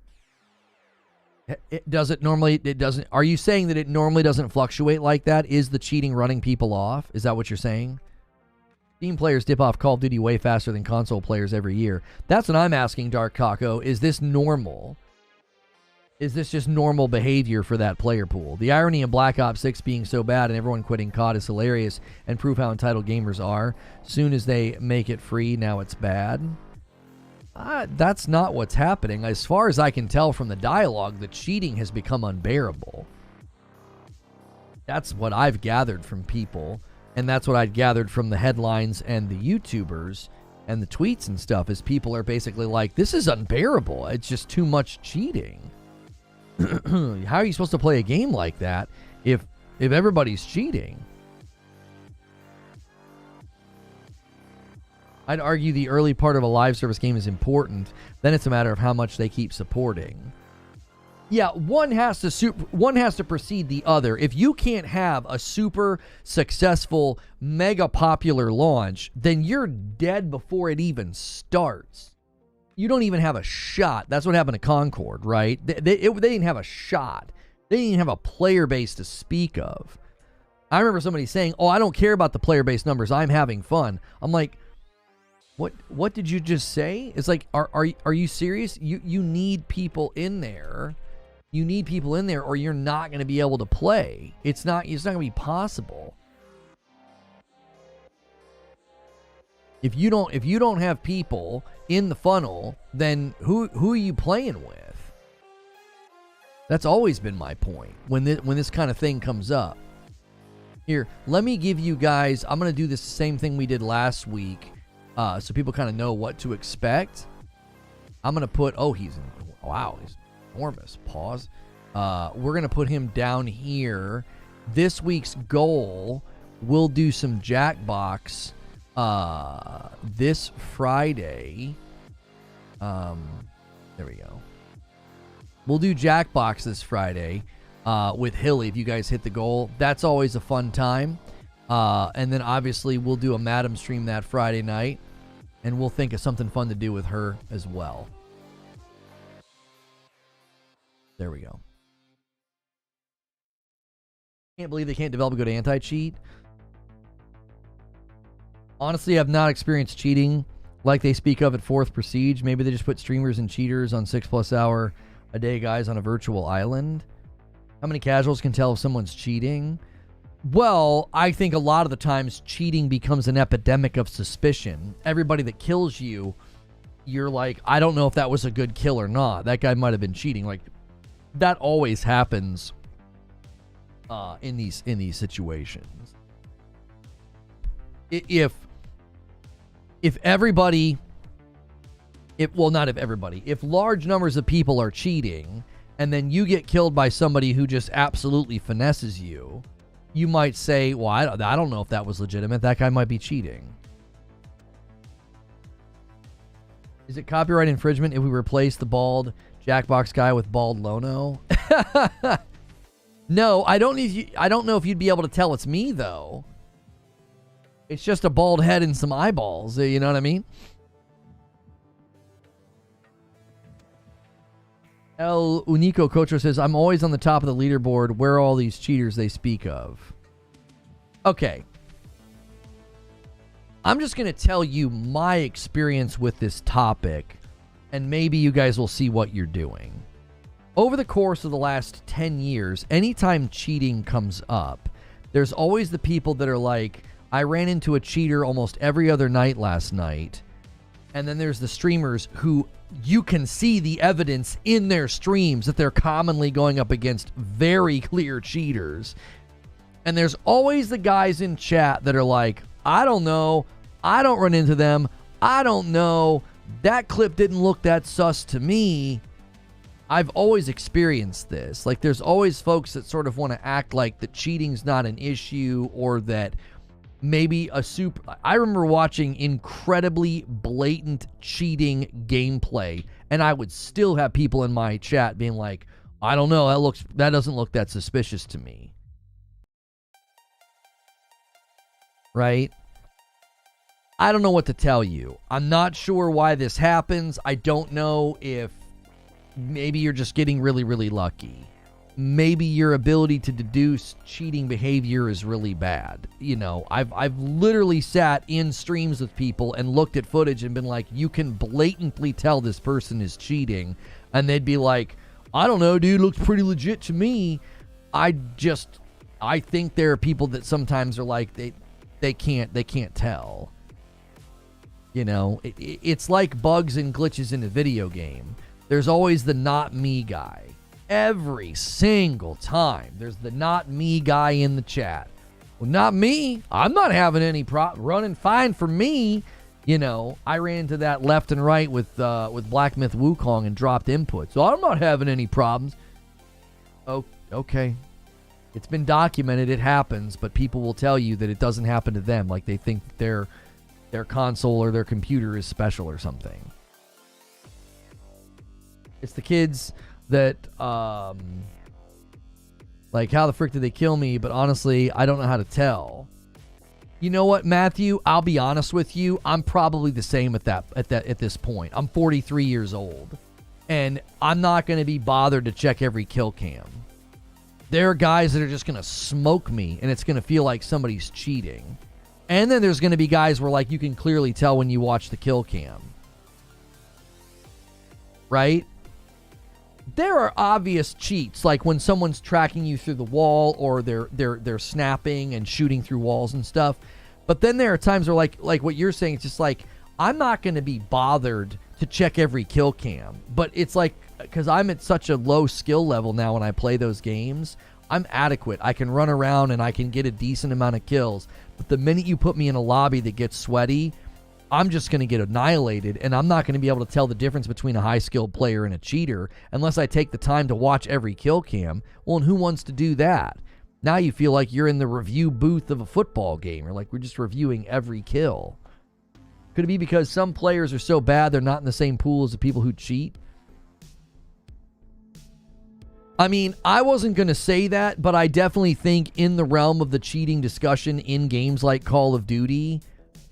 Are you saying that it normally doesn't fluctuate like that? Is the cheating running people off? Is that what you're saying? Steam players dip off Call of Duty way faster than console players every year. That's what I'm asking, Dark Kako. Is this normal? Is this just normal behavior for that player pool? The irony of Black Ops 6 being so bad and everyone quitting COD is hilarious and prove how entitled gamers are. Soon as they make it free, now it's bad. That's not what's happening. As far as I can tell from the dialogue, the cheating has become unbearable. That's what I've gathered from people. And that's what I'd gathered from the headlines and the YouTubers and the tweets and stuff, is people are basically like, this is unbearable. It's just too much cheating. How are you supposed to play a game like that if everybody's cheating? I'd argue the early part of a live service game is important. Then it's a matter of how much they keep supporting. Yeah, one has to precede the other. If you can't have a super successful, mega popular launch, then you're dead before it even starts. You don't even have a shot. That's what happened to Concord, right? They didn't have a shot. They didn't even have a player base to speak of. I remember somebody saying, oh, I don't care about the player base numbers. I'm having fun. I'm like, what did you just say? It's like, are you serious? You need people in there. You need people in there, or you're not going to be able to play. It's not going to be possible. If you don't have people in the funnel, then who are you playing with? That's always been my point when this kind of thing comes up. Here, let me give you guys, I'm going to do this the same thing we did last week, so people kind of know what to expect. I'm going to put, he's enormous. Pause. We're going to put him down here. This week's goal, we'll do some Jackbox this Friday. There we go. We'll do Jackbox this Friday with Hilly if you guys hit the goal. That's always a fun time. And then obviously we'll do a Madam stream that Friday night, and we'll think of something fun to do with her as well. There we go. Can't believe they can't develop a good anti-cheat. Honestly, I've not experienced cheating like they speak of at Fourth Prestige. Maybe they just put streamers and cheaters on 6+ hour a day guys on a virtual island. How many casuals can tell if someone's cheating? Well, I think a lot of the times cheating becomes an epidemic of suspicion. Everybody that kills you, you're like, I don't know if that was a good kill or not. That guy might have been cheating. Like, that always happens in these situations. If everybody, not if everybody, if large numbers of people are cheating, and then you get killed by somebody who just absolutely finesses you, you might say, well, I don't know if that was legitimate. That guy might be cheating. Is it copyright infringement if we replace the bald Jackbox guy with bald Lono? No, I don't know if you'd be able to tell it's me, though. It's just a bald head and some eyeballs. You know what I mean? El Unico Cocho says, I'm always on the top of the leaderboard. Where are all these cheaters they speak of? Okay. I'm just going to tell you my experience with this topic, and maybe you guys will see what you're doing. Over the course of the last 10 years, anytime cheating comes up, there's always the people that are like, I ran into a cheater almost every other night last night. And then there's the streamers who you can see the evidence in their streams that they're commonly going up against very clear cheaters. And there's always the guys in chat that are like, I don't know. I don't run into them. I don't know. That clip didn't look that sus to me. I've always experienced this. Like, there's always folks that sort of want to act like that cheating's not an issue, or that maybe I remember watching incredibly blatant cheating gameplay, and I would still have people in my chat being like, I don't know, that doesn't look that suspicious to me. Right? I don't know what to tell you. I'm not sure why this happens. I don't know if maybe you're just getting really, really lucky. Maybe your ability to deduce cheating behavior is really bad. You know, I've literally sat in streams with people and looked at footage and been like, you can blatantly tell this person is cheating. And they'd be like, I don't know, dude, looks pretty legit to me. I think there are people that sometimes are like, they can't tell. You know, it's like bugs and glitches in a video game. There's always the not me guy. Every single time, there's the not me guy in the chat. Well, not me. I'm not having any running fine for me. You know, I ran into that left and right with Black Myth Wukong and dropped input. So I'm not having any problems. Oh, okay. It's been documented. It happens, but people will tell you that it doesn't happen to them. Like they think their console or their computer is special or something. It's the kids that, like, how the frick did they kill me? But honestly, I don't know how to tell. You know what, Matthew? I'll be honest with you. I'm probably the same at this point. I'm 43 years old, and I'm not going to be bothered to check every kill cam. There are guys that are just going to smoke me, and it's going to feel like somebody's cheating. And then there's going to be guys where, like, you can clearly tell when you watch the kill cam. Right? There are obvious cheats, like when someone's tracking you through the wall, or they're snapping and shooting through walls and stuff. But then there are times where, like what you're saying, it's just like, I'm not going to be bothered to check every kill cam. But it's like, because I'm at such a low skill level now when I play those games, I'm adequate. I can run around and I can get a decent amount of kills. But the minute you put me in a lobby that gets sweaty, I'm just going to get annihilated, and I'm not going to be able to tell the difference between a high-skilled player and a cheater unless I take the time to watch every kill cam. Well, and who wants to do that? Now you feel like you're in the review booth of a football game, or like we're just reviewing every kill. Could it be because some players are so bad they're not in the same pool as the people who cheat? I mean, I wasn't going to say that, but I definitely think in the realm of the cheating discussion in games like Call of Duty,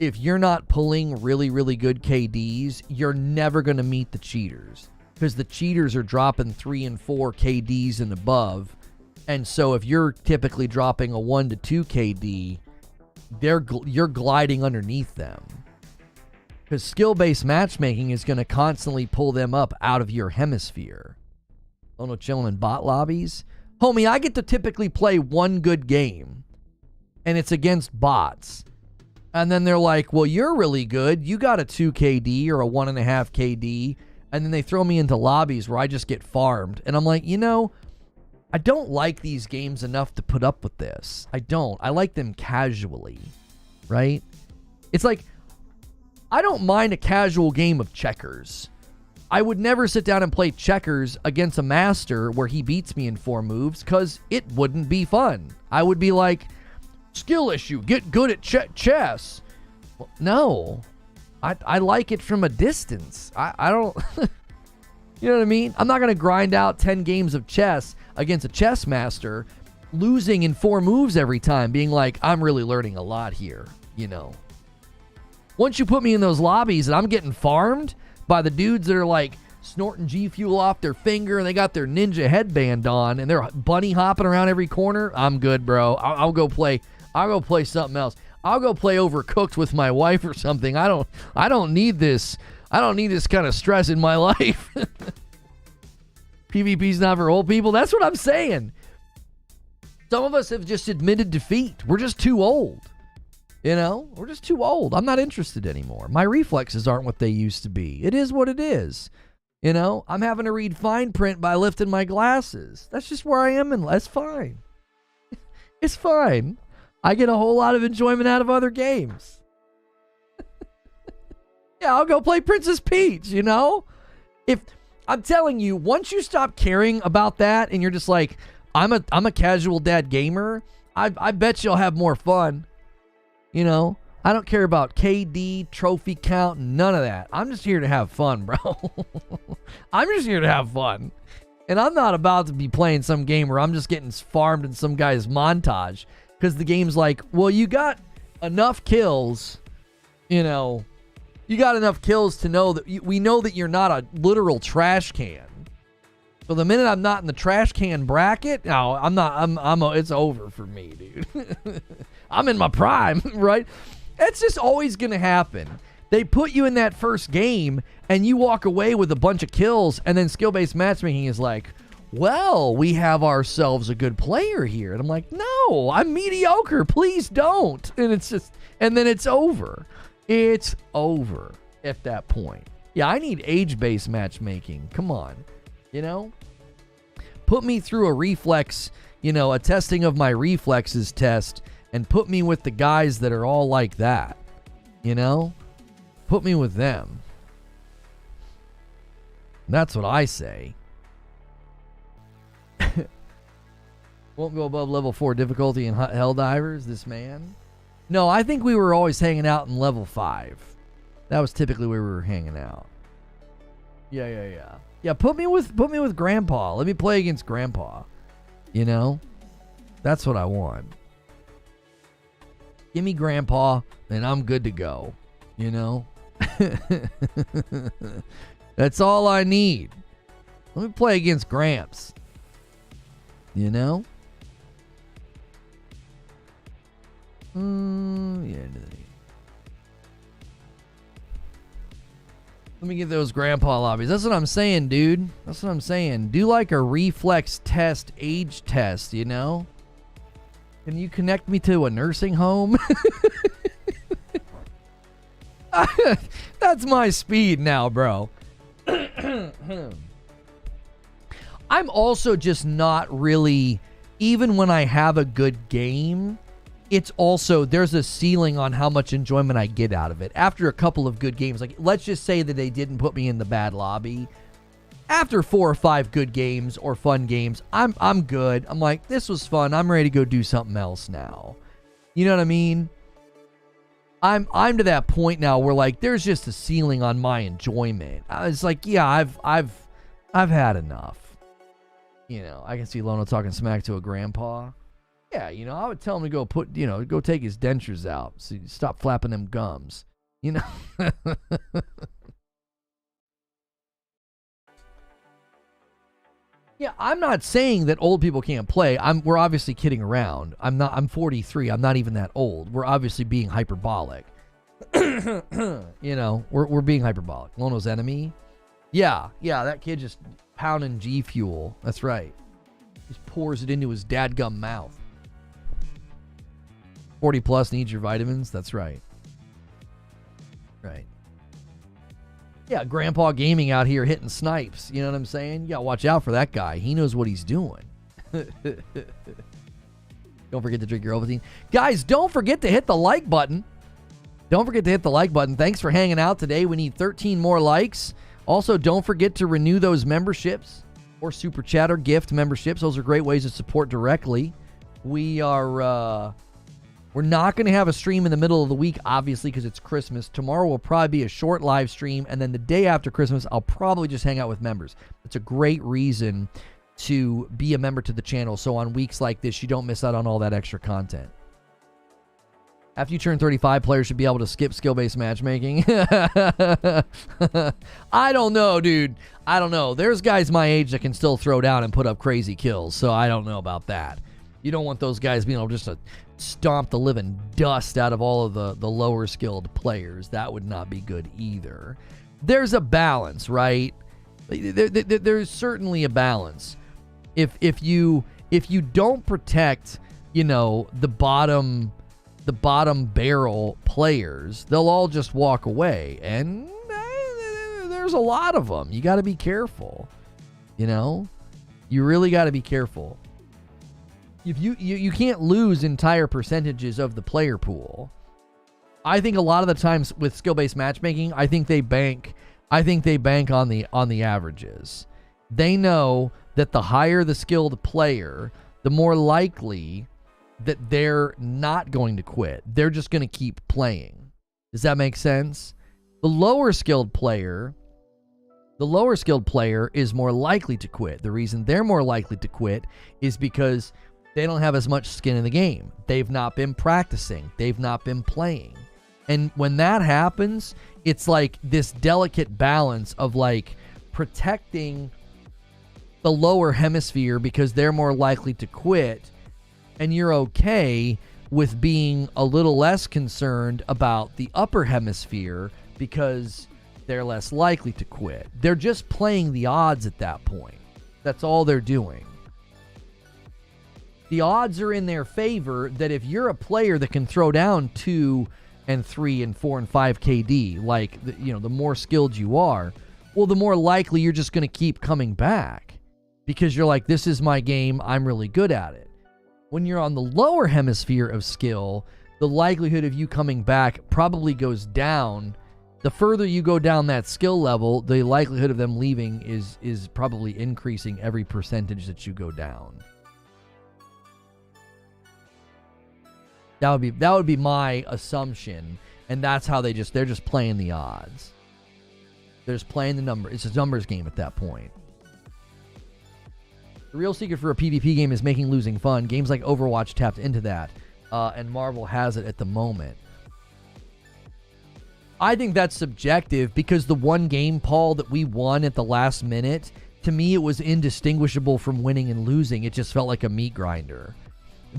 if you're not pulling really, really good KDs, you're never going to meet the cheaters, because the cheaters are dropping 3 and 4 KDs and above. And so if you're typically dropping a 1 to 2 KD, you're gliding underneath them, because skill-based matchmaking is going to constantly pull them up out of your hemisphere. Oh no, chilling in bot lobbies. Homie, I get to typically play one good game. and it's against bots. And then they're like, well, you're really good. You got a 2 KD or a 1.5 KD. And then they throw me into lobbies where I just get farmed. And I'm like, you know, I don't like these games enough to put up with this. I don't. I like them casually, right? It's like, I don't mind a casual game of checkers. I would never sit down and play checkers against a master where he beats me in 4 moves because it wouldn't be fun. I would be like, skill issue, get good at chess. Well, no, I like it from a distance. I don't, you know what I mean? I'm not going to grind out 10 games of chess against a chess master, losing in 4 moves every time, being like, I'm really learning a lot here, you know. Once you put me in those lobbies and I'm getting farmed by the dudes that are like snorting G Fuel off their finger and they got their ninja headband on and they're bunny hopping around every corner, I'm good, bro. I'll go play something else. I'll go play Overcooked with my wife or something. I don't need this. I don't need this kind of stress in my life. PvP's not for old people. That's what I'm saying. Some of us have just admitted defeat. We're just too old. You know, we're just too old. I'm not interested anymore. My reflexes aren't what they used to be. It is what it is. You know, I'm having to read fine print by lifting my glasses. That's just where I am, and that's fine. It's fine. I get a whole lot of enjoyment out of other games. Yeah, I'll go play Princess Peach, you know? If I'm telling you, once you stop caring about that and you're just like, I'm a casual dad gamer, I bet you'll have more fun. You know, I don't care about KD, trophy count, none of that. I'm just here to have fun, bro. I'm just here to have fun. And I'm not about to be playing some game where I'm just getting farmed in some guy's montage. Because the game's like, well, you got enough kills, you know. You got enough kills to know that we know that you're not a literal trash can. So the minute I'm not in the trash can bracket, no, I'm not. It's over for me, dude. I'm in my prime, right? It's just always gonna happen. They put you in that first game, and you walk away with a bunch of kills, and then skill-based matchmaking is like, well, we have ourselves a good player here. And I'm like, no, I'm mediocre. Please don't. And it's just, and then it's over. It's over at that point. Yeah, I need age-based matchmaking. Come on. You know? Put me through a reflex, you know, a testing of my reflexes test, and put me with the guys that are all like that. You know? Put me with them. That's what I say. Won't go above level 4 difficulty in Helldivers, this man. No, I think we were always hanging out in level 5. That was typically where we were hanging out. Yeah. Yeah, put me with Grandpa. Let me play against Grandpa. You know? That's what I want. Give me Grandpa, and I'm good to go. You know? That's all I need. Let me play against Gramps. You know? Yeah. Let me get those grandpa lobbies. That's what I'm saying, dude. That's what I'm saying. Do like a reflex test, age test, you know? Can you connect me to a nursing home? That's my speed now, bro. I'm also just not really, even when I have a good game, it's also, there's a ceiling on how much enjoyment I get out of it. After a couple of good games, like let's just say that they didn't put me in the bad lobby. After 4 or 5 good games or fun games, I'm good. I'm like, this was fun. I'm ready to go do something else now. You know what I mean? I'm to that point now where like there's just a ceiling on my enjoyment. It's like, yeah, I've had enough. You know, I can see Lono talking smack to a grandpa. Yeah, you know, I would tell him to go take his dentures out. So you stop flapping them gums. You know? Yeah, I'm not saying that old people can't play. We're obviously kidding around. I'm 43. I'm not even that old. We're obviously being hyperbolic. You know, we're being hyperbolic. Lono's enemy. Yeah, that kid just pounding G Fuel. That's right. Just pours it into his dadgum mouth. 40 plus needs your vitamins. That's right. Right. Yeah, Grandpa Gaming out here hitting snipes. You know what I'm saying? You got to watch out for that guy. He knows what he's doing. Don't forget to drink your Ovaltine. Guys, don't forget to hit the like button. Don't forget to hit the like button. Thanks for hanging out today. We need 13 more likes. Also, don't forget to renew those memberships or Super Chat or gift memberships. Those are great ways to support directly. We're not going to have a stream in the middle of the week, obviously, because it's Christmas. Tomorrow will probably be a short live stream, and then the day after Christmas, I'll probably just hang out with members. It's a great reason to be a member to the channel, so on weeks like this, you don't miss out on all that extra content. After you turn 35, players should be able to skip skill-based matchmaking. I don't know, dude. I don't know. There's guys my age that can still throw down and put up crazy kills, so I don't know about that. You don't want those guys being able just to stomp the living dust out of all of the lower skilled players. That would not be good either. There's a balance, right? There's certainly a balance. If you don't protect, the bottom barrel players, they'll all just walk away, and there's a lot of them. You got to be careful. You really got to be careful. If you can't lose entire percentages of the player pool. I think a lot of the times with skill-based matchmaking, I think they bank on the averages. They know that the higher the skilled player, the more likely that they're not going to quit. They're just going to keep playing. Does that make sense? The lower skilled player is more likely to quit. The reason they're more likely to quit is because they don't have as much skin in the game. They've not been practicing. They've not been playing. And when that happens, it's like this delicate balance of like protecting the lower hemisphere because they're more likely to quit, and you're okay with being a little less concerned about the upper hemisphere because they're less likely to quit. They're just playing the odds at that point. That's all they're doing. The odds are in their favor that if you're a player that can throw down 2 and 3 and 4 and 5 KD, like, the more skilled you are, well, the more likely you're just going to keep coming back because you're like, this is my game. I'm really good at it. When you're on the lower hemisphere of skill, the likelihood of you coming back probably goes down. The further you go down that skill level, the likelihood of them leaving is probably increasing every percentage that you go down. That would be my assumption, and that's how they're just playing the odds. They're just playing the number. It's a numbers game at that point. The real secret for a PvP game is making losing fun. Games like Overwatch tapped into that, and Marvel has it at the moment. I think that's subjective because the one game, Paul, that we won at the last minute, to me it was indistinguishable from winning and losing. It just felt like a meat grinder.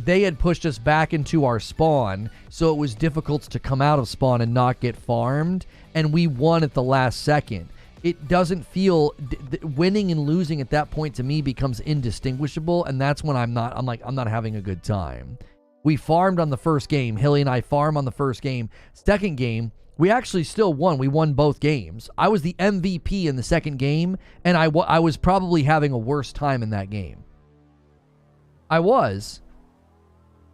They had pushed us back into our spawn, so it was difficult to come out of spawn and not get farmed, and we won at the last second. It doesn't feel winning and losing at that point to me becomes indistinguishable, and that's when I'm not having a good time. We farmed on the first game. Hilly and I farm on the first game. Second game, we actually still won. We won both games. I was the MVP in the second game, and I was probably having a worse time in that game. I was.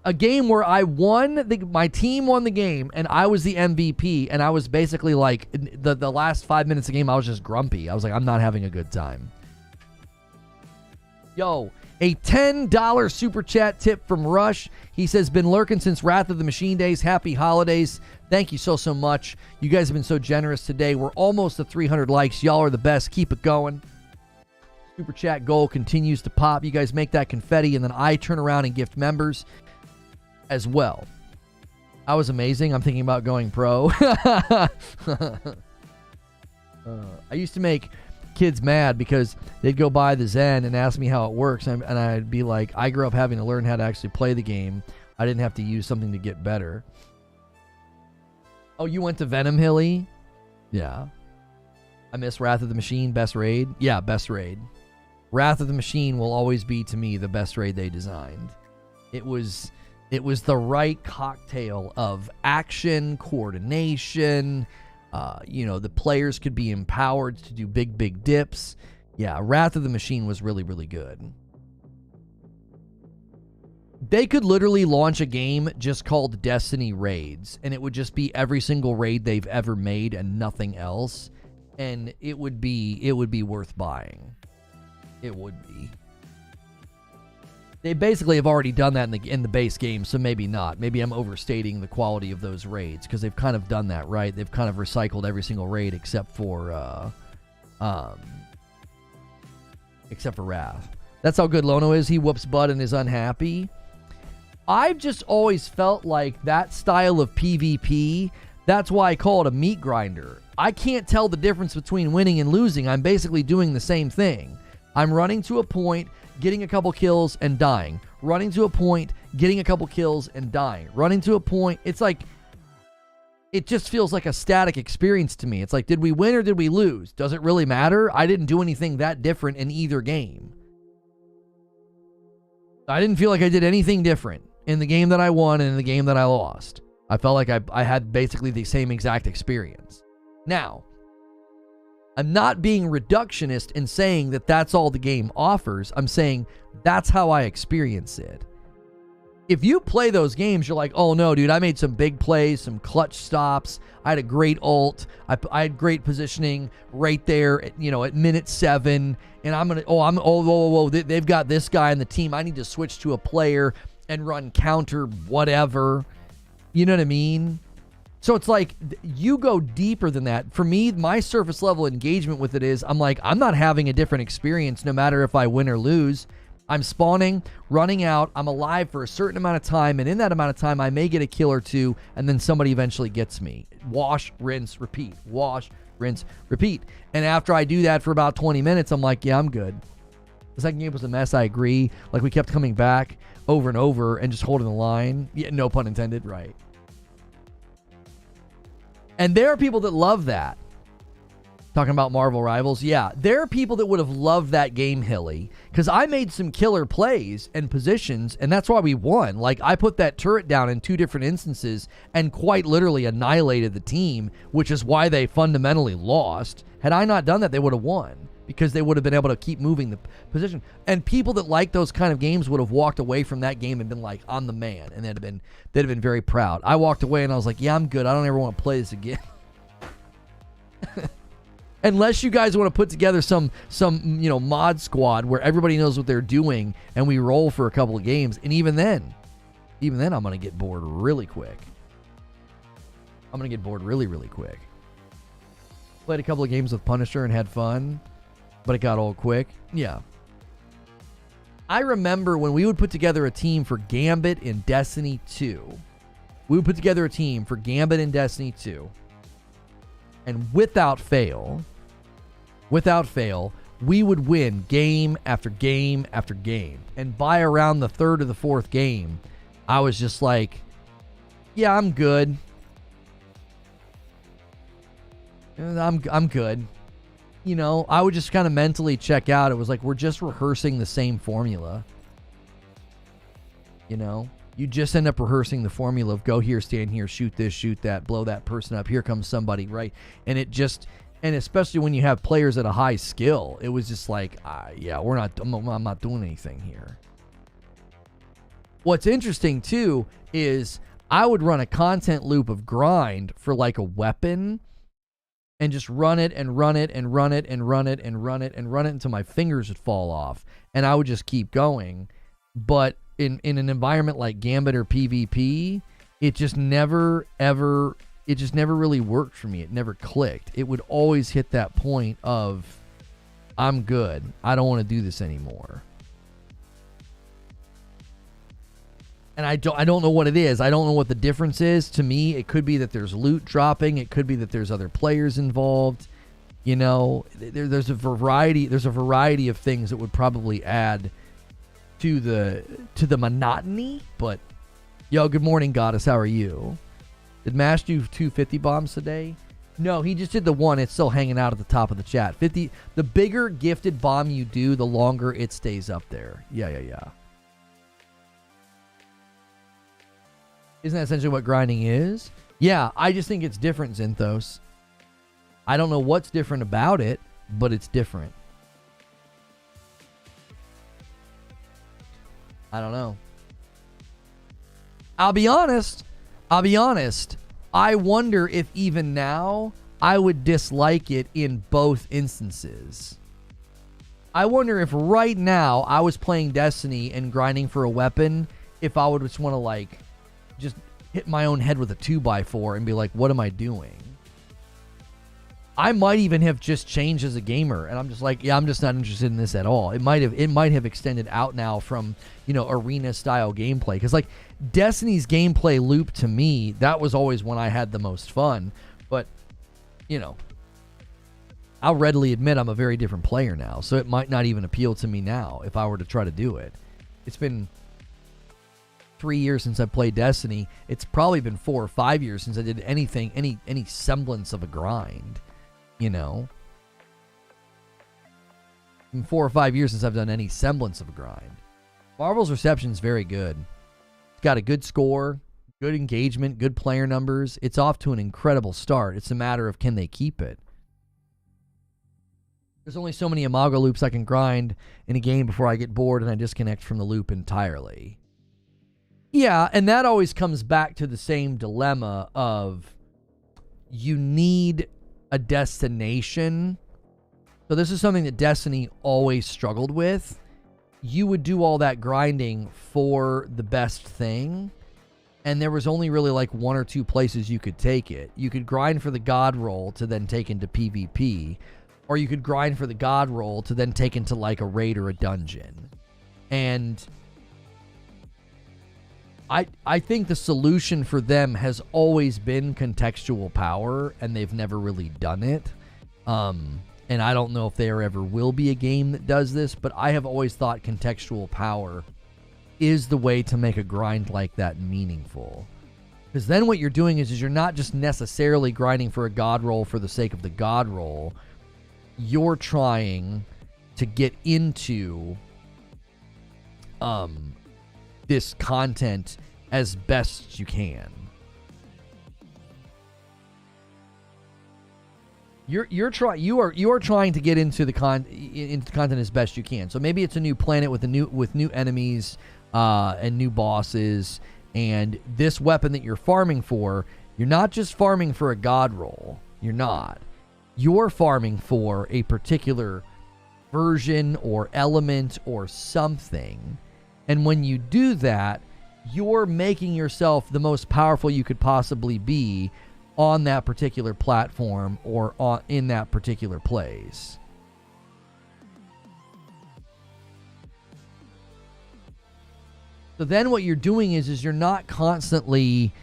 A game where I won, my team won the game, and I was the MVP, and I was basically like, the last 5 minutes of the game, I was just grumpy. I was like, I'm not having a good time. Yo, a $10 super chat tip from Rush. He says, been lurking since Wrath of the Machine days. Happy holidays. Thank you so much. You guys have been so generous today. We're almost at 300 likes. Y'all are the best. Keep it going. Super chat goal continues to pop. You guys make that confetti, and then I turn around and gift members as well. I was amazing. I'm thinking about going pro. I used to make kids mad because they'd go buy the Zen and ask me how it works, and I'd be like, I grew up having to learn how to actually play the game. I didn't have to use something to get better. Oh, you went to Venom, Hilly? Yeah. I miss Wrath of the Machine, best raid? Yeah, best raid. Wrath of the Machine will always be, to me, the best raid they designed. It was It was the right cocktail of action, coordination. The players could be empowered to do big dips. Yeah, Wrath of the Machine was really, really good. They could literally launch a game just called Destiny Raids, and it would just be every single raid they've ever made and nothing else, and it would be worth buying. It would be. They basically have already done that in the base game, so maybe not. Maybe I'm overstating the quality of those raids, because they've kind of done that, right? They've kind of recycled every single raid except for Wrath. That's how good Lono is. He whoops butt and is unhappy. I've just always felt like that style of PvP, that's why I call it a meat grinder. I can't tell the difference between winning and losing. I'm basically doing the same thing. I'm running to a point, getting a couple kills and dying. Running to a point, getting a couple kills and dying. Running to a point, it's like, it just feels like a static experience to me. It's like, did we win or did we lose? Does it really matter? I didn't do anything that different in either game. I didn't feel like I did anything different in the game that I won and in the game that I lost. I felt like I had basically the same exact experience. Now, I'm not being reductionist in saying that that's all the game offers. I'm saying that's how I experience it. If you play those games, you're like, oh no, dude, I made some big plays, some clutch stops. I had a great ult. I had great positioning right there at minute 7. And they've got this guy on the team. I need to switch to a player and run counter whatever. You know what I mean? So it's like, you go deeper than that. For me, my surface level engagement with it is, I'm like, I'm not having a different experience no matter if I win or lose. I'm spawning, running out, I'm alive for a certain amount of time, and in that amount of time, I may get a kill or two, and then somebody eventually gets me. Wash, rinse, repeat. Wash, rinse, repeat. And after I do that for about 20 minutes, I'm like, yeah, I'm good. The second game was a mess, I agree. Like, we kept coming back over and over and just holding the line. Yeah, no pun intended, right. And there are people that love that. Talking about Marvel Rivals, yeah. There are people that would have loved that game, Hilly, because I made some killer plays and positions, and that's why we won. Like, I put that turret down in 2 different instances and quite literally annihilated the team, which is why they fundamentally lost. Had I not done that, they would have won, because they would have been able to keep moving the position. And people that like those kind of games would have walked away from that game and been like, I'm the man, and they'd have been very proud. I walked away and I was like, yeah, I'm good. I don't ever want to play this again. Unless you guys want to put together some mod squad where everybody knows what they're doing and we roll for a couple of games. And even then I'm going to get bored really quick. Really quick. Played a couple of games with Punisher and had fun, but it got old quick. Yeah. I remember when we would put together a team for Gambit in Destiny 2. And without fail, we would win game after game after game. And by around the 3rd or the 4th game, I was just like, yeah, I'm good. I'm good. I would just kind of mentally check out. It was like, we're just rehearsing the same formula. You just end up rehearsing the formula of go here, stand here, shoot this, shoot that, blow that person up. Here comes somebody, right? And especially when you have players at a high skill, it was just like, I'm not doing anything here. What's interesting too is I would run a content loop of grind for like a weapon and just run it and run it and run it and run it and run it and run it until my fingers would fall off. And I would just keep going. But in an environment like Gambit or PvP, it just never really worked for me. It never clicked. It would always hit that point of, I'm good. I don't want to do this anymore. And I don't know what it is. I don't know what the difference is. To me, it could be that there's loot dropping. It could be that there's other players involved. There's a variety of things that would probably add to the monotony. But yo, good morning, Goddess. How are you? Did Mash do 250 bombs today? No, he just did the one. It's still hanging out at the top of the chat. 50. The bigger gifted bomb you do, the longer it stays up there. Yeah. Isn't that essentially what grinding is? Yeah, I just think it's different, Zinthos. I don't know what's different about it, but it's different. I don't know. I'll be honest. I wonder if even now I would dislike it in both instances. I wonder if right now I was playing Destiny and grinding for a weapon, if I would just want to like just hit my own head with a 2x4 and be like, what am I doing? I might even have just changed as a gamer, and I'm just like, yeah, I'm just not interested in this at all. It might have extended out now from, you know, arena style gameplay, because like Destiny's gameplay loop, to me, that was always when I had the most fun. But you know, I'll readily admit I'm a very different player now, so it might not even appeal to me now if I were to try to do it. It's been 3 years since I played Destiny. It's probably been 4 or 5 years since I did anything, any semblance of a grind. You know, in 4 or 5 years since I've done any semblance of a grind. Marvel's reception is very good. It's got a good score, good engagement, good player numbers. It's off to an incredible start. It's a matter of, can they keep it? There's only so many Imago loops I can grind in a game before I get bored and I disconnect from the loop entirely. Yeah, and that always comes back to the same dilemma of you need a destination. So this is something that Destiny always struggled with. You would do all that grinding for the best thing, and there was only really like 1 or 2 places you could take it. You could grind for the god roll to then take into PvP, or you could grind for the god roll to then take into like a raid or a dungeon. And I think the solution for them has always been contextual power, and they've never really done it. And I don't know if there ever will be a game that does this, but I have always thought contextual power is the way to make a grind like that meaningful. Because then what you're doing is you're not just necessarily grinding for a god roll for the sake of the god roll. You're trying to get into this content as best you can. You are trying to get into the content as best you can. So maybe it's a new planet with new enemies and new bosses, and this weapon that you're farming for, you're not just farming for a god roll. You're not. You're farming for a particular version or element or something. And when you do that, you're making yourself the most powerful you could possibly be on that particular platform or in that particular place. So then what you're doing is you're not constantly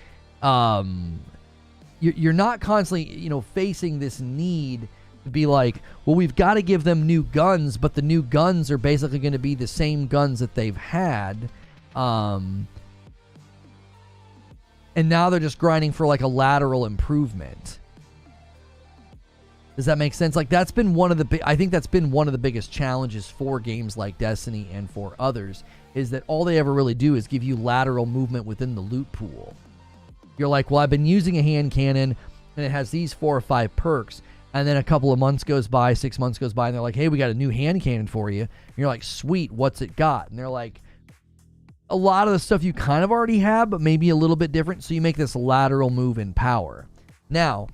you're not constantly, facing this need to be like, well, we've got to give them new guns, but the new guns are basically going to be the same guns that they've had. And now they're just grinding for like a lateral improvement. Does that make sense? Like that's been I think that's been one of the biggest challenges for games like Destiny and for others, is that all they ever really do is give you lateral movement within the loot pool. You're like, well, I've been using a hand cannon and it has these 4 or 5 perks. And then a couple of months goes by, 6 months goes by, and they're like, hey, we got a new hand cannon for you. And you're like, sweet, what's it got? And they're like, a lot of the stuff you kind of already have, but maybe a little bit different. So you make this lateral move in power. Now,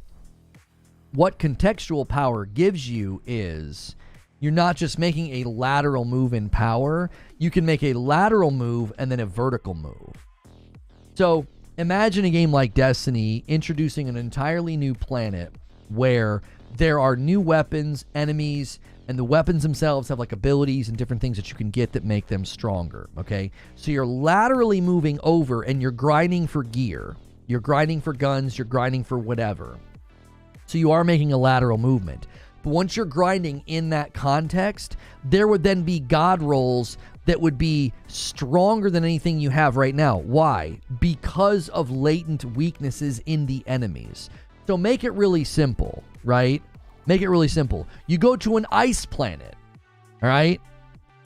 what contextual power gives you is you're not just making a lateral move in power. You can make a lateral move and then a vertical move. So imagine a game like Destiny introducing an entirely new planet where there are new weapons, enemies, and the weapons themselves have like abilities and different things that you can get that make them stronger, okay? So you're laterally moving over and you're grinding for gear. You're grinding for guns, you're grinding for whatever. So you are making a lateral movement. But once you're grinding in that context, there would then be god rolls that would be stronger than anything you have right now. Why? Because of latent weaknesses in the enemies. So make it really simple, right? Make it really simple. You go to an ice planet, all right?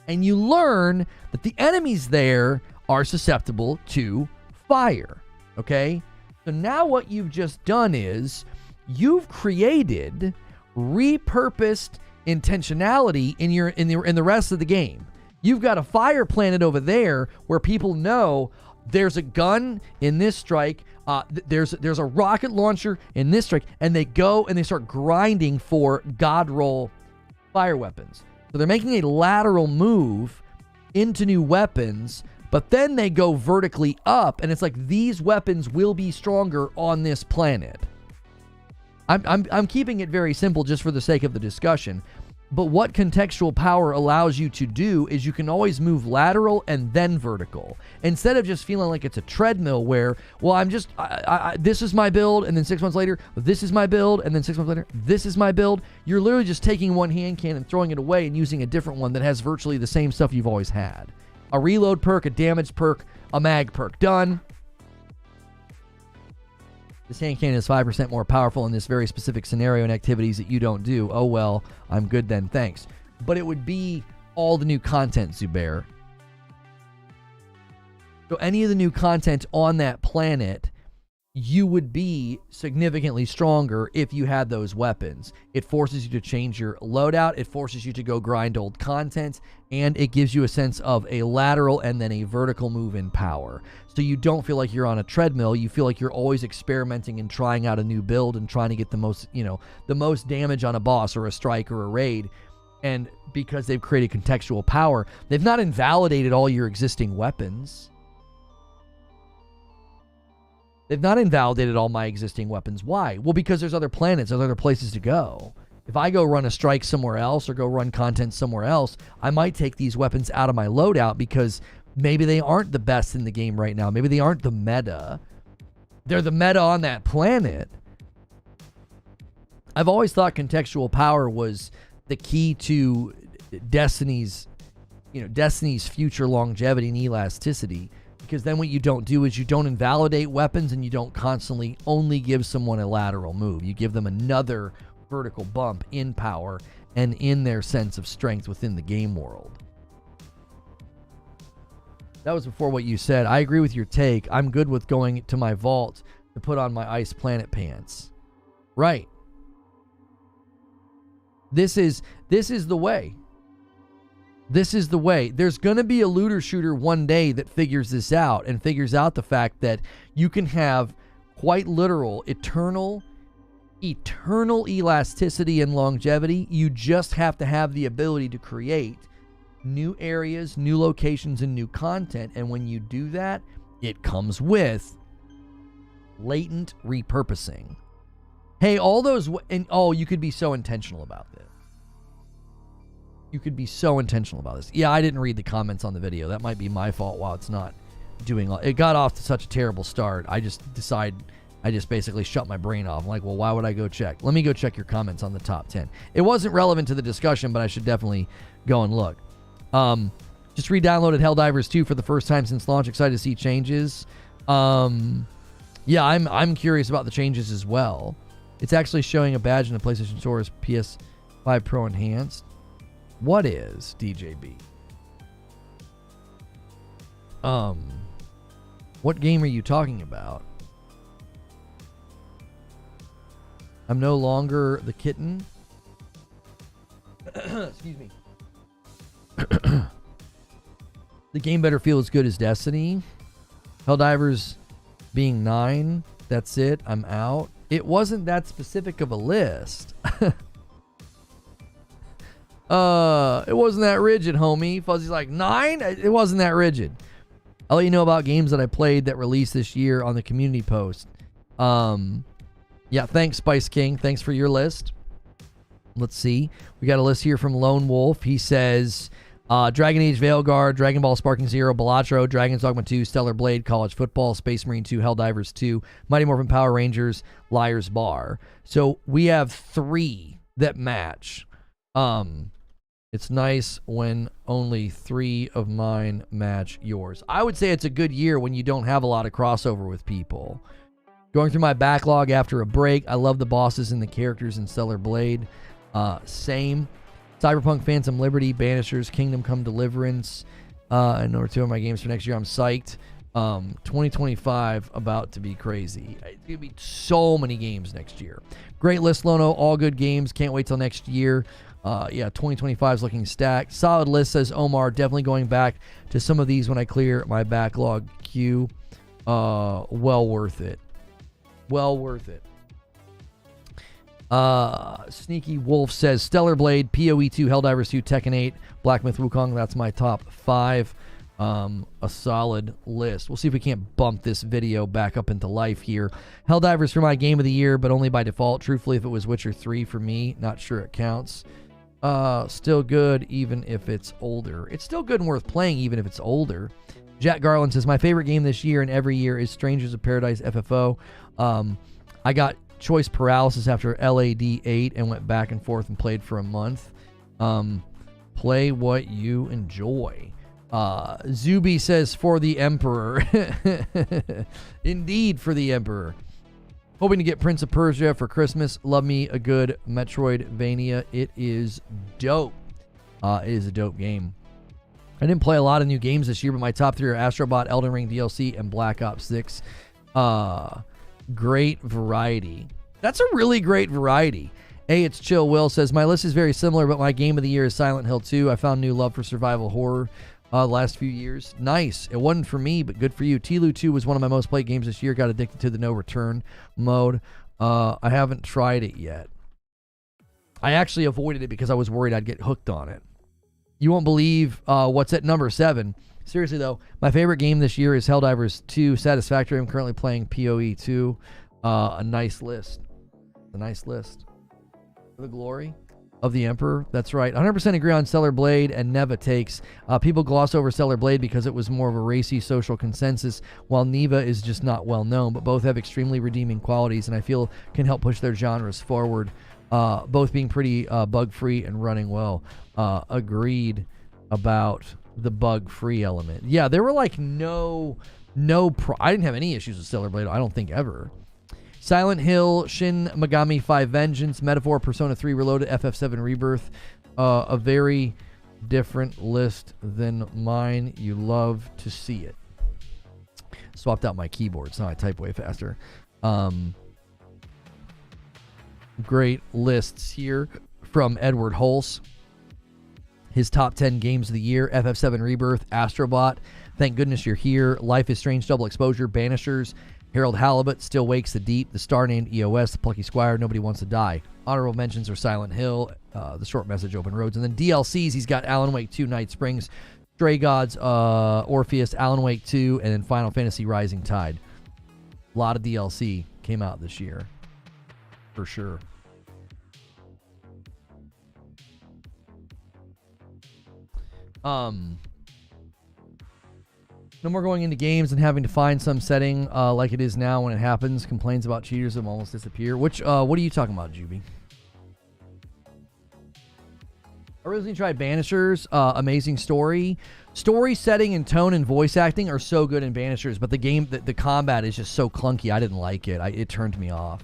And you learn that the enemies there are susceptible to fire, Okay? So now what you've just done is you've created repurposed intentionality in the rest of the game. You've got a fire planet over there where people know there's a gun in this strike, there's a rocket launcher in this strike, and they go and they start grinding for god roll fire weapons. So they're making a lateral move into new weapons, but then they go vertically up, and it's like these weapons will be stronger on this planet. I'm keeping it very simple just for the sake of the discussion. But what contextual power allows you to do is you can always move lateral and then vertical, instead of just feeling like it's a treadmill where, well, this is my build, and then 6 months later, this is my build, and then 6 months later, this is my build. You're literally just taking one hand cannon, throwing it away, and using a different one that has virtually the same stuff you've always had. A reload perk, a damage perk, a mag perk. Done. This hand cannon is 5% more powerful in this very specific scenario and activities that you don't do. Oh, well, I'm good then, thanks. But it would be all the new content, Zubair. So any of the new content on that planet, you would be significantly stronger if you had those weapons. It forces you to change your loadout. It forces you to go grind old content. And it gives you a sense of a lateral and then a vertical move in power. So you don't feel like you're on a treadmill. You feel like you're always experimenting and trying out a new build and trying to get the most damage on a boss or a strike or a raid. And because they've created contextual power, they've not invalidated all your existing weapons. They've not invalidated all my existing weapons. Why? Well, because there's other planets, there's other places to go. If I go run a strike somewhere else or go run content somewhere else, I might take these weapons out of my loadout because maybe they aren't the best in the game right now. Maybe they aren't the meta. They're the meta on that planet. I've always thought contextual power was the key to Destiny's future longevity and elasticity. Because then what you don't do is you don't invalidate weapons and you don't constantly only give someone a lateral move. You give them another vertical bump in power and in their sense of strength within the game world. That was before what you said. I agree with your take. I'm good with going to my vault to put on my Ice Planet pants. Right. This is the way. This is the way. There's going to be a looter shooter one day that figures this out and figures out the fact that you can have quite literal, eternal elasticity and longevity. You just have to have the ability to create new areas, new locations, and new content. And when you do that, it comes with latent repurposing. Hey, all those... you could be so intentional about this. You could be so intentional about this. Yeah, I didn't read the comments on the video. That might be my fault while it's not doing... It got off to such a terrible start. I just basically shut my brain off. I'm like, well, why would I go check? Let me go check your comments on the top 10. It wasn't relevant to the discussion, but I should definitely go and look. Just re-downloaded Helldivers 2 for the first time since launch. Excited to see changes. Yeah, I'm curious about the changes as well. It's actually showing a badge in the PlayStation Store's PS5 Pro Enhanced. What is DJB? What game are you talking about? I'm no longer the kitten. Excuse me. The game better feel as good as Destiny. Helldivers being 9. That's it. I'm out. It wasn't that specific of a list. It wasn't that rigid, homie. Fuzzy's like, 9? It wasn't that rigid. I'll let you know about games that I played that released this year on the community post. Yeah, thanks, Spice King. Thanks for your list. Let's see. We got a list here from Lone Wolf. He says, Dragon Age Veilguard, Dragon Ball Sparking Zero, Balatro, Dragon's Dogma 2, Stellar Blade, College Football, Space Marine 2, Helldivers 2, Mighty Morphin Power Rangers, Liar's Bar. So we have 3 that match. It's nice when only 3 of mine match yours. I would say it's a good year when you don't have a lot of crossover with people. Going through my backlog after a break. I love the bosses and the characters in Stellar Blade. Same. Cyberpunk Phantom Liberty, Banishers, Kingdom Come Deliverance. And number 2 of my games for next year. I'm psyched. 2025 about to be crazy. It's gonna be so many games next year. Great list, Lono. All good games. Can't wait till next year. Yeah, 2025 is looking stacked. Solid list, says Omar. Definitely going back to some of these when I clear my backlog queue. Well worth it. Well worth it. Sneaky Wolf says Stellar Blade, PoE 2, Helldivers 2, Tekken 8, Black Myth Wukong. That's my top 5. A solid list. We'll see if we can't bump this video back up into life here. Helldivers for my game of the year, but only by default. Truthfully, if it was Witcher 3 for me, not sure it counts. Still good even if it's older. It's still good and worth playing even if it's older. Jack Garland says, my favorite game this year and every year is Strangers of Paradise FFO. I got choice paralysis after LAD 8 and went back and forth and played for a month. Play what you enjoy. Zuby says, for the Emperor. Indeed, for the Emperor. Hoping to get Prince of Persia for Christmas. Love me a good Metroidvania. It is dope. It is a dope game. I didn't play a lot of new games this year, but my top 3 are Astrobot, Elden Ring DLC, and Black Ops 6. Great variety. That's a really great variety. It's Chill Will says, my list is very similar, but my game of the year is Silent Hill 2. I found new love for survival horror the last few years. Nice. It wasn't for me, but good for you. Tlu 2 was one of my most played games this year. Got addicted to the no return mode. I haven't tried it yet. I actually avoided it because I was worried I'd get hooked on it. You won't believe what's at number 7. Seriously, though, my favorite game this year is Helldivers 2 Satisfactory. I'm currently playing PoE 2. A nice list. A nice list. For the glory of the Emperor. That's right. 100% agree on Stellar Blade and Neva takes. People gloss over Stellar Blade because it was more of a racy social consensus, while Neva is just not well known, but both have extremely redeeming qualities and I feel can help push their genres forward. Both being pretty bug-free and running well. Agreed about the bug-free element. Yeah, there were like I didn't have any issues with Stellar Blade, I don't think, ever. Silent Hill, Shin Megami 5 Vengeance, Metaphor, Persona 3 Reloaded, FF7 Rebirth. A very different list than mine. You love to see it. Swapped out my keyboard, so now I type way faster. Great lists here from Edward Hulse. His top 10 games of the year: FF7 Rebirth, Astrobot, Thank Goodness You're Here, Life is Strange Double Exposure, Banishers, Harold Halibut, Still Wakes the Deep, The Star Named EOS, The Plucky Squire, Nobody Wants to Die. Honorable mentions are Silent Hill, The Short Message, Open Roads, and then DLCs, he's got Alan Wake 2, Night Springs, Stray Gods, Orpheus, Alan Wake 2, and then Final Fantasy Rising Tide. A lot of DLC came out this year, for sure. No more going into games and having to find some setting like it is now when it happens. Complains about cheaters that almost disappear. What are you talking about, Juby? I recently tried Banishers. Amazing story. Story, setting, and tone and voice acting are so good in Banishers, but the game, the combat is just so clunky. I didn't like it. It turned me off.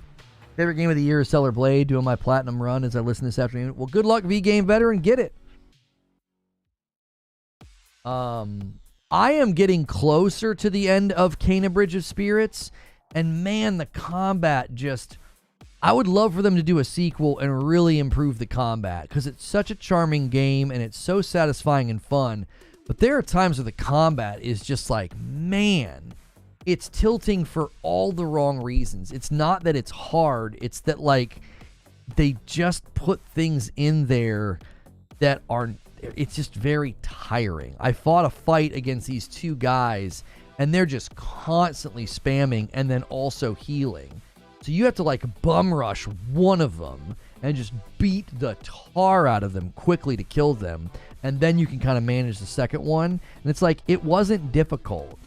Favorite game of the year is Stellar Blade. Doing my platinum run as I listen this afternoon. Well, good luck, V-Game veteran. Get it. I am getting closer to the end of Kena Bridge of Spirits, and man, the combat just... I would love for them to do a sequel and really improve the combat, because it's such a charming game, and it's so satisfying and fun, but there are times where the combat is just like, man, it's tilting for all the wrong reasons. It's not that it's hard, it's that, like, they just put things in there that are... It's just very tiring. I fought a fight against these two guys, and they're just constantly spamming and then also healing. So you have to, like, bum rush one of them and just beat the tar out of them quickly to kill them. And then you can kind of manage the second one. And it's like, it wasn't difficult.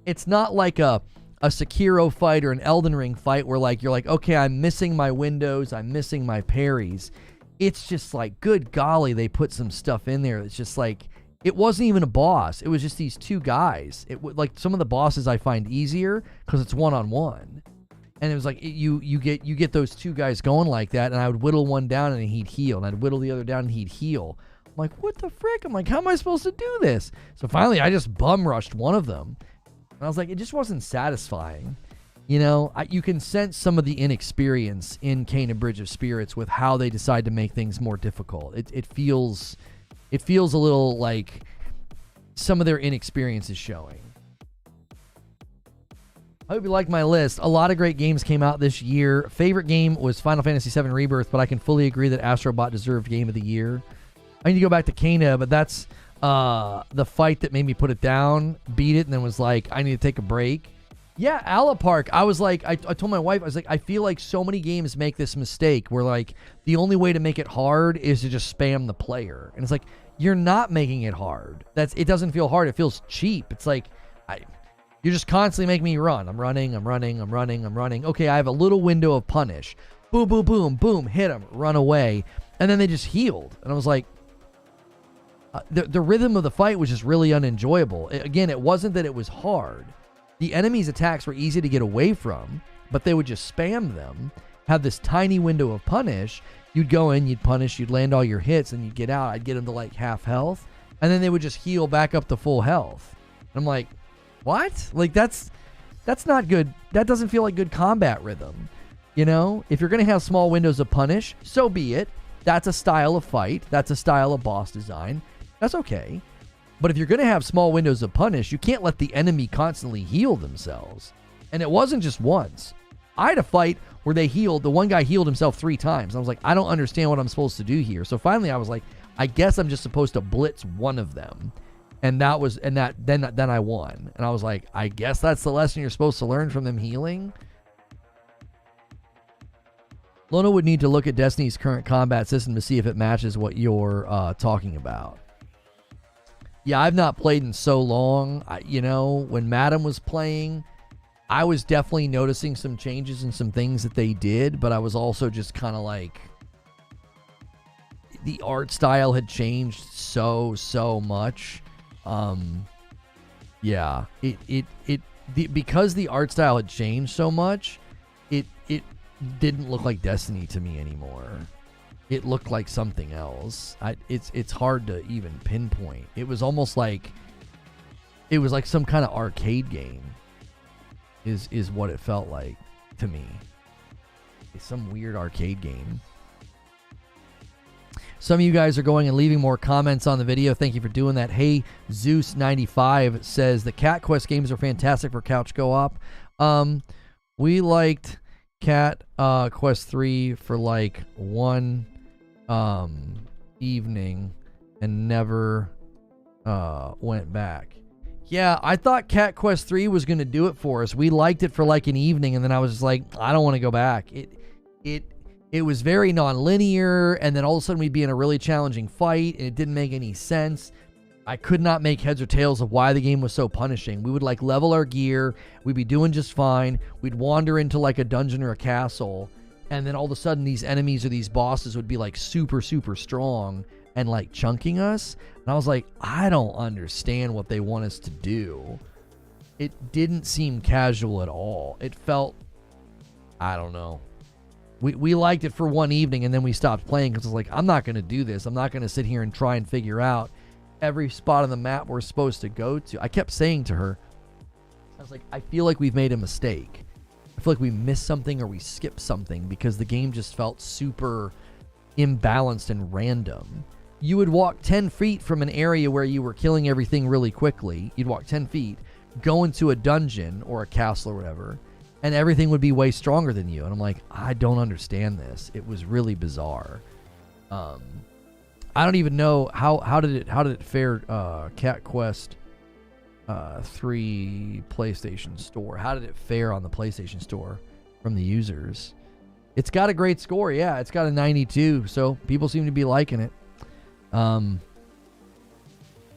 It's not like a Sekiro fight or an Elden Ring fight where, like, you're like, okay, I'm missing my windows, I'm missing my parries. It's just like, good golly, they put some stuff in there. It's just like, it wasn't even a boss. It was just these two guys. Like, some of the bosses I find easier because it's one-on-one. And it was like, you get those two guys going like that, and I would whittle one down and he'd heal, and I'd whittle the other down and he'd heal. I'm like, what the frick? I'm like, how am I supposed to do this? So finally, I just bum rushed one of them, I was like, it just wasn't satisfying. You know, you can sense some of the inexperience in Kane and Bridge of Spirits with how they decide to make things more difficult. It feels a little like some of their inexperience is showing. I hope you like my list. A lot of great games came out this year. Favorite game was Final Fantasy VII Rebirth, but I can fully agree that Astro Bot deserved Game of the Year. I need to go back to Kana, but that's the fight that made me put it down, beat it, and then was like, I need to take a break. Yeah, Alapark. I was like, I told my wife, I was like, I feel like so many games make this mistake where like the only way to make it hard is to just spam the player. And it's like, you're not making it hard. It doesn't feel hard. It feels cheap. It's like, you're just constantly making me run. I'm running. Okay, I have a little window of punish. Boom, boom, boom, boom, hit him, run away. And then they just healed. And I was like, the rhythm of the fight was just really unenjoyable. Again, it wasn't that it was hard. The enemy's attacks were easy to get away from, but they would just spam them, have this tiny window of punish. You'd go in, you'd punish, you'd land all your hits, and you'd get out. I'd get them to like half health, and then they would just heal back up to full health. And I'm like, what? Like, that's not good. That doesn't feel like good combat rhythm. You know, if you're going to have small windows of punish, so be it. That's a style of fight. That's a style of boss design. That's okay. But if you're going to have small windows of punish, you can't let the enemy constantly heal themselves. And it wasn't just once. I had a fight where they healed. The one guy healed himself 3 times. I was like, I don't understand what I'm supposed to do here. So finally I was like, I guess I'm just supposed to blitz one of them. And then I won. And I was like, I guess that's the lesson you're supposed to learn from them healing. Lono would need to look at Destiny's current combat system to see if it matches what you're talking about. Yeah, I've not played in so long. When Madam was playing, I was definitely noticing some changes and some things that they did, but I was also just kind of like, the art style had changed so much. Because the art style had changed so much, it didn't look like Destiny to me anymore. It looked like something else. It's hard to even pinpoint. It was almost like some kind of arcade game is what it felt like to me. It's some weird arcade game. Some of you guys are going and leaving more comments on the video. Thank you for doing that. Hey, Zeus95 says the Cat Quest games are fantastic for couch co-op. We liked Cat Quest 3 for like one evening and never went back. Yeah, I thought Cat Quest 3 was going to do it for us. We liked it for like an evening, and then I was just like, I don't want to go back. It was very non-linear, and then all of a sudden we'd be in a really challenging fight, and it didn't make any sense. I could not make heads or tails of why the game was so punishing. We would like level our gear. We'd be doing just fine. We'd wander into like a dungeon or a castle, and then all of a sudden these enemies or these bosses would be like super strong and like chunking us. And I was like, I don't understand what they want us to do. It didn't seem casual at all. It felt, I don't know. We liked it for one evening, and then we stopped playing because I was like, I'm not going to do this. I'm not going to sit here and try and figure out every spot on the map we're supposed to go to. I kept saying to her, I was like, I feel like we've made a mistake. I feel like we missed something or we skipped something because the game just felt super imbalanced and random. You would walk 10 feet from an area where you were killing everything really quickly. You'd walk 10 feet, go into a dungeon or a castle or whatever, and everything would be way stronger than you. And I'm like, I don't understand this. It was really bizarre. I don't even know how did it fare Cat Quest 3 PlayStation Store. How did it fare on the PlayStation Store from the users? It's got a great score. Yeah, it's got a 92, so people seem to be liking it.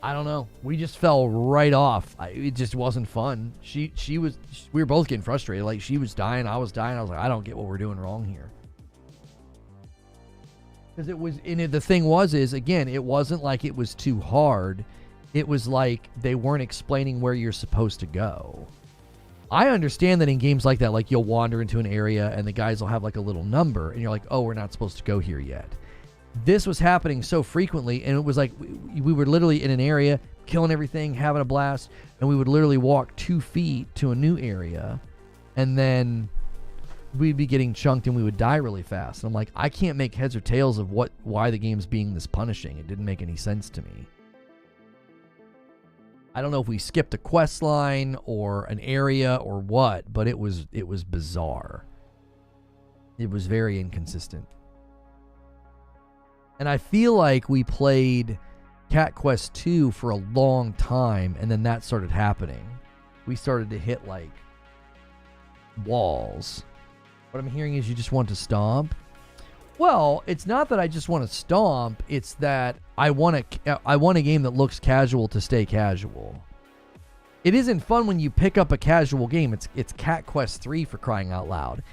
I don't know. We just fell right off. It just wasn't fun. We were both getting frustrated. Like, she was dying, I was dying. I was like, I don't get what we're doing wrong here. Because the thing is, again, it wasn't like it was too hard. It was like they weren't explaining where you're supposed to go. I understand that in games like that, like you'll wander into an area and the guys will have like a little number and you're like, oh, we're not supposed to go here yet. This was happening so frequently, and it was like we were literally in an area, killing everything, having a blast, and we would literally walk 2 feet to a new area, and then we'd be getting chunked and we would die really fast. And I'm like, I can't make heads or tails of why the game's being this punishing. It didn't make any sense to me. I don't know if we skipped a quest line or an area or what, but it was bizarre. It was very inconsistent. And I feel like we played Cat Quest 2 for a long time, and then that started happening. We started to hit like walls. What I'm hearing is you just want to stomp. Well, it's not that I just want to stomp. It's that I want a game that looks casual to stay casual. It isn't fun when you pick up a casual game. It's Cat Quest 3 for crying out loud.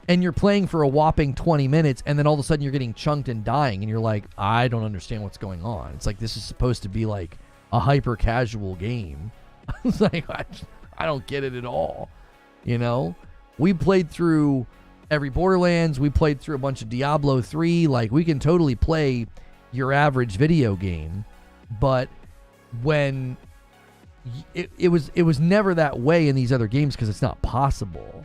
And you're playing for a whopping 20 minutes, and then all of a sudden you're getting chunked and dying, and you're like, I don't understand what's going on. It's like, this is supposed to be like a hyper casual game. It's like, I don't get it at all. You know? We played through every Borderlands. We played through a bunch of Diablo 3. Like, we can totally play your average video game. But when it was never that way in these other games because it's not possible.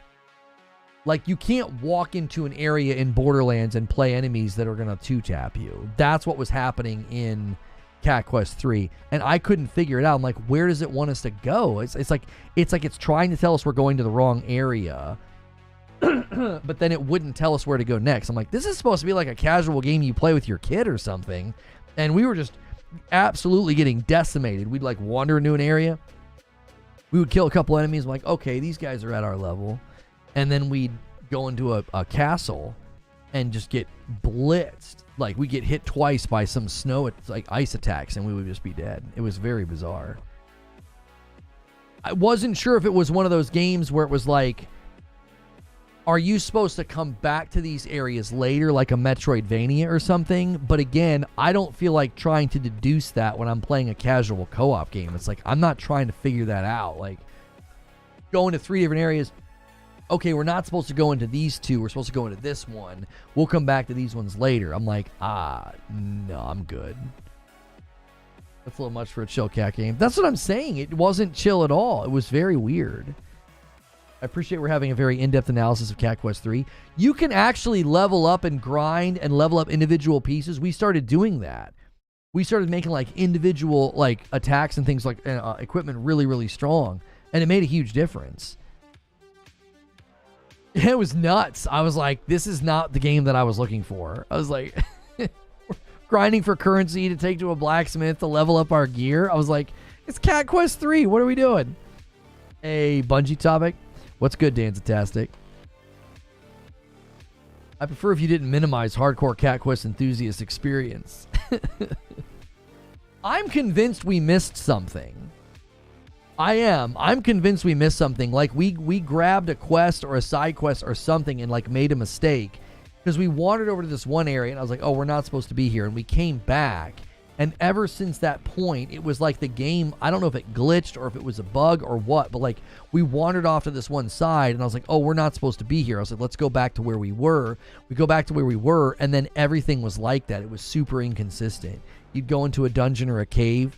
Like, you can't walk into an area in Borderlands and play enemies that are going to two-tap you. That's what was happening in Cat Quest 3. And I couldn't figure it out. I'm like, where does it want us to go? It's like it's trying to tell us we're going to the wrong area. But then it wouldn't tell us where to go next. I'm like, this is supposed to be like a casual game you play with your kid or something. And we were just absolutely getting decimated. We'd like wander into an area. We would kill a couple enemies. I'm like, okay, these guys are at our level. And then we'd go into a castle and just get blitzed. Like, we get hit twice by some snow, like ice attacks, and we would just be dead. It was very bizarre. I wasn't sure if it was one of those games where it was like, are you supposed to come back to these areas later, like a Metroidvania or something? But again, I don't feel like trying to deduce that when I'm playing a casual co-op game. It's like, I'm not trying to figure that out. Like, going to 3 different areas. Okay, we're not supposed to go into these 2. We're supposed to go into this one. We'll come back to these ones later. I'm like, no, I'm good. That's a little much for a chill cat game. That's what I'm saying. It wasn't chill at all. It was very weird. I appreciate we're having a very in-depth analysis of Cat Quest 3. You can actually level up and grind and level up individual pieces. We started doing that. We started making like individual like attacks and things like equipment really, really strong. And it made a huge difference. It was nuts. I was like, this is not the game that I was looking for. I was like, grinding for currency to take to a blacksmith to level up our gear. I was like, it's Cat Quest 3. What are we doing? A Bungie topic. What's good, Danzatastic? I prefer if you didn't minimize hardcore Cat Quest enthusiast experience. I'm convinced we missed something. I am. I'm convinced we missed something. Like, we grabbed a quest or a side quest or something and, like, made a mistake. Because we wandered over to this one area, and I was like, oh, we're not supposed to be here. And we came back. And ever since that point, it was like the game, I don't know if it glitched or if it was a bug or what, but, like, we wandered off to this one side, and I was like, oh, we're not supposed to be here. I was like, let's go back to where we were. We go back to where we were, and then everything was like that. It was super inconsistent. You'd go into a dungeon or a cave,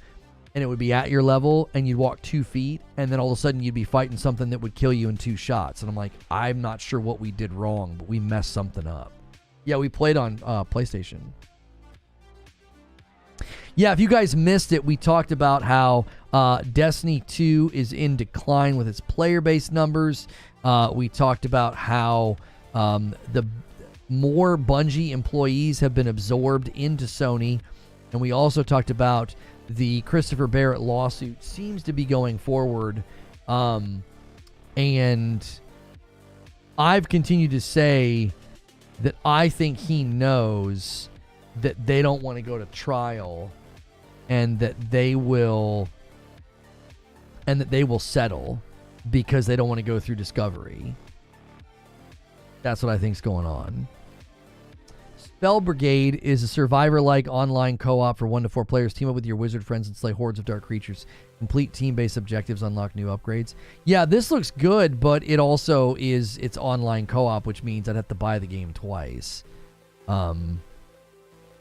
and it would be at your level, and you'd walk 2 feet, and then all of a sudden you'd be fighting something that would kill you in 2 shots. And I'm like, I'm not sure what we did wrong, but we messed something up. Yeah, we played on PlayStation. Yeah, if you guys missed it, we talked about how Destiny 2 is in decline with its player-based numbers. We talked about how the more Bungie employees have been absorbed into Sony. And we also talked about the Christopher Barrett lawsuit seems to be going forward. And I've continued to say that I think he knows that they don't want to go to trial and that they will settle because they don't want to go through discovery. That's what I think's going on. Spell Brigade is a survivor-like online co-op for 1 to 4 players. Team up with your wizard friends and slay hordes of dark creatures. Complete team-based objectives, unlock new upgrades. Yeah, this looks good, but it also is it's online co-op, which means I'd have to buy the game twice.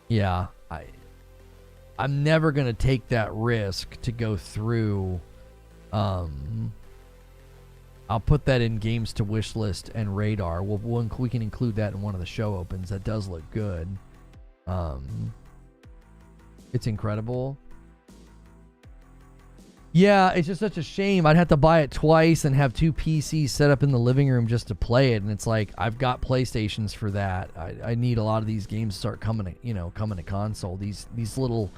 Yeah, I'm never going to take that risk to go through. I'll put that in games to wish list and radar. We can include that in one of the show opens. That does look good. It's incredible. Yeah, it's just such a shame. I'd have to buy it twice and have 2 PCs set up in the living room just to play it. And it's like, I've got PlayStations for that. I need a lot of these games to start coming to console. These little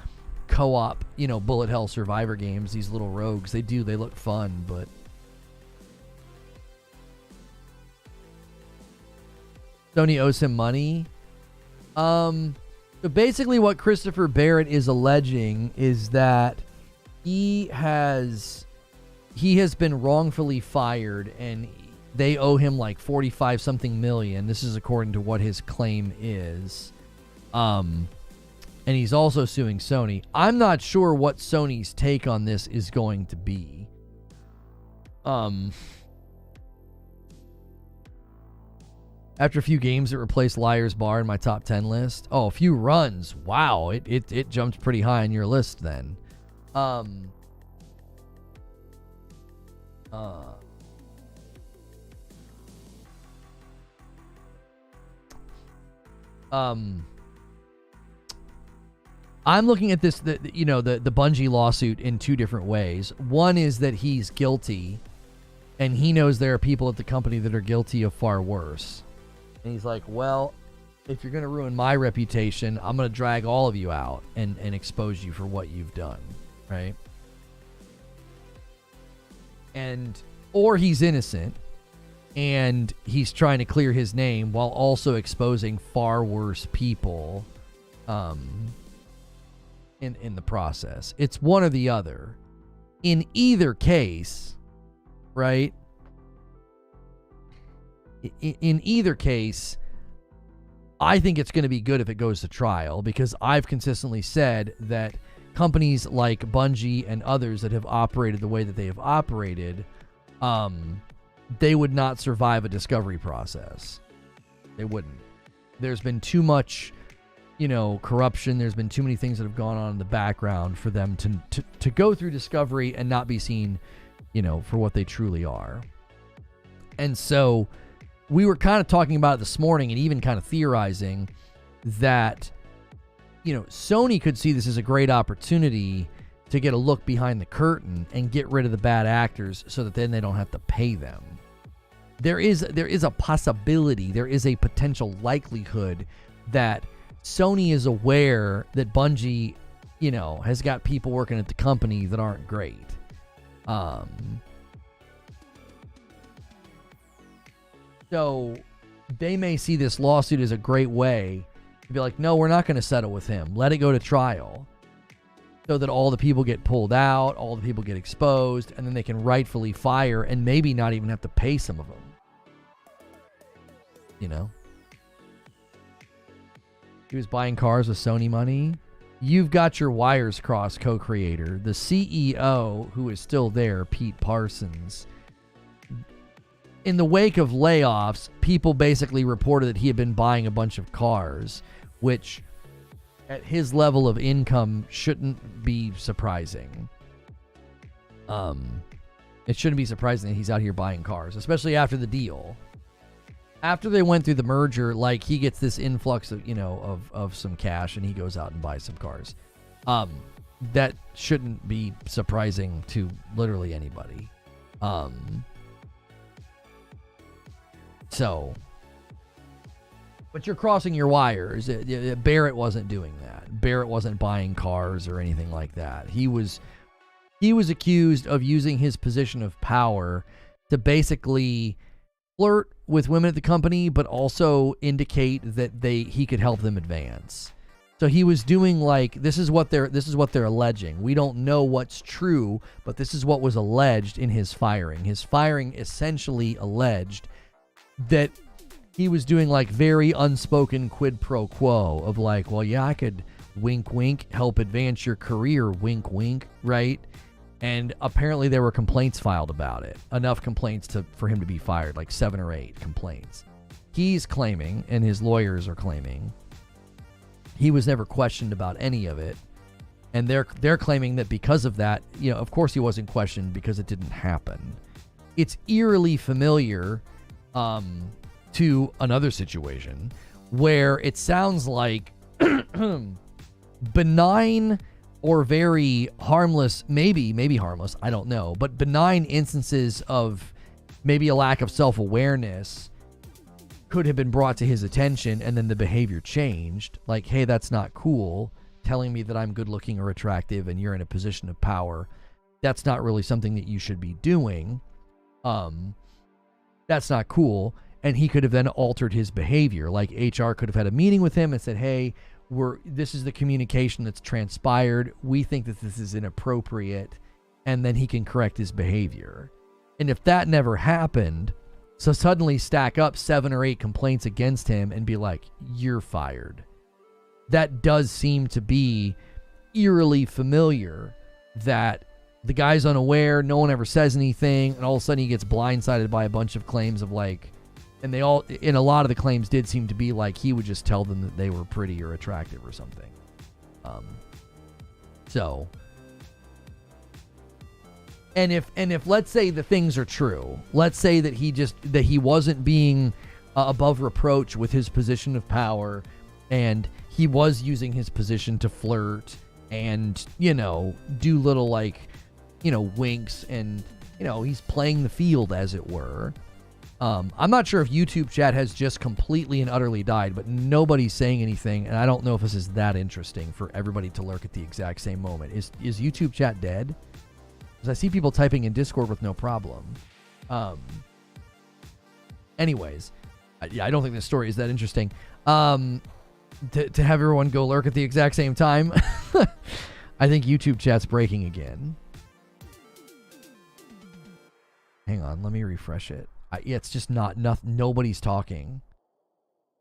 co-op, bullet hell survivor games, these little rogues, they look fun, but Sony owes him money. So basically what Christopher Barrett is alleging is that he has been wrongfully fired and they owe him like 45 something million. This is according to what his claim is. And he's also suing Sony. I'm not sure what Sony's take on this is going to be. After a few games, it replaced Liar's Bar in my top 10 list. Oh, a few runs. Wow, it jumped pretty high on your list then. I'm looking at this, the Bungie lawsuit in 2 different ways. One is that he's guilty, and he knows there are people at the company that are guilty of far worse. And he's like, well, if you're going to ruin my reputation, I'm going to drag all of you out and expose you for what you've done, right? Or he's innocent, and he's trying to clear his name while also exposing far worse people in the process. It's one or the other. In either case, right? In either case, I think it's going to be good if it goes to trial, because I've consistently said that companies like Bungie and others that have operated the way that they have operated, they would not survive a discovery process. They wouldn't. There's been too much, corruption. There's been too many things that have gone on in the background for them to go through discovery and not be seen, for what they truly are. And so we were kind of talking about it this morning and even kind of theorizing that, Sony could see this as a great opportunity to get a look behind the curtain and get rid of the bad actors so that then they don't have to pay them. There is a possibility, there is a potential likelihood that Sony is aware that Bungie, has got people working at the company that aren't great. So they may see this lawsuit as a great way to be like, no, we're not going to settle with him. Let it go to trial so that all the people get pulled out, all the people get exposed, and then they can rightfully fire and maybe not even have to pay some of them. He was buying cars with Sony money. You've got your wires crossed, co-creator. The CEO, who is still there, Pete Parsons, in the wake of layoffs, people basically reported that he had been buying a bunch of cars, which at his level of income shouldn't be surprising. It shouldn't be surprising that he's out here buying cars, especially after the deal. After they went through the merger, like, he gets this influx of, of some cash, and he goes out and buys some cars. That shouldn't be surprising to literally anybody. But you're crossing your wires. Barrett wasn't doing that. Barrett wasn't buying cars or anything like that. He was accused of using his position of power to basically flirt with women at the company, but also indicate that he could help them advance. So he was doing, like, this is what they're alleging. We don't know what's true, but this is what was alleged in his firing. His firing essentially alleged that he was doing, like, very unspoken quid pro quo of, like, well, yeah, I could wink wink help advance your career, wink wink, right? And apparently there were complaints filed about it. Enough complaints for him to be fired, like 7 or 8 complaints. He's claiming, and his lawyers are claiming, he was never questioned about any of it. And they're claiming that because of that, of course he wasn't questioned because it didn't happen. It's eerily familiar to another situation where it sounds like benign or very harmless, maybe harmless, I don't know, but benign instances of maybe a lack of self-awareness could have been brought to his attention, and then the behavior changed. Like, hey, that's not cool. Telling me that I'm good looking or attractive and you're in a position of power. That's not really something that you should be doing. That's not cool. And he could have then altered his behavior. Like HR could have had a meeting with him and said, hey, this is the communication that's transpired. We think that this is inappropriate. And then he can correct his behavior. And if that never happened, so suddenly stack up 7 or 8 complaints against him and be like, you're fired. That does seem to be eerily familiar, that the guy's unaware, no one ever says anything, and all of a sudden he gets blindsided by a bunch of claims of like, and a lot of the claims did seem to be like he would just tell them that they were pretty or attractive or something. And if let's say the things are true, let's say that he wasn't being above reproach with his position of power, and he was using his position to flirt and, do little winks, and, he's playing the field, as it were. I'm not sure if YouTube chat has just completely and utterly died, but nobody's saying anything, and I don't know if this is that interesting for everybody to lurk at the exact same moment. Is YouTube chat dead? Because I see people typing in Discord with no problem. Anyways, I don't think this story is that interesting. To have everyone go lurk at the exact same time. I think YouTube chat's breaking again. Hang on, let me refresh it. It's just nobody's talking.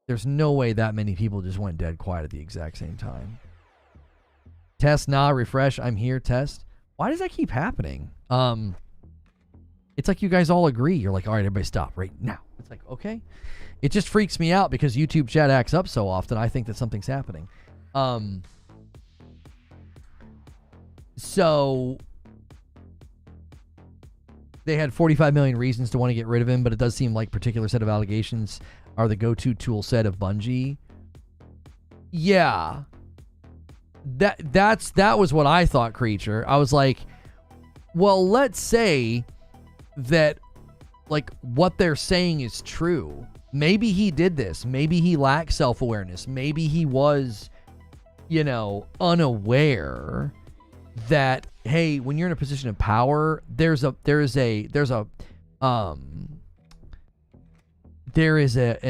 There's no way that many people just went dead quiet at the exact same time. Test, refresh, I'm here, test. Why does that keep happening? It's like you guys all agree. You're like, all right, everybody stop right now. It's like, okay. It just freaks me out because YouTube chat acts up so often. I think that something's happening. So they had 45 million reasons to want to get rid of him, but it does seem like particular set of allegations are the go-to tool set of Bungie. Yeah. That was what I thought, Creature. I was like, well, let's say that like what they're saying is true. Maybe he did this. Maybe he lacked self-awareness. Maybe he was, unaware that, hey, when you're in a position of power, there is an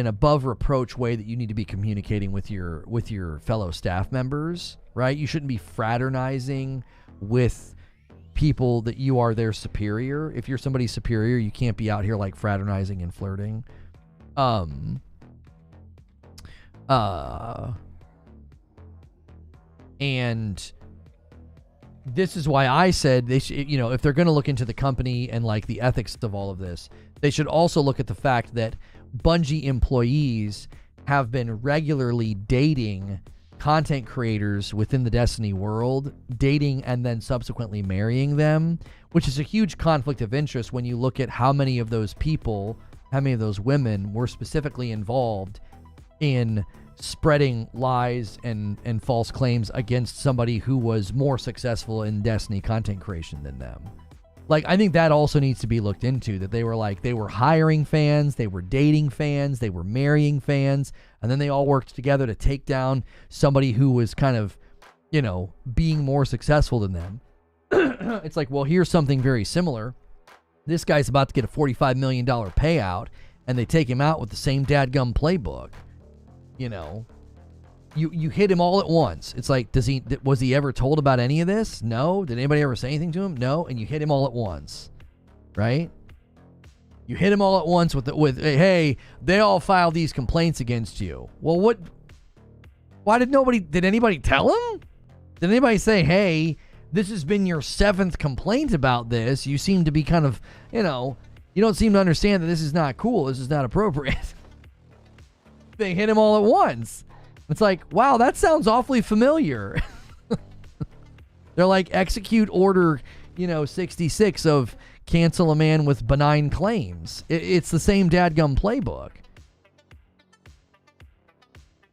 above reproach way that you need to be communicating with your fellow staff members, right? You shouldn't be fraternizing with people that you are their superior. If you're somebody's superior, you can't be out here like fraternizing and flirting. And this is why I said they should, if they're going to look into the company and like the ethics of all of this, they should also look at the fact that Bungie employees have been regularly dating content creators within the Destiny world, dating and then subsequently marrying them, which is a huge conflict of interest when you look at how many of those people, how many of those women were specifically involved in spreading lies and false claims against somebody who was more successful in Destiny content creation than them. Like, I think that also needs to be looked into, that they were hiring fans, they were dating fans, they were marrying fans, and then they all worked together to take down somebody who was kind of, being more successful than them. It's like, well, here's something very similar. This guy's about to get a $45 million payout, and they take him out with the same dadgum playbook. You hit him all at once. It's like, was he ever told about any of this? No. Did anybody ever say anything to him? No. And you hit him all at once, right? You hit him all at once with hey, they all filed these complaints against you. Well, what? Why did anybody tell him? Did anybody say, hey, this has been your 7th complaint about this. You seem to be kind of, you don't seem to understand that this is not cool. This is not appropriate. They hit him all at once. It's like, wow, that sounds awfully familiar. They're like, execute order, 66 of cancel a man with benign claims. It's the same dadgum playbook.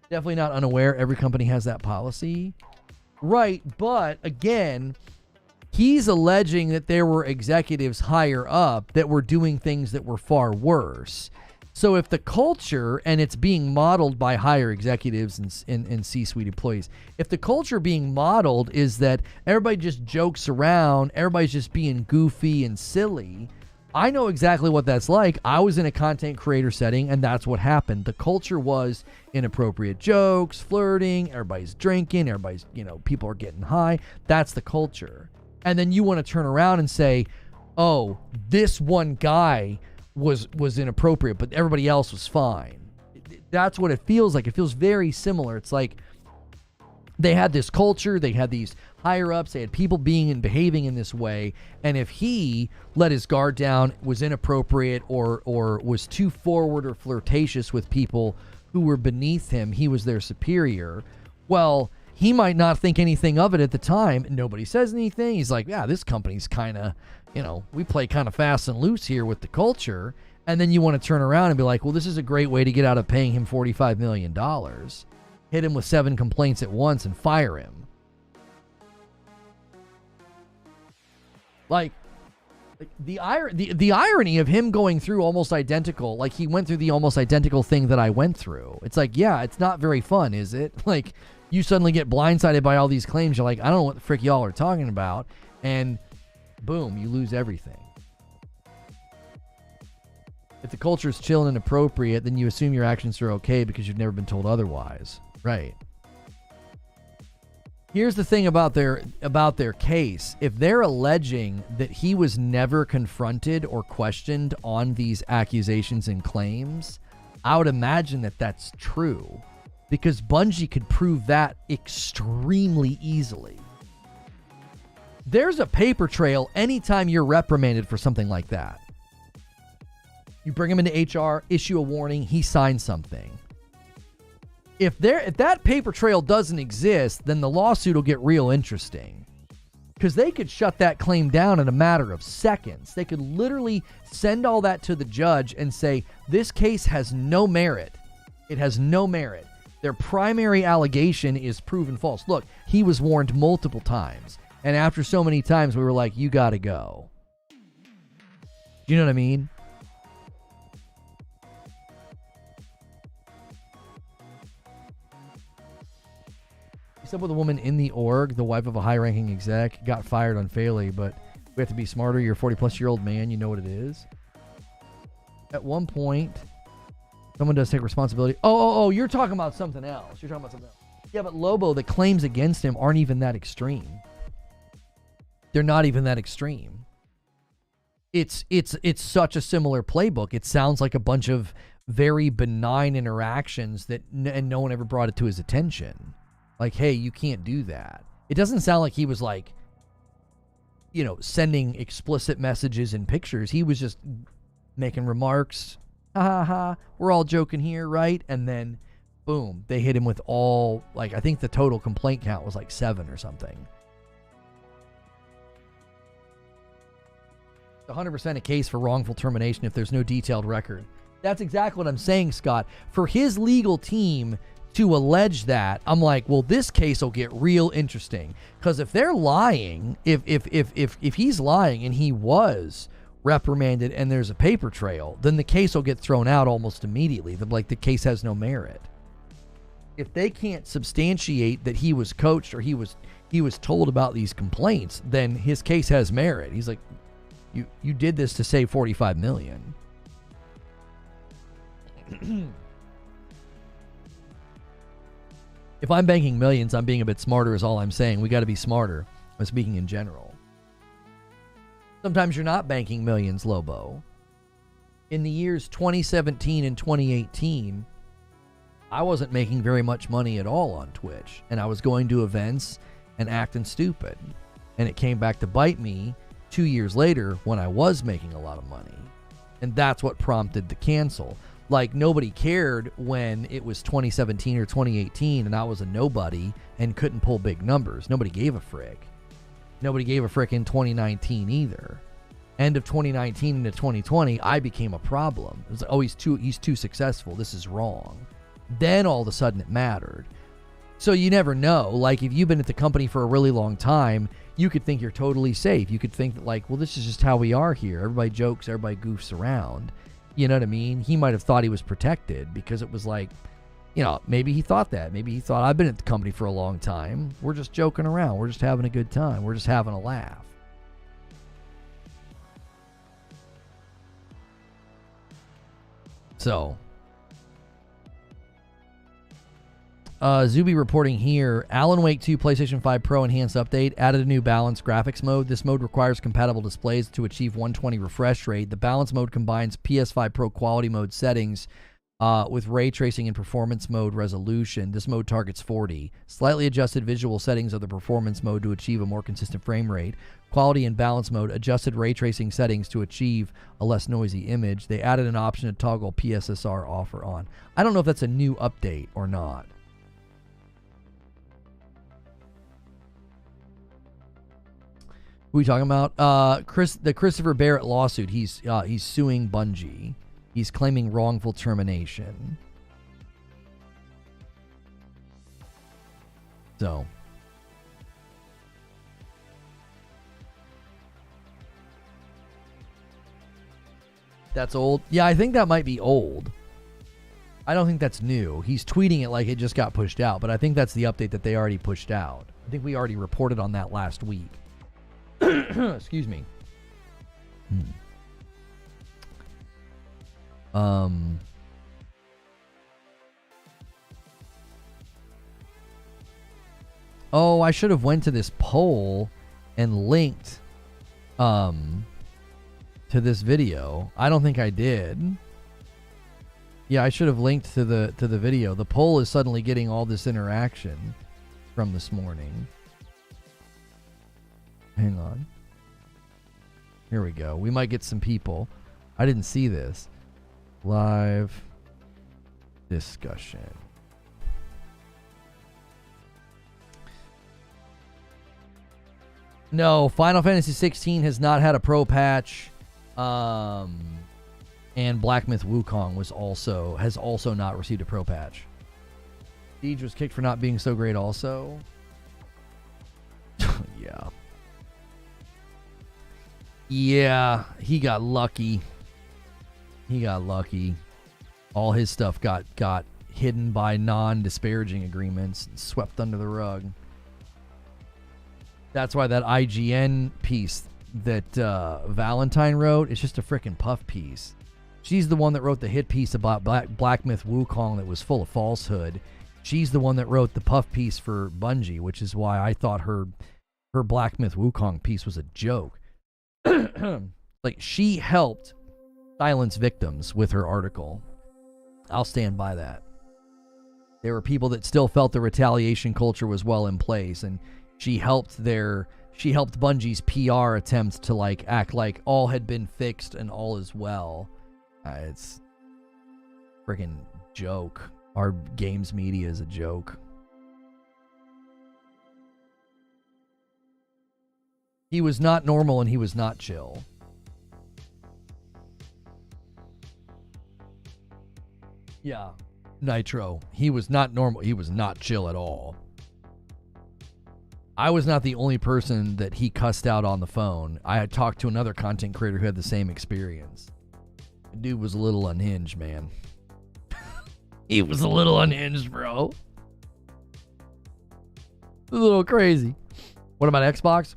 Definitely not unaware. Every company has that policy. Right, but again, he's alleging that there were executives higher up that were doing things that were far worse. So if the culture, and it's being modeled by higher executives and C-suite employees, if the culture being modeled is that everybody just jokes around, everybody's just being goofy and silly, I know exactly what that's like. I was in a content creator setting, and that's what happened. The culture was inappropriate jokes, flirting, everybody's drinking, everybody's, people are getting high. That's the culture. And then you want to turn around and say, oh, this one guy was inappropriate, but everybody else was fine. That's what it feels like. It feels very similar. It's like they had this culture, they had these higher ups, they had people being and behaving in this way, and if he let his guard down, was inappropriate, or was too forward or flirtatious with people who were beneath him, he was their superior, well, he might not think anything of it at the time. Nobody says anything. He's like, yeah, this company's kind of, we play kind of fast and loose here with the culture. And then you want to turn around and be like, well, this is a great way to get out of paying him $45 million. Hit him with 7 complaints at once and fire him. Like the irony of him going through almost identical, like he went through the almost identical thing that I went through. It's like, yeah, it's not very fun, is it? Like, you suddenly get blindsided by all these claims. You're like, I don't know what the frick y'all are talking about. And boom, you lose everything. If the culture is chill and inappropriate, then you assume your actions are okay because you've never been told otherwise. Right. Here's the thing about their case. If they're alleging that he was never confronted or questioned on these accusations and claims, I would imagine that that's true, because Bungie could prove that extremely easily. There's a paper trail anytime you're reprimanded for something like that. You bring him into HR, issue a warning, he signs something. If that paper trail doesn't exist, then the lawsuit will get real interesting. Because they could shut that claim down in a matter of seconds. They could literally send all that to the judge and say, this case has no merit. It has no merit. Their primary allegation is proven false. Look, he was warned multiple times. And after so many times, we were like, you got to go. Do you know what I mean? Up with a woman in the org, the wife of a high-ranking exec, got fired unfairly, but we have to be smarter. You're a 40-plus-year-old man. You know what it is. At one point, someone does take responsibility. Oh, you're talking about something else. Yeah, but Lobo, the claims against him aren't even that extreme. They're not even that extreme. It's such a similar playbook. It sounds like a bunch of very benign interactions and no one ever brought it to his attention. Like, hey, you can't do that. It doesn't sound like he was like, sending explicit messages and pictures. He was just making remarks. Ha ha ha. We're all joking here, right? And then, boom, they hit him with all, like, I think the total complaint count was like 7 or something. 100% a case for wrongful termination if there's no detailed record. That's exactly what I'm saying, Scott. For his legal team to allege that, I'm like, well, this case will get real interesting, because if they're lying, if he's lying and he was reprimanded and there's a paper trail, then the case will get thrown out almost immediately. The case has no merit. If they can't substantiate that he was coached or he was told about these complaints, then his case has merit. He's like, you did this to save $45 million. If I'm banking millions, I'm being a bit smarter is all I'm saying. We got to be smarter. I'm speaking in general. Sometimes you're not banking millions, Lobo. In the years 2017 and 2018, I wasn't making very much money at all on Twitch. And I was going to events and acting stupid. And it came back to bite me 2 years later when I was making a lot of money. And that's what prompted the cancel. Like, nobody cared when it was 2017 or 2018 and I was a nobody and couldn't pull big numbers. Nobody gave a frick. Nobody gave a frickin' 2019 either. End of 2019 into 2020, I became a problem. It was like, oh, he's too successful. This is wrong. Then all of a sudden it mattered. So you never know. Like, if you've been at the company for a really long time, you could think you're totally safe. You could think that, like, well, this is just how we are here. Everybody jokes, everybody goofs around. You know what I mean? He might have thought he was protected because it was like, you know, maybe he thought that. Maybe he thought, I've been at the company for a long time. We're just joking around. We're just having a good time. We're just having a laugh. So, Zuby reporting here, Alan Wake 2 PlayStation 5 Pro Enhanced Update added a new balanced graphics mode. This mode requires compatible displays to achieve 120 refresh rate. The balance mode combines PS5 Pro quality mode settings with ray tracing and performance mode resolution. This mode targets 40. Slightly adjusted visual settings of the performance mode to achieve a more consistent frame rate. Quality and balance mode, adjusted ray tracing settings to achieve a less noisy image. They added an option to toggle PSSR off or on. I don't know if that's a new update or not. Who are we talking about? The Christopher Barrett lawsuit. He's suing Bungie. He's claiming wrongful termination. So, that's old. Yeah, I think that might be old. I don't think that's new. He's tweeting it like it just got pushed out, but I think that's the update that they already pushed out. I think we already reported on that last week. Excuse me. Oh, I should have went to this poll and linked to this video. I don't think I did. Yeah, I should have linked to the video. The poll is suddenly getting all this interaction from this morning. Hang on. Here we go. We might get some people. I didn't see this. Live discussion. No, Final Fantasy 16 has not had a pro patch. And Black Myth Wukong has also not received a pro patch. Siege was kicked for not being so great also. Yeah. Yeah, he got lucky. All his stuff got hidden by non-disparaging agreements and swept under the rug. That's why that IGN piece that Valentine wrote is just a frickin' puff piece. She's the one that wrote the hit piece about Black Myth Wukong that was full of falsehood. She's the one that wrote the puff piece for Bungie, which is why I thought her Black Myth Wukong piece was a joke. Like, she helped silence victims with her article. I'll stand by that. There were people that still felt the retaliation culture was well in place, and she helped Bungie's PR attempts to like act like all had been fixed and all is well. It's freaking joke. Our games media is a joke. He was not normal and he was not chill. Yeah, Nitro. He was not normal. He was not chill at all. I was not the only person that he cussed out on the phone. I had talked to another content creator who had the same experience. The dude was a little unhinged, man. He was a little unhinged, bro. A little crazy. What about Xbox?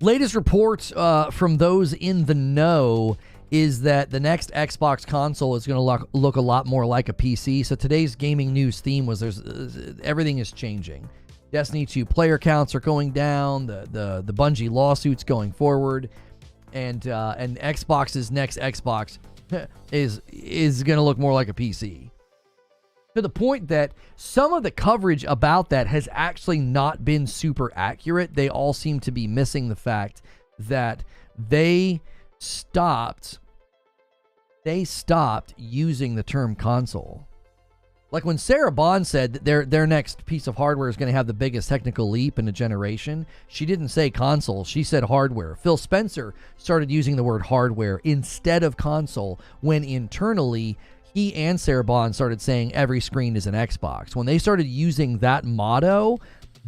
Latest reports from those in the know is that the next Xbox console is going to look a lot more like a PC. So today's gaming news theme was everything is changing. Destiny 2 player counts are going down. The Bungie lawsuits going forward, and Xbox's next Xbox is going to look more like a PC. To the point that some of the coverage about that has actually not been super accurate. They all seem to be missing the fact that they stopped using the term console. Like when Sarah Bond said that their next piece of hardware is going to have the biggest technical leap in a generation, she didn't say console. She said hardware. Phil Spencer started using the word hardware instead of console when internally he and Sarah Bond started saying every screen is an Xbox. When they started using that motto,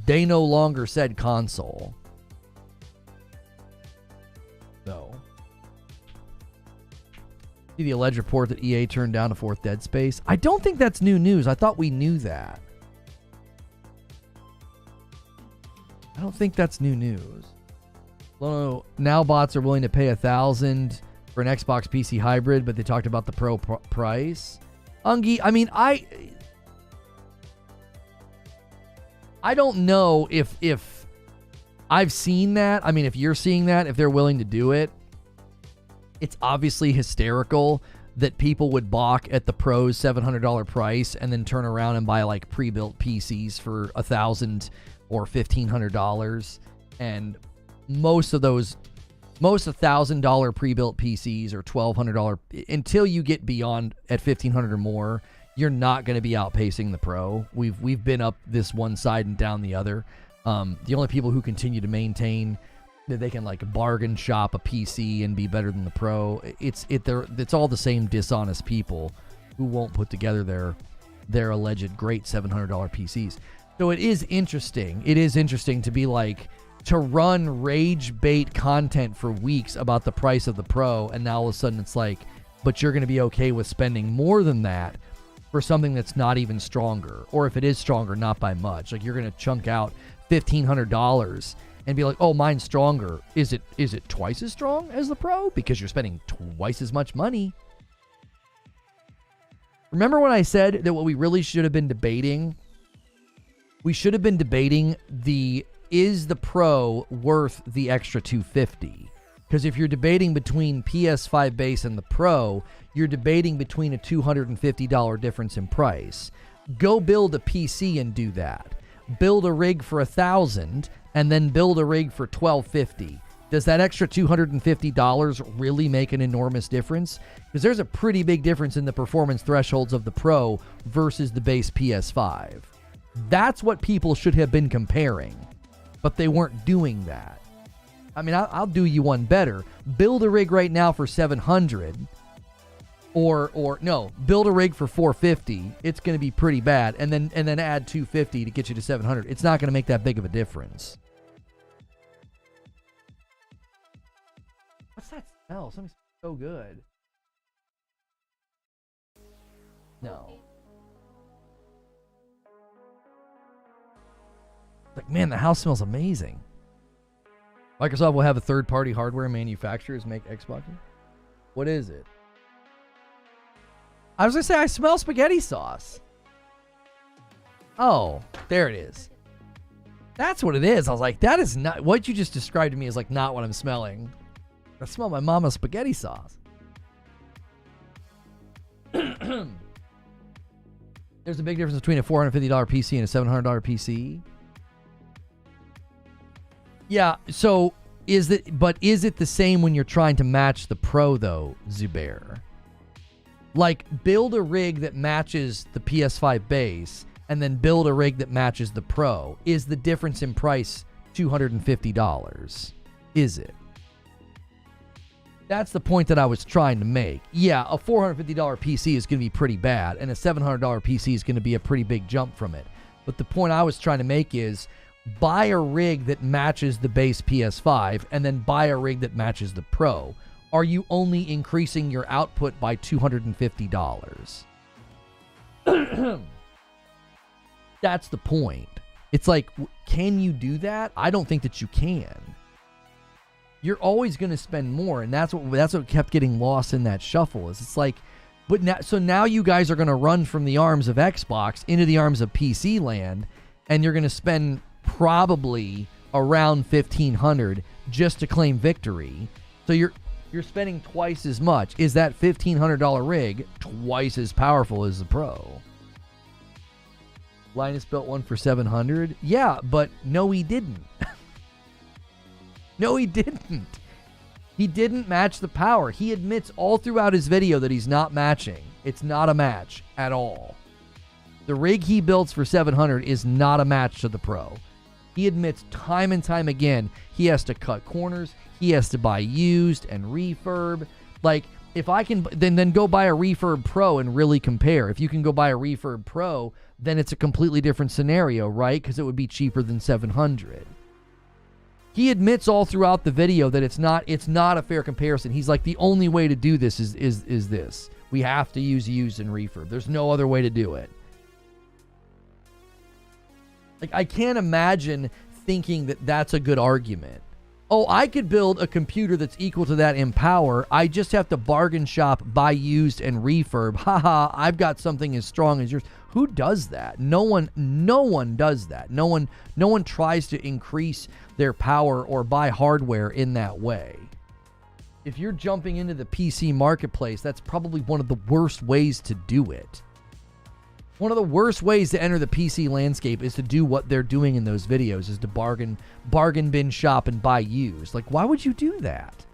they no longer said console. So, see the alleged report that EA turned down a fourth Dead Space? I don't think that's new news. I thought we knew that. I don't think that's new news. Well, now bots are willing to pay $1,000 for an Xbox PC hybrid, but they talked about the pro price. Ungi, I mean, I don't know if I've seen that. I mean, if you're seeing that, if they're willing to do it, it's obviously hysterical that people would balk at the Pro's $700 price and then turn around and buy like pre-built PCs for $1,000 or $1,500. And most $1,000 pre-built PCs or $1,200 until you get beyond at $1,500 or more, you're not going to be outpacing the Pro. We've been up this one side and down the other. The only people who continue to maintain that they can like bargain shop a PC and be better than the Pro, it's all the same dishonest people who won't put together their alleged great $700 PCs. So it is interesting. It is interesting to be like, to run rage bait content for weeks about the price of the Pro, and now all of a sudden it's like, but you're going to be okay with spending more than that for something that's not even stronger, or if it is stronger, not by much. Like you're going to chunk out $1,500 and be like, oh, mine's stronger. Is it twice as strong as the Pro? Because you're spending twice as much money. Remember when I said that what we really should have been debating? We should have been debating is the Pro worth the extra $250? Because if you're debating between PS5 base and the Pro, you're debating between a $250 difference in price. Go build a PC and do that. Build a rig for $1,000 and then build a rig for $1,250. Does that extra $250 really make an enormous difference? Because there's a pretty big difference in the performance thresholds of the Pro versus the base PS5. That's what people should have been comparing, but they weren't doing that. I mean, I'll do you one better. Build a rig right now for $700, or no, build a rig for $450. It's going to be pretty bad, and then add $250 to get you to $700. It's not going to make that big of a difference. What's that smell? Something's so good. No. Like, man, the house smells amazing. Microsoft will have a third-party hardware manufacturers make Xboxes. What is it? I was going to say, I smell spaghetti sauce. Oh, there it is. That's what it is. I was like, that is not... What you just described to me is like not what I'm smelling. I smell my mama's spaghetti sauce. There's a big difference between a $450 PC and a $700 PC. Yeah, so is it the same when you're trying to match the Pro though, Zubair? Like, build a rig that matches the PS5 base and then build a rig that matches the Pro. Is the difference in price $250? Is it? That's the point that I was trying to make. Yeah, a $450 PC is going to be pretty bad, and a $700 PC is going to be a pretty big jump from it. But the point I was trying to make is, buy a rig that matches the base PS5 and then buy a rig that matches the Pro. Are you only increasing your output by $250? That's the point. It's like, can you do that? I don't think that you can. You're always going to spend more, and that's what kept getting lost in that shuffle. Is it's like, but now you guys are going to run from the arms of Xbox into the arms of PC land, and you're going to spend probably around $1,500 just to claim victory. So you're spending twice as much. Is that $1,500 rig twice as powerful as the Pro? Linus built one for $700. Yeah, but no, he didn't. No, he didn't. He didn't match the power. He admits all throughout his video that he's not matching. It's not a match at all. The rig he builds for 700 is not a match to the Pro. He admits time and time again he has to cut corners, he has to buy used and refurb. Like, if I can then go buy a Refurb Pro and really compare. If you can go buy a Refurb Pro, then it's a completely different scenario, right? Because it would be cheaper than 700. He admits all throughout the video that it's not a fair comparison. He's like, the only way to do this is this. We have to use used and refurb. There's no other way to do it. Like, I can't imagine thinking that that's a good argument. Oh, I could build a computer that's equal to that in power. I just have to bargain shop, buy used, and refurb. Haha, I've got something as strong as yours. Who does that? No one does that. No one tries to increase their power or buy hardware in that way. If you're jumping into the PC marketplace, that's probably one of the worst ways to do it. One of the worst ways to enter the PC landscape is to do what they're doing in those videos, is to bargain bin shop and buy used. Like, why would you do that?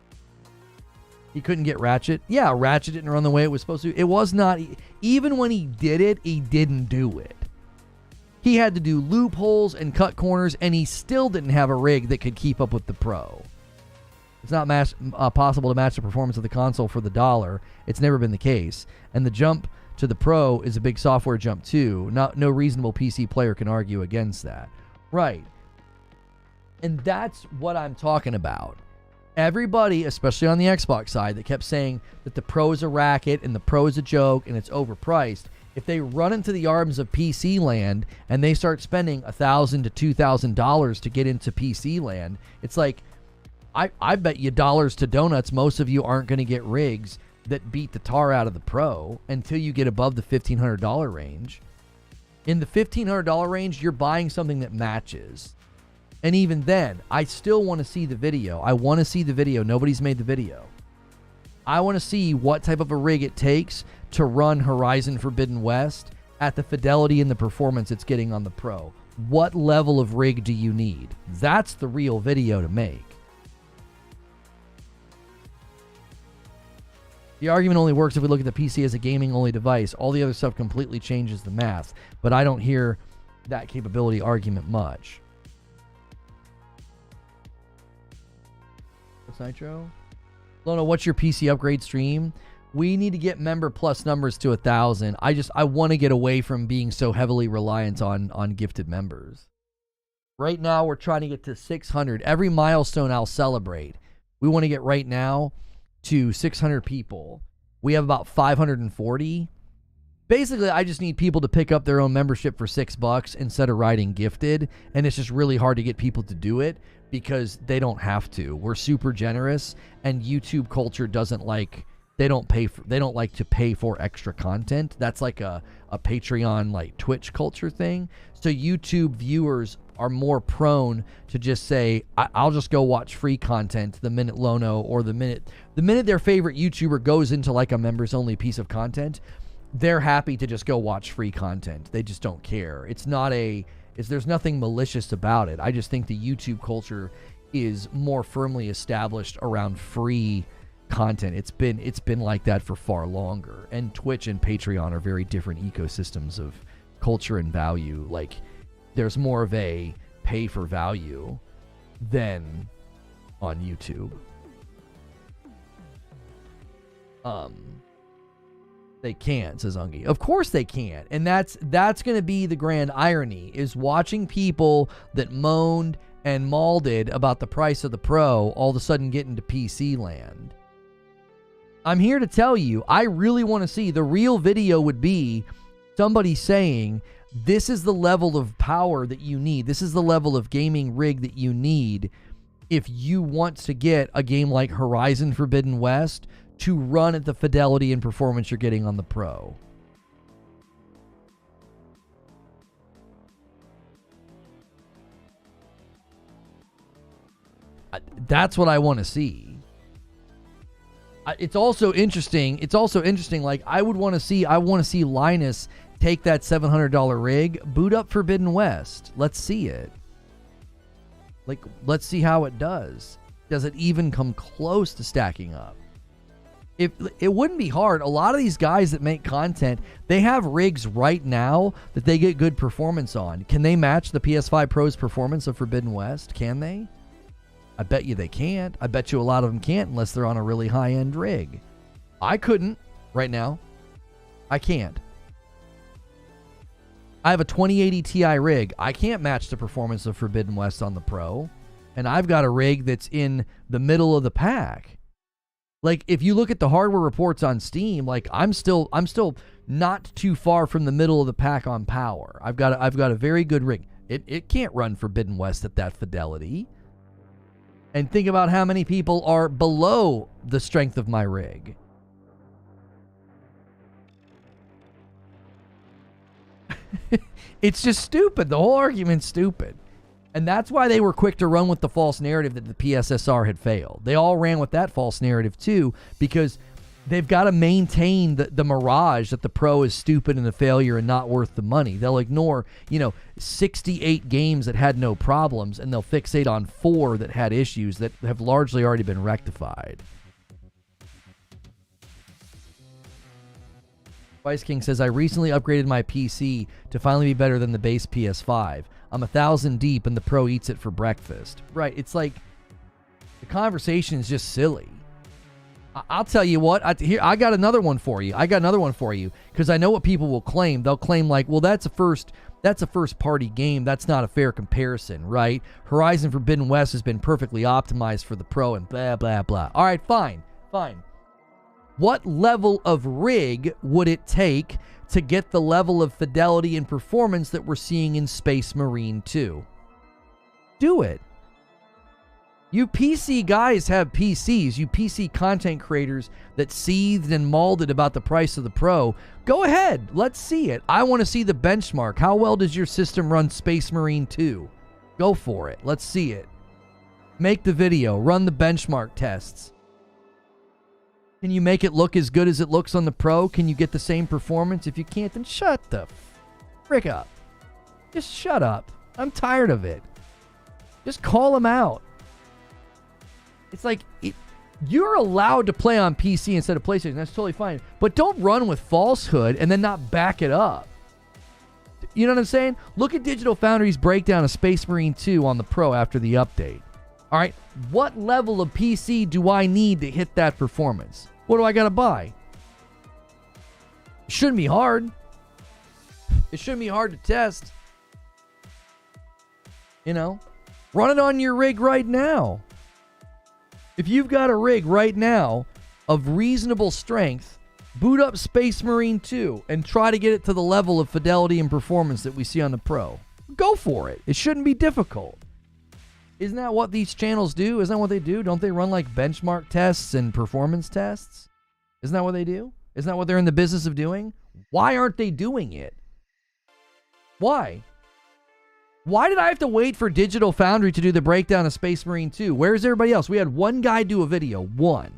He couldn't get Ratchet. Yeah, Ratchet didn't run the way it was supposed to. It was not, even when he did it, he didn't do it. He had to do loopholes and cut corners, and he still didn't have a rig that could keep up with the Pro. It's not possible to match the performance of the console for the dollar. It's never been the case. And the jump to the Pro is a big software jump too. No reasonable PC player can argue against that. Right. And that's what I'm talking about. Everybody, especially on the Xbox side, that kept saying that the Pro is a racket and the Pro is a joke and it's overpriced, if they run into the arms of PC land and they start spending $1,000 to $2,000 to get into PC land, it's like, I bet you dollars to donuts most of you aren't going to get rigs that beat the tar out of the Pro until you get above the $1,500 range. In the $1,500 range, you're buying something that matches. And even then, I still want to see the video. I want to see the video. Nobody's made the video. I want to see what type of a rig it takes to run Horizon Forbidden West at the fidelity and the performance it's getting on the Pro. What level of rig do you need? That's the real video to make. The argument only works if we look at the PC as a gaming-only device. All the other stuff completely changes the math, but I don't hear that capability argument much. What's Nitro? Lono, what's your PC upgrade stream? We need to get member plus numbers to 1,000. I want to get away from being so heavily reliant on gifted members. Right now, we're trying to get to 600. Every milestone I'll celebrate. We want to get right now to 600 people. We have about 540. Basically, I just need people to pick up their own membership for $6 instead of writing gifted, and it's just really hard to get people to do it because they don't have to. We're super generous, and YouTube culture doesn't like, they don't like to pay for extra content. That's like a Patreon, like Twitch culture thing. So YouTube viewers are more prone to just say, I'll just go watch free content the minute Lono or the minute their favorite YouTuber goes into like a members only piece of content, they're happy to just go watch free content. They just don't care. There's nothing malicious about it. I just think the YouTube culture is more firmly established around free content. It's been like that for far longer. And Twitch and Patreon are very different ecosystems of culture and value. Like, there's more of a pay for value than on YouTube. They can't, says Ungi. Of course they can't. And that's going to be the grand irony, is watching people that moaned and mauled about the price of the Pro all of a sudden get into PC land. I'm here to tell you, I really want to see, the real video would be somebody saying, this is the level of power that you need. This is the level of gaming rig that you need if you want to get a game like Horizon Forbidden West to run at the fidelity and performance you're getting on the Pro. That's what I want to see. It's also interesting. Like, I want to see Linus take that $700 rig, boot up Forbidden West. Let's see it. Like, let's see how it does. Does it even come close to stacking up? If it wouldn't be hard. A lot of these guys that make content, they have rigs right now that they get good performance on. Can they match the PS5 Pro's performance of Forbidden West? Can they? I bet you they can't. I bet you a lot of them can't unless they're on a really high-end rig. I couldn't right now. I can't. I have a 2080 Ti rig. I can't match the performance of Forbidden West on the Pro. And I've got a rig that's in the middle of the pack. Like, if you look at the hardware reports on Steam, like, I'm still not too far from the middle of the pack on power. I've got a very good rig. It can't run Forbidden West at that fidelity. And think about how many people are below the strength of my rig. It's just stupid. The whole argument's stupid. And that's why they were quick to run with the false narrative that the PSSR had failed. They all ran with that false narrative too, because they've got to maintain the mirage that the Pro is stupid and a failure and not worth the money. They'll ignore, 68 games that had no problems, and they'll fixate on 4 that had issues that have largely already been rectified. Vice King says, I recently upgraded my PC to finally be better than the base PS5. I'm 1,000 deep and the Pro eats it for breakfast. Right, it's like, the conversation is just silly. I'll tell you what, I got another one for you. Because I know what people will claim. They'll claim like, well, that's a first party game. That's not a fair comparison, right? Horizon Forbidden West has been perfectly optimized for the Pro and blah, blah, blah. All right, fine. What level of rig would it take to get the level of fidelity and performance that we're seeing in Space Marine 2? Do it. You PC guys have PCs. You PC content creators that seethed and mauled about the price of the Pro. Go ahead. Let's see it. I want to see the benchmark. How well does your system run Space Marine 2? Go for it. Let's see it. Make the video. Run the benchmark tests. Can you make it look as good as it looks on the Pro? Can you get the same performance? If you can't, then shut the frick up. Just shut up. I'm tired of it. Just call them out. It's like, you're allowed to play on PC instead of PlayStation. That's totally fine. But don't run with falsehood and then not back it up. You know what I'm saying? Look at Digital Foundry's breakdown of Space Marine 2 on the Pro after the update. All right, what level of PC do I need to hit that performance? What do I got to buy? It shouldn't be hard. It shouldn't be hard to test. Run it on your rig right now. If you've got a rig right now of reasonable strength, boot up Space Marine 2 and try to get it to the level of fidelity and performance that we see on the Pro. Go for it. It shouldn't be difficult. Isn't that what these channels do? Isn't that what they do? Don't they run like benchmark tests and performance tests? Isn't that what they do? Isn't that what they're in the business of doing? Why aren't they doing it? Why? Why did I have to wait for Digital Foundry to do the breakdown of Space Marine 2? Where's everybody else? We had one guy do a video. One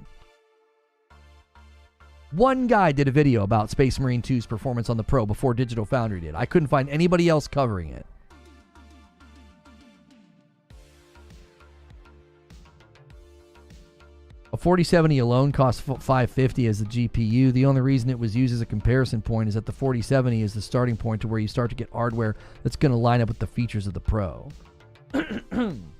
guy did a video about Space Marine 2's performance on the Pro before Digital Foundry did. I couldn't find anybody else covering it. A 4070 alone costs $550 as the GPU. The only reason it was used as a comparison point is that the 4070 is the starting point to where you start to get hardware that's going to line up with the features of the Pro. I don't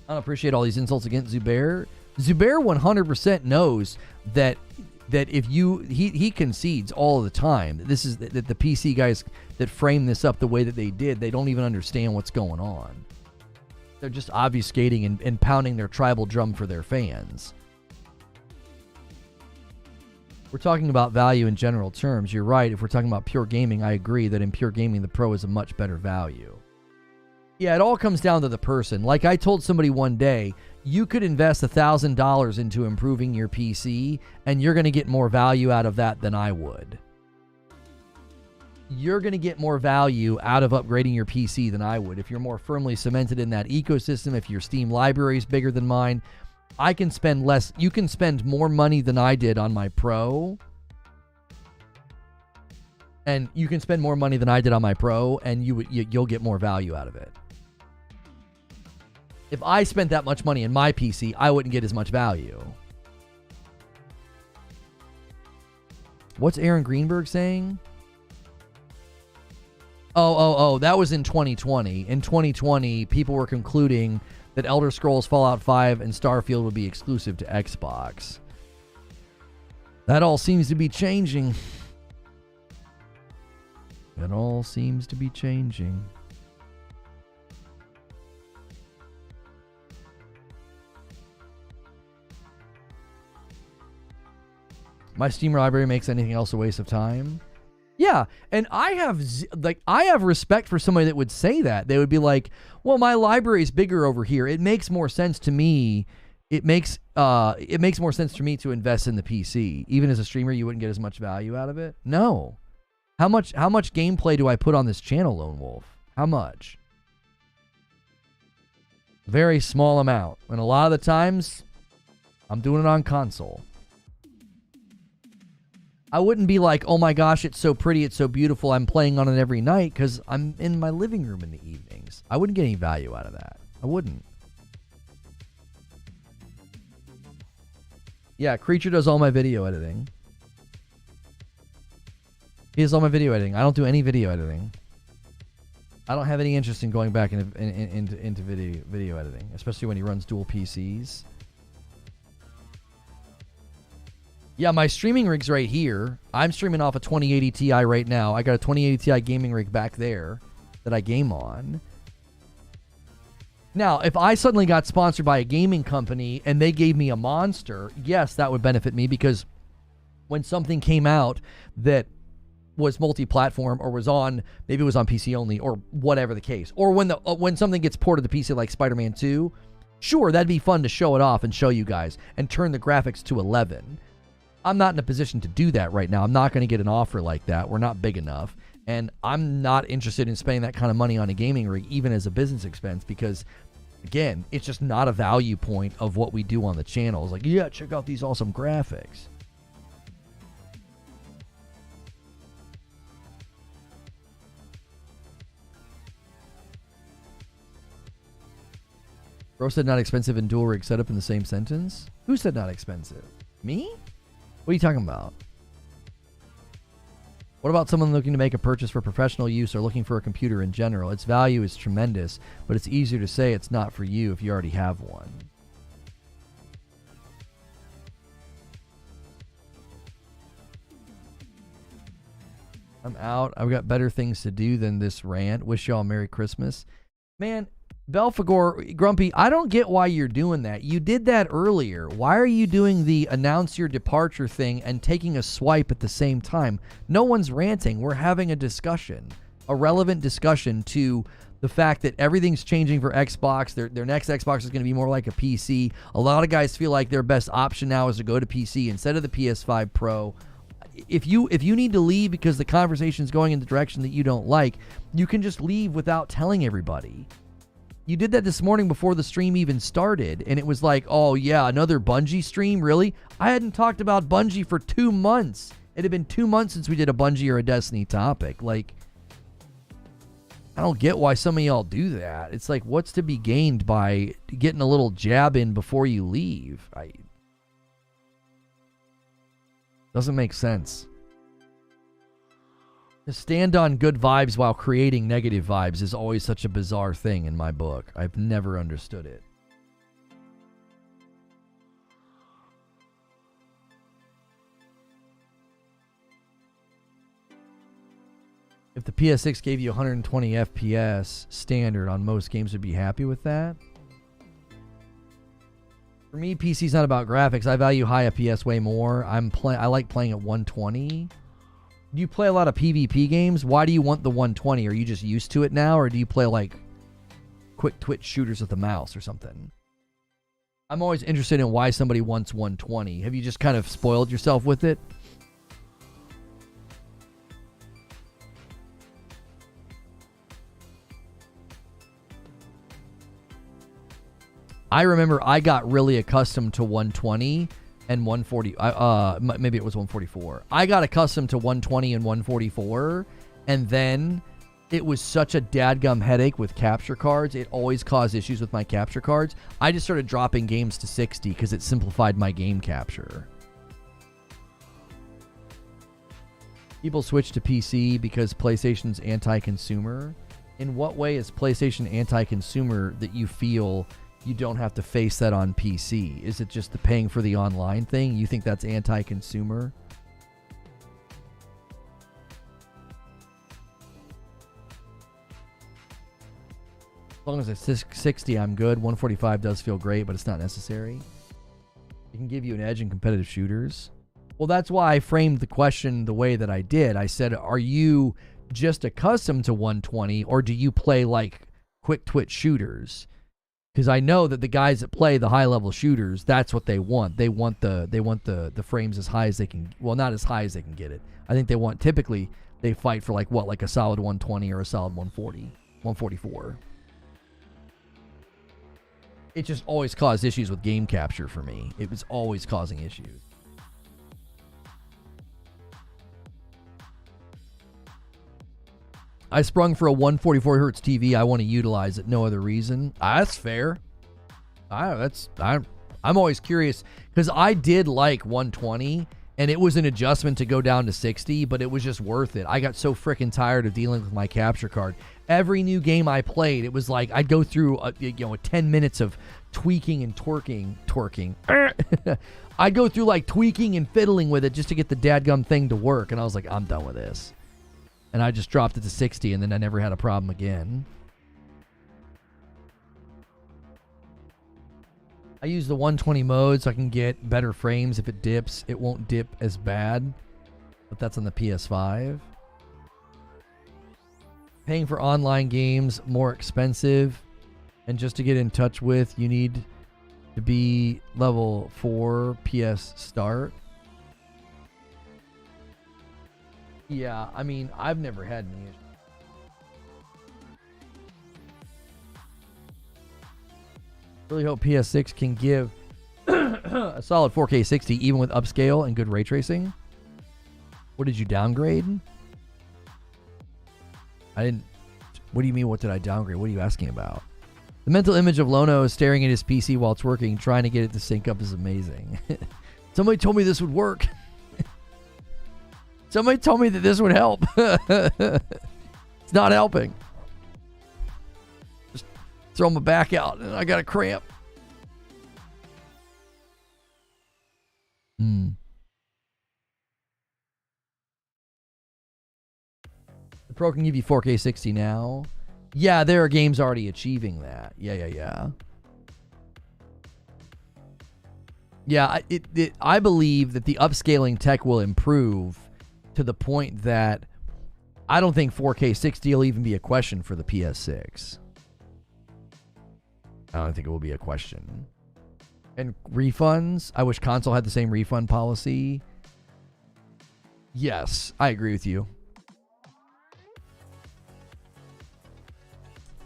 appreciate all these insults against Zubair. Zubair 100% knows that if he concedes all of the time that this is that the PC guys that frame this up the way that they did, they don't even understand what's going on. They're just obfuscating and pounding their tribal drum for their fans. We're talking about value in general terms. You're right. If we're talking about pure gaming, I agree that in pure gaming, the Pro is a much better value. Yeah, it all comes down to the person. Like I told somebody one day, you could invest $1,000 into improving your PC, and you're going to get more value out of that than I would. You're going to get more value out of upgrading your PC than I would. If you're more firmly cemented in that ecosystem, if your Steam library is bigger than mine, I can spend less. You can spend more money than I did on my Pro. And you can spend more money than I did on my Pro, and you'll get more value out of it. If I spent that much money in my PC, I wouldn't get as much value. What's Aaron Greenberg saying? Oh, that was in 2020. In 2020, people were concluding that Elder Scrolls, Fallout 5, and Starfield would be exclusive to Xbox. That all seems to be changing. It all seems to be changing. My Steam library makes anything else a waste of time. Yeah, and I have respect for somebody that would say that. They would be like, "Well, my library is bigger over here. It makes more sense to me. It makes more sense for me to invest in the PC. Even as a streamer, you wouldn't get as much value out of it." No. How much gameplay do I put on this channel, Lone Wolf? How much? Very small amount. And a lot of the times, I'm doing it on console. I wouldn't be like, oh my gosh, it's so pretty, it's so beautiful, I'm playing on it every night because I'm in my living room in the evenings. I wouldn't get any value out of that. I wouldn't. Yeah, Creature does all my video editing. He does all my video editing. I don't do any video editing. I don't have any interest in going back into video editing, especially when he runs dual PCs. Yeah, my streaming rig's right here. I'm streaming off a 2080 Ti right now. I got a 2080 Ti gaming rig back there that I game on. Now, if I suddenly got sponsored by a gaming company and they gave me a monster, yes, that would benefit me, because when something came out that was multi-platform or was on, maybe it was on PC only or whatever the case, or when something gets ported to PC like Spider-Man 2, sure, that'd be fun to show it off and show you guys and turn the graphics to 11. I'm not in a position to do that right now. I'm not going to get an offer like that. We're not big enough. And I'm not interested in spending that kind of money on a gaming rig, even as a business expense, because, again, it's just not a value point of what we do on the channel. It's like, yeah, check out these awesome graphics. Bro said not expensive and dual rig setup in the same sentence? Who said not expensive? Me? What are you talking about? What about someone looking to make a purchase for professional use or looking for a computer in general? Its value is tremendous, but it's easier to say it's not for you if you already have one. I'm out. I've got better things to do than this rant. Wish y'all Merry Christmas. Man, Belphegor, Grumpy, I don't get why you're doing that. You did that earlier. Why are you doing the announce your departure thing and taking a swipe at the same time? No one's ranting. We're having a discussion, a relevant discussion to the fact that everything's changing for Xbox. Their next Xbox is going to be more like a PC. A lot of guys feel like their best option now is to go to PC instead of the PS5 Pro. If you need to leave because the conversation's going in the direction that you don't like, you can just leave without telling everybody. You did that this morning before the stream even started, and it was like, oh yeah, another Bungie stream? Really? I hadn't talked about Bungie for 2 months. It had been 2 months since we did a Bungie or a Destiny topic. Like, I don't get why some of y'all do that. It's like, what's to be gained by getting a little jab in before you leave? Doesn't make sense. To stand on good vibes while creating negative vibes is always such a bizarre thing in my book. I've never understood it. If the PS6 gave you 120 FPS standard on most games, would you be happy with that? For me, PC's not about graphics. I value high FPS way more. I like playing at 120. Do you play a lot of PvP games? Why do you want the 120? Are you just used to it now, or do you play like quick twitch shooters with the mouse or something? I'm always interested in why somebody wants 120. Have you just kind of spoiled yourself with it? I remember I got really accustomed to 120 and 140. Maybe it was 144. I got accustomed to 120 and 144, and then it was such a dadgum headache with capture cards. It always caused issues with my capture cards. I just started dropping games to 60 because it simplified my game capture. People switch to PC because PlayStation's anti-consumer. In what way is PlayStation anti-consumer that you feel you don't have to face that on PC? Is it just the paying for the online thing? You think that's anti-consumer? As long as it's 60, I'm good. 145 does feel great, but it's not necessary. It can give you an edge in competitive shooters. Well, that's why I framed the question the way that I did. I said, are you just accustomed to 120, or do you play like quick twitch shooters? Because I know that the guys that play the high level shooters, that's what they want. They want the frames as high as they can. Well, not as high as they can get it. I think they want, typically they fight for like what, like a solid 120 or a solid 140, 144. It just always caused issues with game capture for me. It was always causing issues. I sprung for a 144 hertz TV. I want to utilize it. No other reason. That's fair. I'm always curious because I did like 120 and it was an adjustment to go down to 60, but it was just worth it. I got so freaking tired of dealing with my capture card. Every new game I played, it was like I'd go through 10 minutes of tweaking and twerking. I'd go through like tweaking and fiddling with it just to get the dadgum thing to work, and I was like, I'm done with this. And I just dropped it to 60, and then I never had a problem again. I use the 120 mode so I can get better frames. If it dips, it won't dip as bad. But that's on the PS5. Paying for online games, more expensive. And just to get in touch with, you need to be level 4 PS start. Yeah, I mean, I've never had any issues. Really hope PS6 can give a solid 4K 60 even with upscale and good ray tracing. What did you downgrade? I didn't. What do you mean, what did I downgrade? What are you asking about? The mental image of Lono staring at his PC while it's working, trying to get it to sync up is amazing. Somebody told me this would work. Somebody told me that this would help. It's not helping. Just throw my back out and I got a cramp. The Pro can give you 4K 60 now. Yeah, there are games already achieving that. Yeah. Yeah, I believe that the upscaling tech will improve to the point that I don't think 4K 60 will even be a question for the PS6. I don't think it will be a question. And refunds, I wish console had the same refund policy. Yes, I agree with you.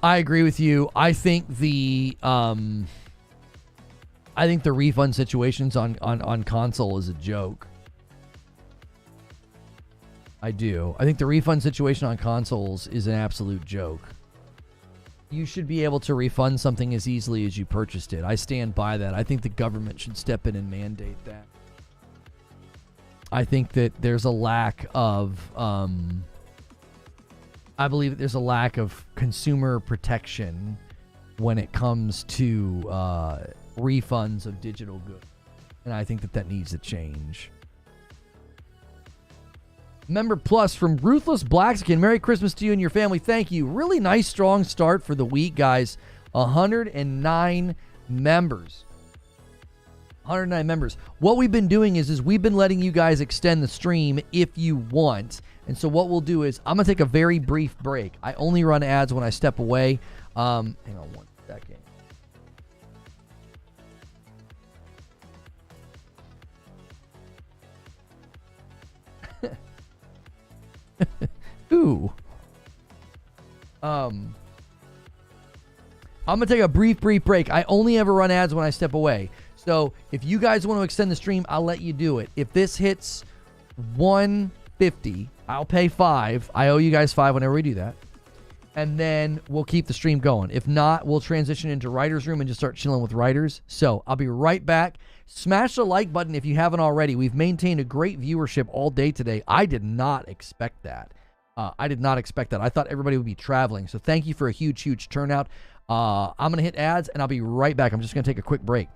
I agree with you. I think the refund situations on console is a joke. I do. I think the refund situation on consoles is an absolute joke. You should be able to refund something as easily as you purchased it. I stand by that. I think the government should step in and mandate that. I think that there's a lack of I believe that there's a lack of consumer protection when it comes to refunds of digital goods. And I think that needs to change. Member Plus from Ruthless Blackskin. Merry Christmas to you and your family. Thank you. Really nice, strong start for the week, guys. 109 members. 109 members. What we've been doing is we've been letting you guys extend the stream if you want. And so what we'll do is I'm going to take a very brief break. I only run ads when I step away. Hang on one second. Ooh. I'm going to take a brief break. I only ever run ads when I step away. So if you guys want to extend the stream, I'll let you do it. If this hits 150, I'll pay $5. I owe you guys $5 whenever we do that. And then we'll keep the stream going. If not, we'll transition into Writer's Room and just start chilling with writers. So I'll be right back. Smash the like button if you haven't already. We've maintained a great viewership all day today. I did not expect that. I thought everybody would be traveling. So thank you for a huge, huge turnout. I'm going to hit ads, and I'll be right back. I'm just going to take a quick break.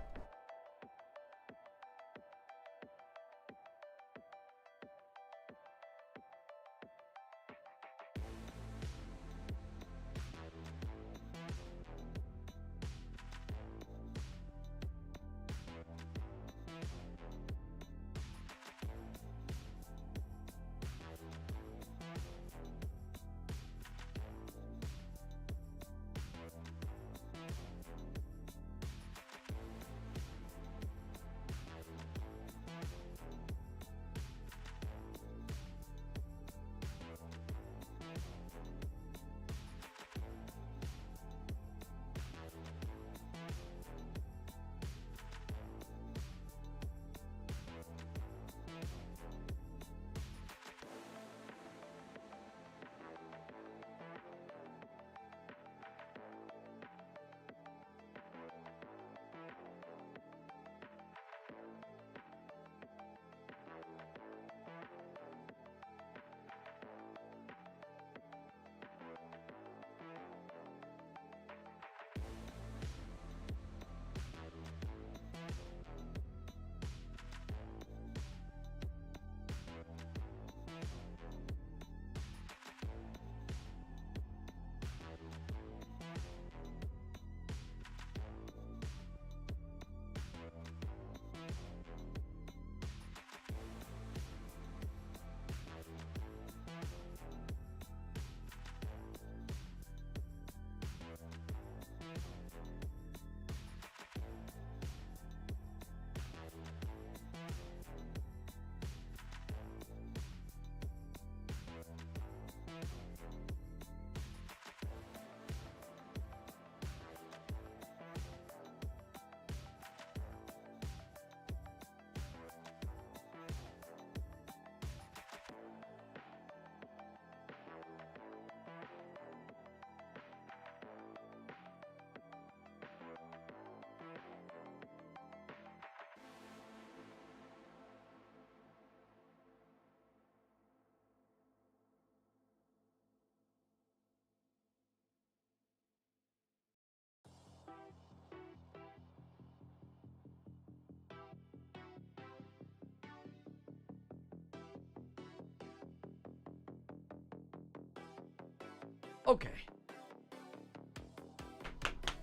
Okay.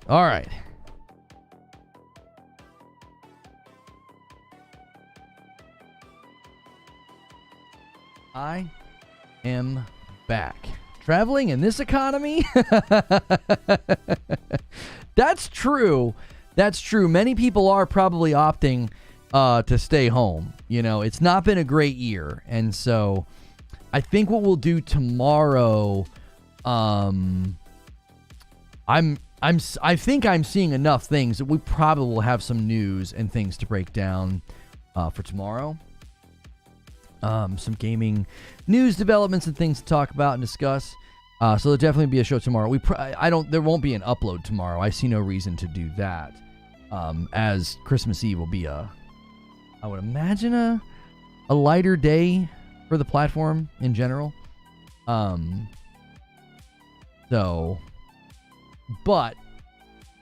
All right. I am back. Traveling in this economy? That's true. That's true. Many people are probably opting to stay home. You know, it's not been a great year. And so I think what we'll do tomorrow, I think I'm seeing enough things that we probably will have some news and things to break down for tomorrow. Some gaming news developments and things to talk about and discuss. So there'll definitely be a show tomorrow. There won't be an upload tomorrow. I see no reason to do that. As Christmas Eve will be I would imagine a lighter day for the platform in general. But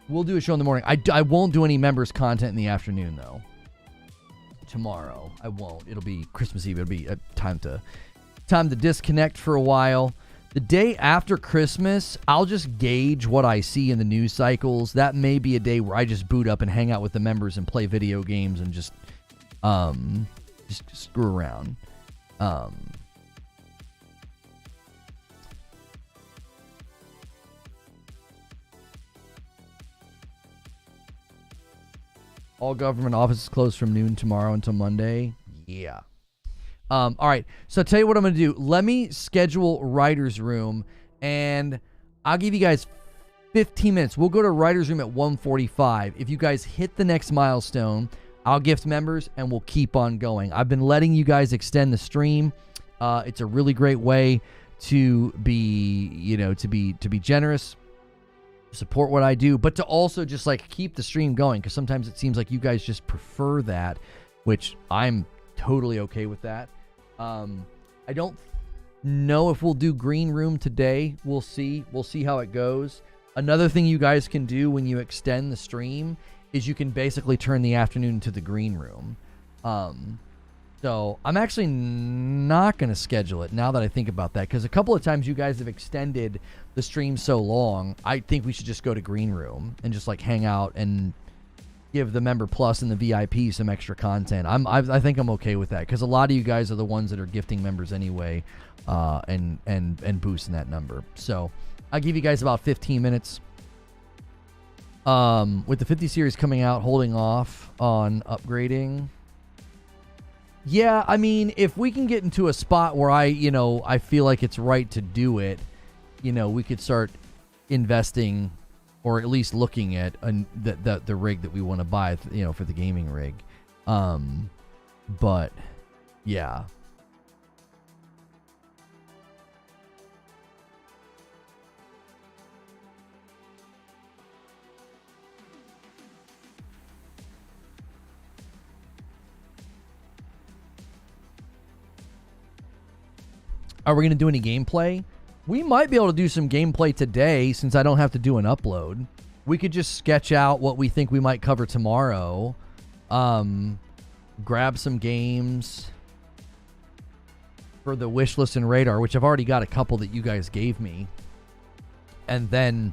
we'll do a show in the morning. I won't do any members content in the afternoon though. Tomorrow I won't. It'll be Christmas Eve. It'll be a time to disconnect for a while. The day after Christmas, I'll just gauge what I see in the news cycles. That may be a day where I just boot up and hang out with the members and play video games and just screw around. All government offices closed from noon tomorrow until Monday. Yeah. All right. So I'll tell you what I'm going to do. Let me schedule Writer's Room, and I'll give you guys 15 minutes. We'll go to Writer's Room at 1:45. If you guys hit the next milestone, I'll gift members, and we'll keep on going. I've been letting you guys extend the stream. It's a really great way to be, to be generous support what I do, but to also just like keep the stream going, because sometimes it seems like you guys just prefer that, which I'm totally okay with that. I don't know if we'll do green room today. We'll see how it goes. Another thing you guys can do when you extend the stream is you can basically turn the afternoon to the green room. So I'm actually not going to schedule it now that I think about that, because a couple of times you guys have extended the stream so long. I think we should just go to green room and just like hang out and give the member plus and the VIP some extra content. I think I'm okay with that, because a lot of you guys are the ones that are gifting members anyway, and boosting that number. So I'll give you guys about 15 minutes. With the 50 series coming out, holding off on upgrading. Yeah, I mean, if we can get into a spot where I feel like it's right to do it, we could start investing, or at least looking at the rig that we want to buy, for the gaming rig. But yeah. Are we going to do any gameplay? We might be able to do some gameplay today, since I don't have to do an upload. We could just sketch out what we think we might cover tomorrow. Grab some games for the wish list and radar, which I've already got a couple that you guys gave me. And then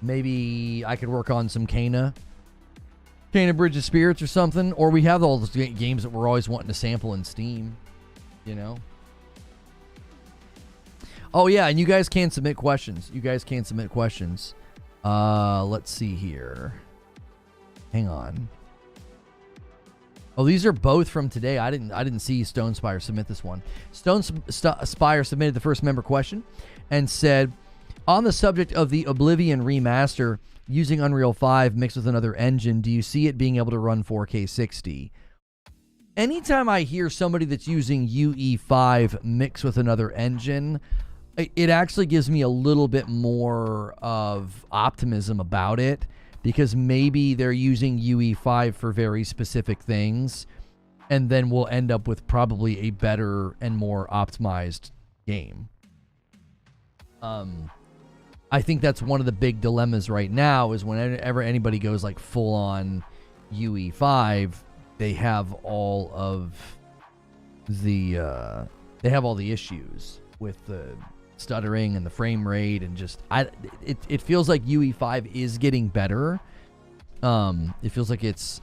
maybe I could work on some Cana Bridge of Spirits or something. Or we have all those games that we're always wanting to sample in Steam, Oh, yeah, and you guys can submit questions. Let's see here. Hang on. Oh, these are both from today. I didn't see Stone Spire submit this one. Stone Spire submitted the first member question and said, on the subject of the Oblivion remaster using Unreal 5 mixed with another engine, do you see it being able to run 4K 60? Anytime I hear somebody that's using UE5 mixed with another engine, it actually gives me a little bit more of optimism about it, because maybe they're using UE5 for very specific things, and then we'll end up with probably a better and more optimized game. I think that's one of the big dilemmas right now, is whenever anybody goes like full on UE5, they have all the issues with the stuttering and the frame rate, and just it feels like UE5 is getting better. It feels like it's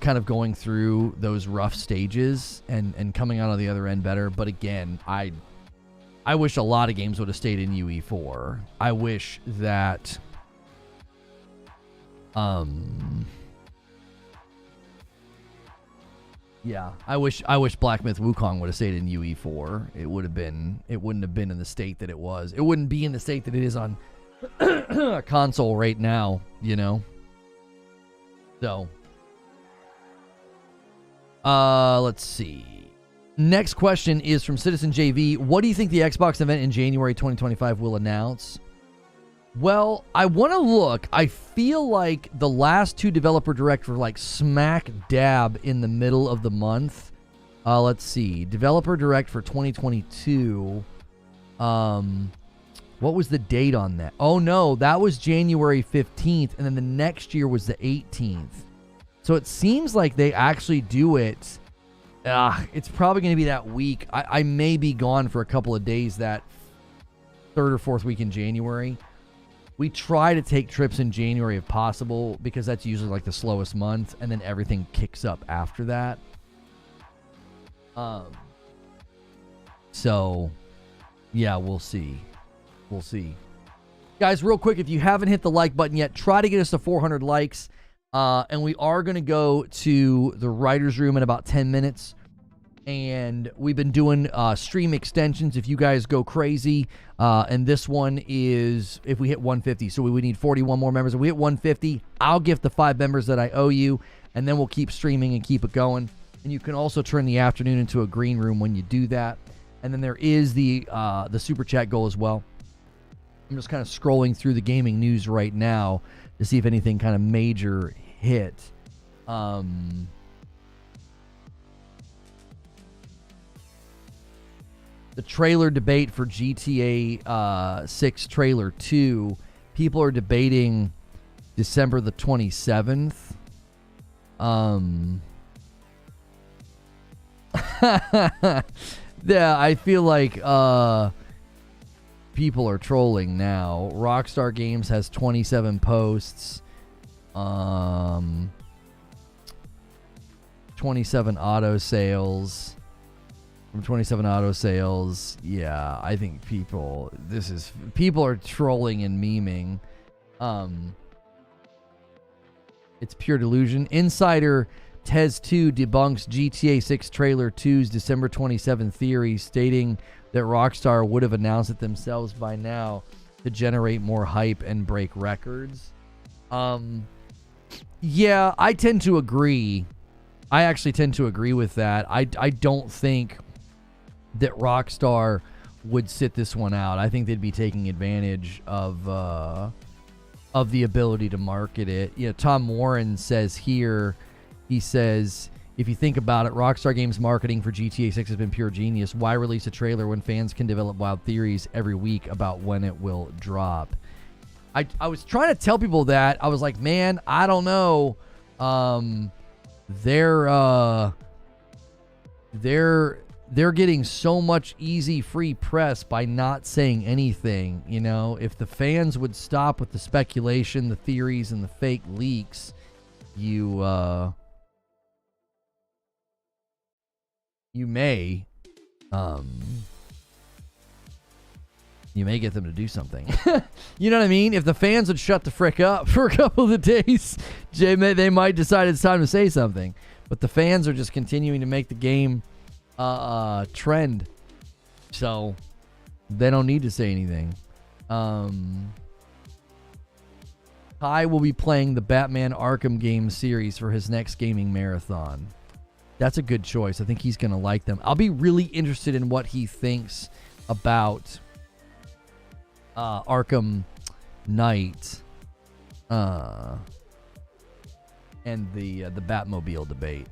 kind of going through those rough stages and coming out on the other end better. But again, I wish a lot of games would have stayed in UE4. I wish that yeah, I wish Black Myth Wukong would have stayed in UE4. It wouldn't have been in the state that it was. It wouldn't be in the state that it is on a console right now, So, let's see. Next question is from Citizen JV. What do you think the Xbox event in January 2025 will announce? Well, I want to look. I feel like the last two developer direct were like smack dab in the middle of the month. Let's see. Developer direct for 2022. What was the date on that? Oh no, that was January 15th, and then the next year was the 18th. So it seems like they actually do it. It's probably going to be that week. I may be gone for a couple of days that third or fourth week in January. We try to take trips in January if possible, because that's usually like the slowest month, and then everything kicks up after that. So yeah, we'll see. Guys, real quick, if you haven't hit the like button yet, try to get us to 400 likes. And we are going to go to the writer's room in about 10 minutes. And we've been doing stream extensions if you guys go crazy. And this one is if we hit 150. So we would need 41 more members. If we hit 150, I'll gift the 5 members that I owe you. And then we'll keep streaming and keep it going. And you can also turn the afternoon into a green room when you do that. And then there is the super chat goal as well. I'm just kind of scrolling through the gaming news right now to see if anything kind of major hit. The trailer debate for GTA 6 trailer 2, people are debating December the 27th. Yeah, I feel like people are trolling now. Rockstar Games has 27 posts. 27 auto sales. From 27 auto sales. Yeah, I think people are trolling and memeing. It's pure delusion. Insider Tez2 debunks GTA 6 trailer 2's December 27 theory, stating that Rockstar would have announced it themselves by now to generate more hype and break records. Yeah, I tend to agree. I actually tend to agree with that. I don't think that Rockstar would sit this one out. I think they'd be taking advantage of the ability to market it. You know, Tom Warren says here, he says, if you think about it, Rockstar Games marketing for GTA 6 has been pure genius. Why release a trailer when fans can develop wild theories every week about when it will drop? I was trying to tell people that. I was like, man, I don't know. They're getting so much easy free press by not saying anything. You know, if the fans would stop with the speculation, the theories, and the fake leaks, you may get them to do something. You know what I mean? If the fans would shut the frick up for a couple of days, they might decide it's time to say something. But the fans are just continuing to make the game trend, so they don't need to say anything. Kai will be playing the Batman Arkham game series for his next gaming marathon. That's a good choice. I think he's going to like them. I'll be really interested in what he thinks about Arkham Knight and the Batmobile debate.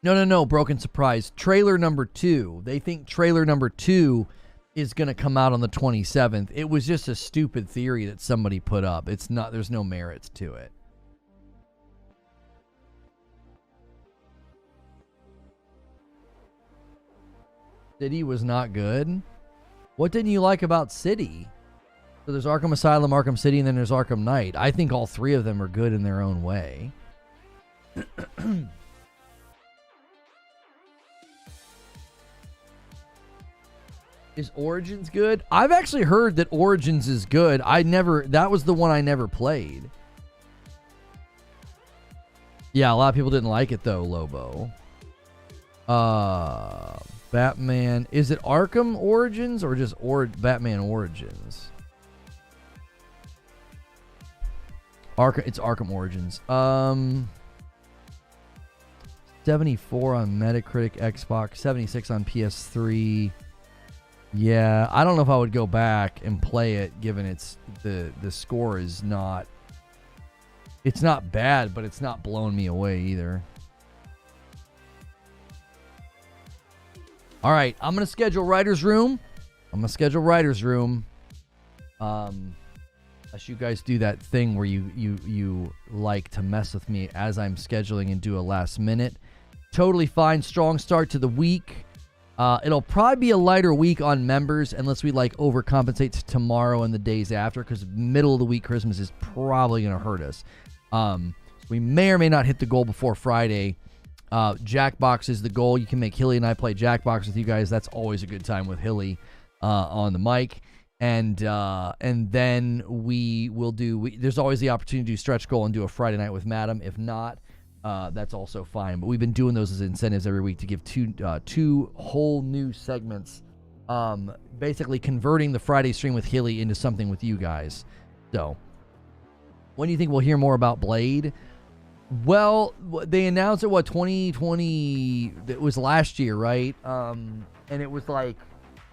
No, Broken Surprise. Trailer number 2. They think trailer number 2 is going to come out on the 27th. It was just a stupid theory that somebody put up. It's not, there's no merits to it. City was not good. What didn't you like about City? So there's Arkham Asylum, Arkham City, and then there's Arkham Knight. I think all three of them are good in their own way. Is Origins good? I've actually heard that Origins is good. That was the one I never played. Yeah, a lot of people didn't like it though, Lobo. Batman. Is it Arkham Origins or just Batman Origins? It's Arkham Origins. 74 on Metacritic, Xbox, 76 on PS3. Yeah, I don't know if I would go back and play it, given the score is not. It's not bad, but it's not blowing me away either. All right, I'm gonna schedule Writer's Room. Unless you guys do that thing where you like to mess with me as I'm scheduling and do a last minute. Totally fine. Strong start to the week. It'll probably be a lighter week on members unless we overcompensate to tomorrow and the days after, because middle of the week Christmas is probably going to hurt us. We may or may not hit the goal before Friday. Jackbox is the goal. You can make Hilly and I play Jackbox with you guys. That's always a good time with Hilly on the mic. And then we will there's always the opportunity to do stretch goal and do a Friday night with Madam. If not, that's also fine. But we've been doing those as incentives every week to give two whole new segments, basically converting the Friday stream with Hilly into something with you guys. So When do you think we'll hear more about Blade? Well, they announced it, 2020, it was last year, right? And it was like,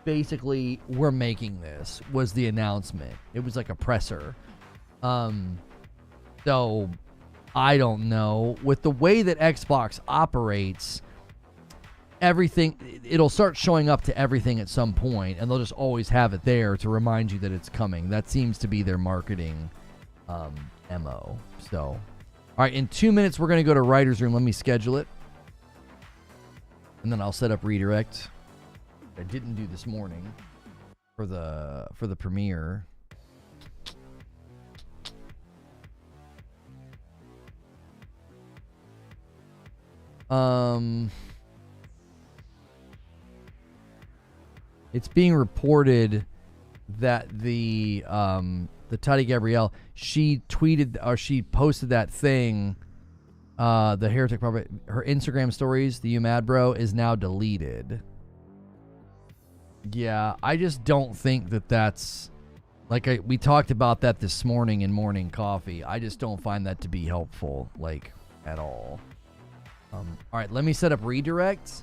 basically, we're making this, was the announcement. It was like a presser. So, I don't know. With the way that Xbox operates, everything, it'll start showing up to everything at some point, and they'll just always have it there to remind you that it's coming. That seems to be their marketing MO. So, all right, in 2 minutes, we're going to go to Writer's Room. Let me schedule it. And then I'll set up redirect. I didn't do this morning for the premiere. It's being reported that the Tati Gabrielle, she tweeted or she posted that thing, the Heretic Prophet, her Instagram stories, the You Mad Bro, is now deleted. Yeah, I just don't think that that's, like, we talked about that this morning in Morning Coffee. I just don't find that to be helpful, like, at all. All right, let me set up redirects.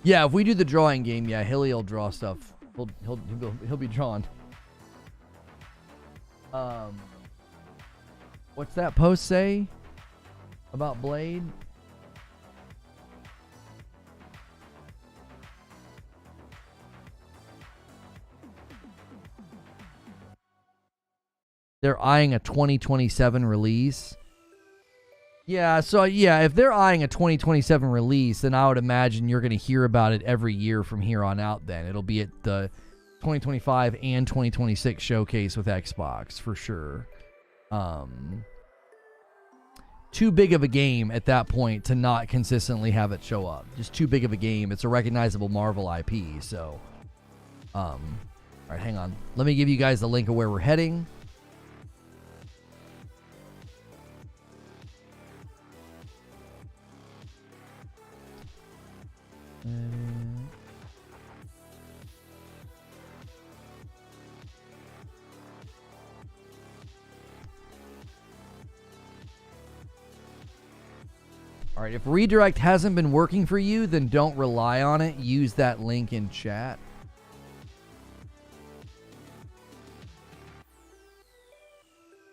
Yeah, if we do the drawing game, yeah, Hilly'll draw stuff. He'll be drawn. What's that post say about Blade? They're eyeing a 2027 release. Yeah, so yeah, if they're eyeing a 2027 release, then I would imagine you're going to hear about it every year from here on out then. It'll be at the 2025 and 2026 showcase with Xbox, for sure. Too big of a game at that point to not consistently have it show up. Just too big of a game. It's a recognizable Marvel IP, so. All right, hang on. Let me give you guys the link of where we're heading. All right, if redirect hasn't been working for you, then don't rely on it. Use that link in chat.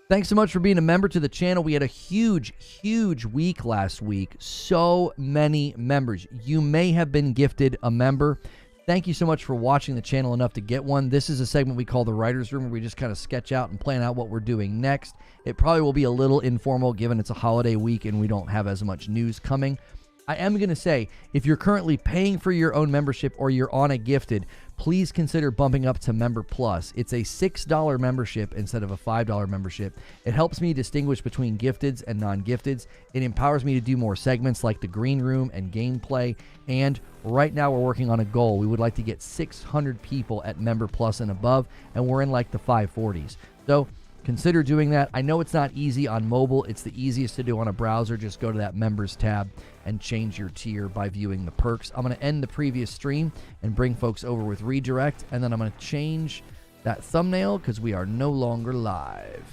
Thanks so much for being a member to the channel. We had a huge week last week. So many members. You may have been gifted a member. Thank you so much for watching the channel enough to get one. This is a segment we call the Writer's Room, where we just kind of sketch out and plan out what we're doing next. It probably will be a little informal given it's a holiday week and we don't have as much news coming. I am going to say, if you're currently paying for your own membership or you're on a gifted, please consider bumping up to Member Plus. It's a $6 membership instead of a $5 membership. It helps me distinguish between gifteds and non-gifteds. It empowers me to do more segments like the Green Room and gameplay. And right now we're working on a goal. We would like to get 600 people at Member Plus and above, and we're in like the 540s. So consider doing that. I know it's not easy on mobile. It's the easiest to do on a browser. Just go to that Members tab and change your tier by viewing the perks. I'm going to end the previous stream and bring folks over with redirect, and then I'm going to change that thumbnail because we are no longer live.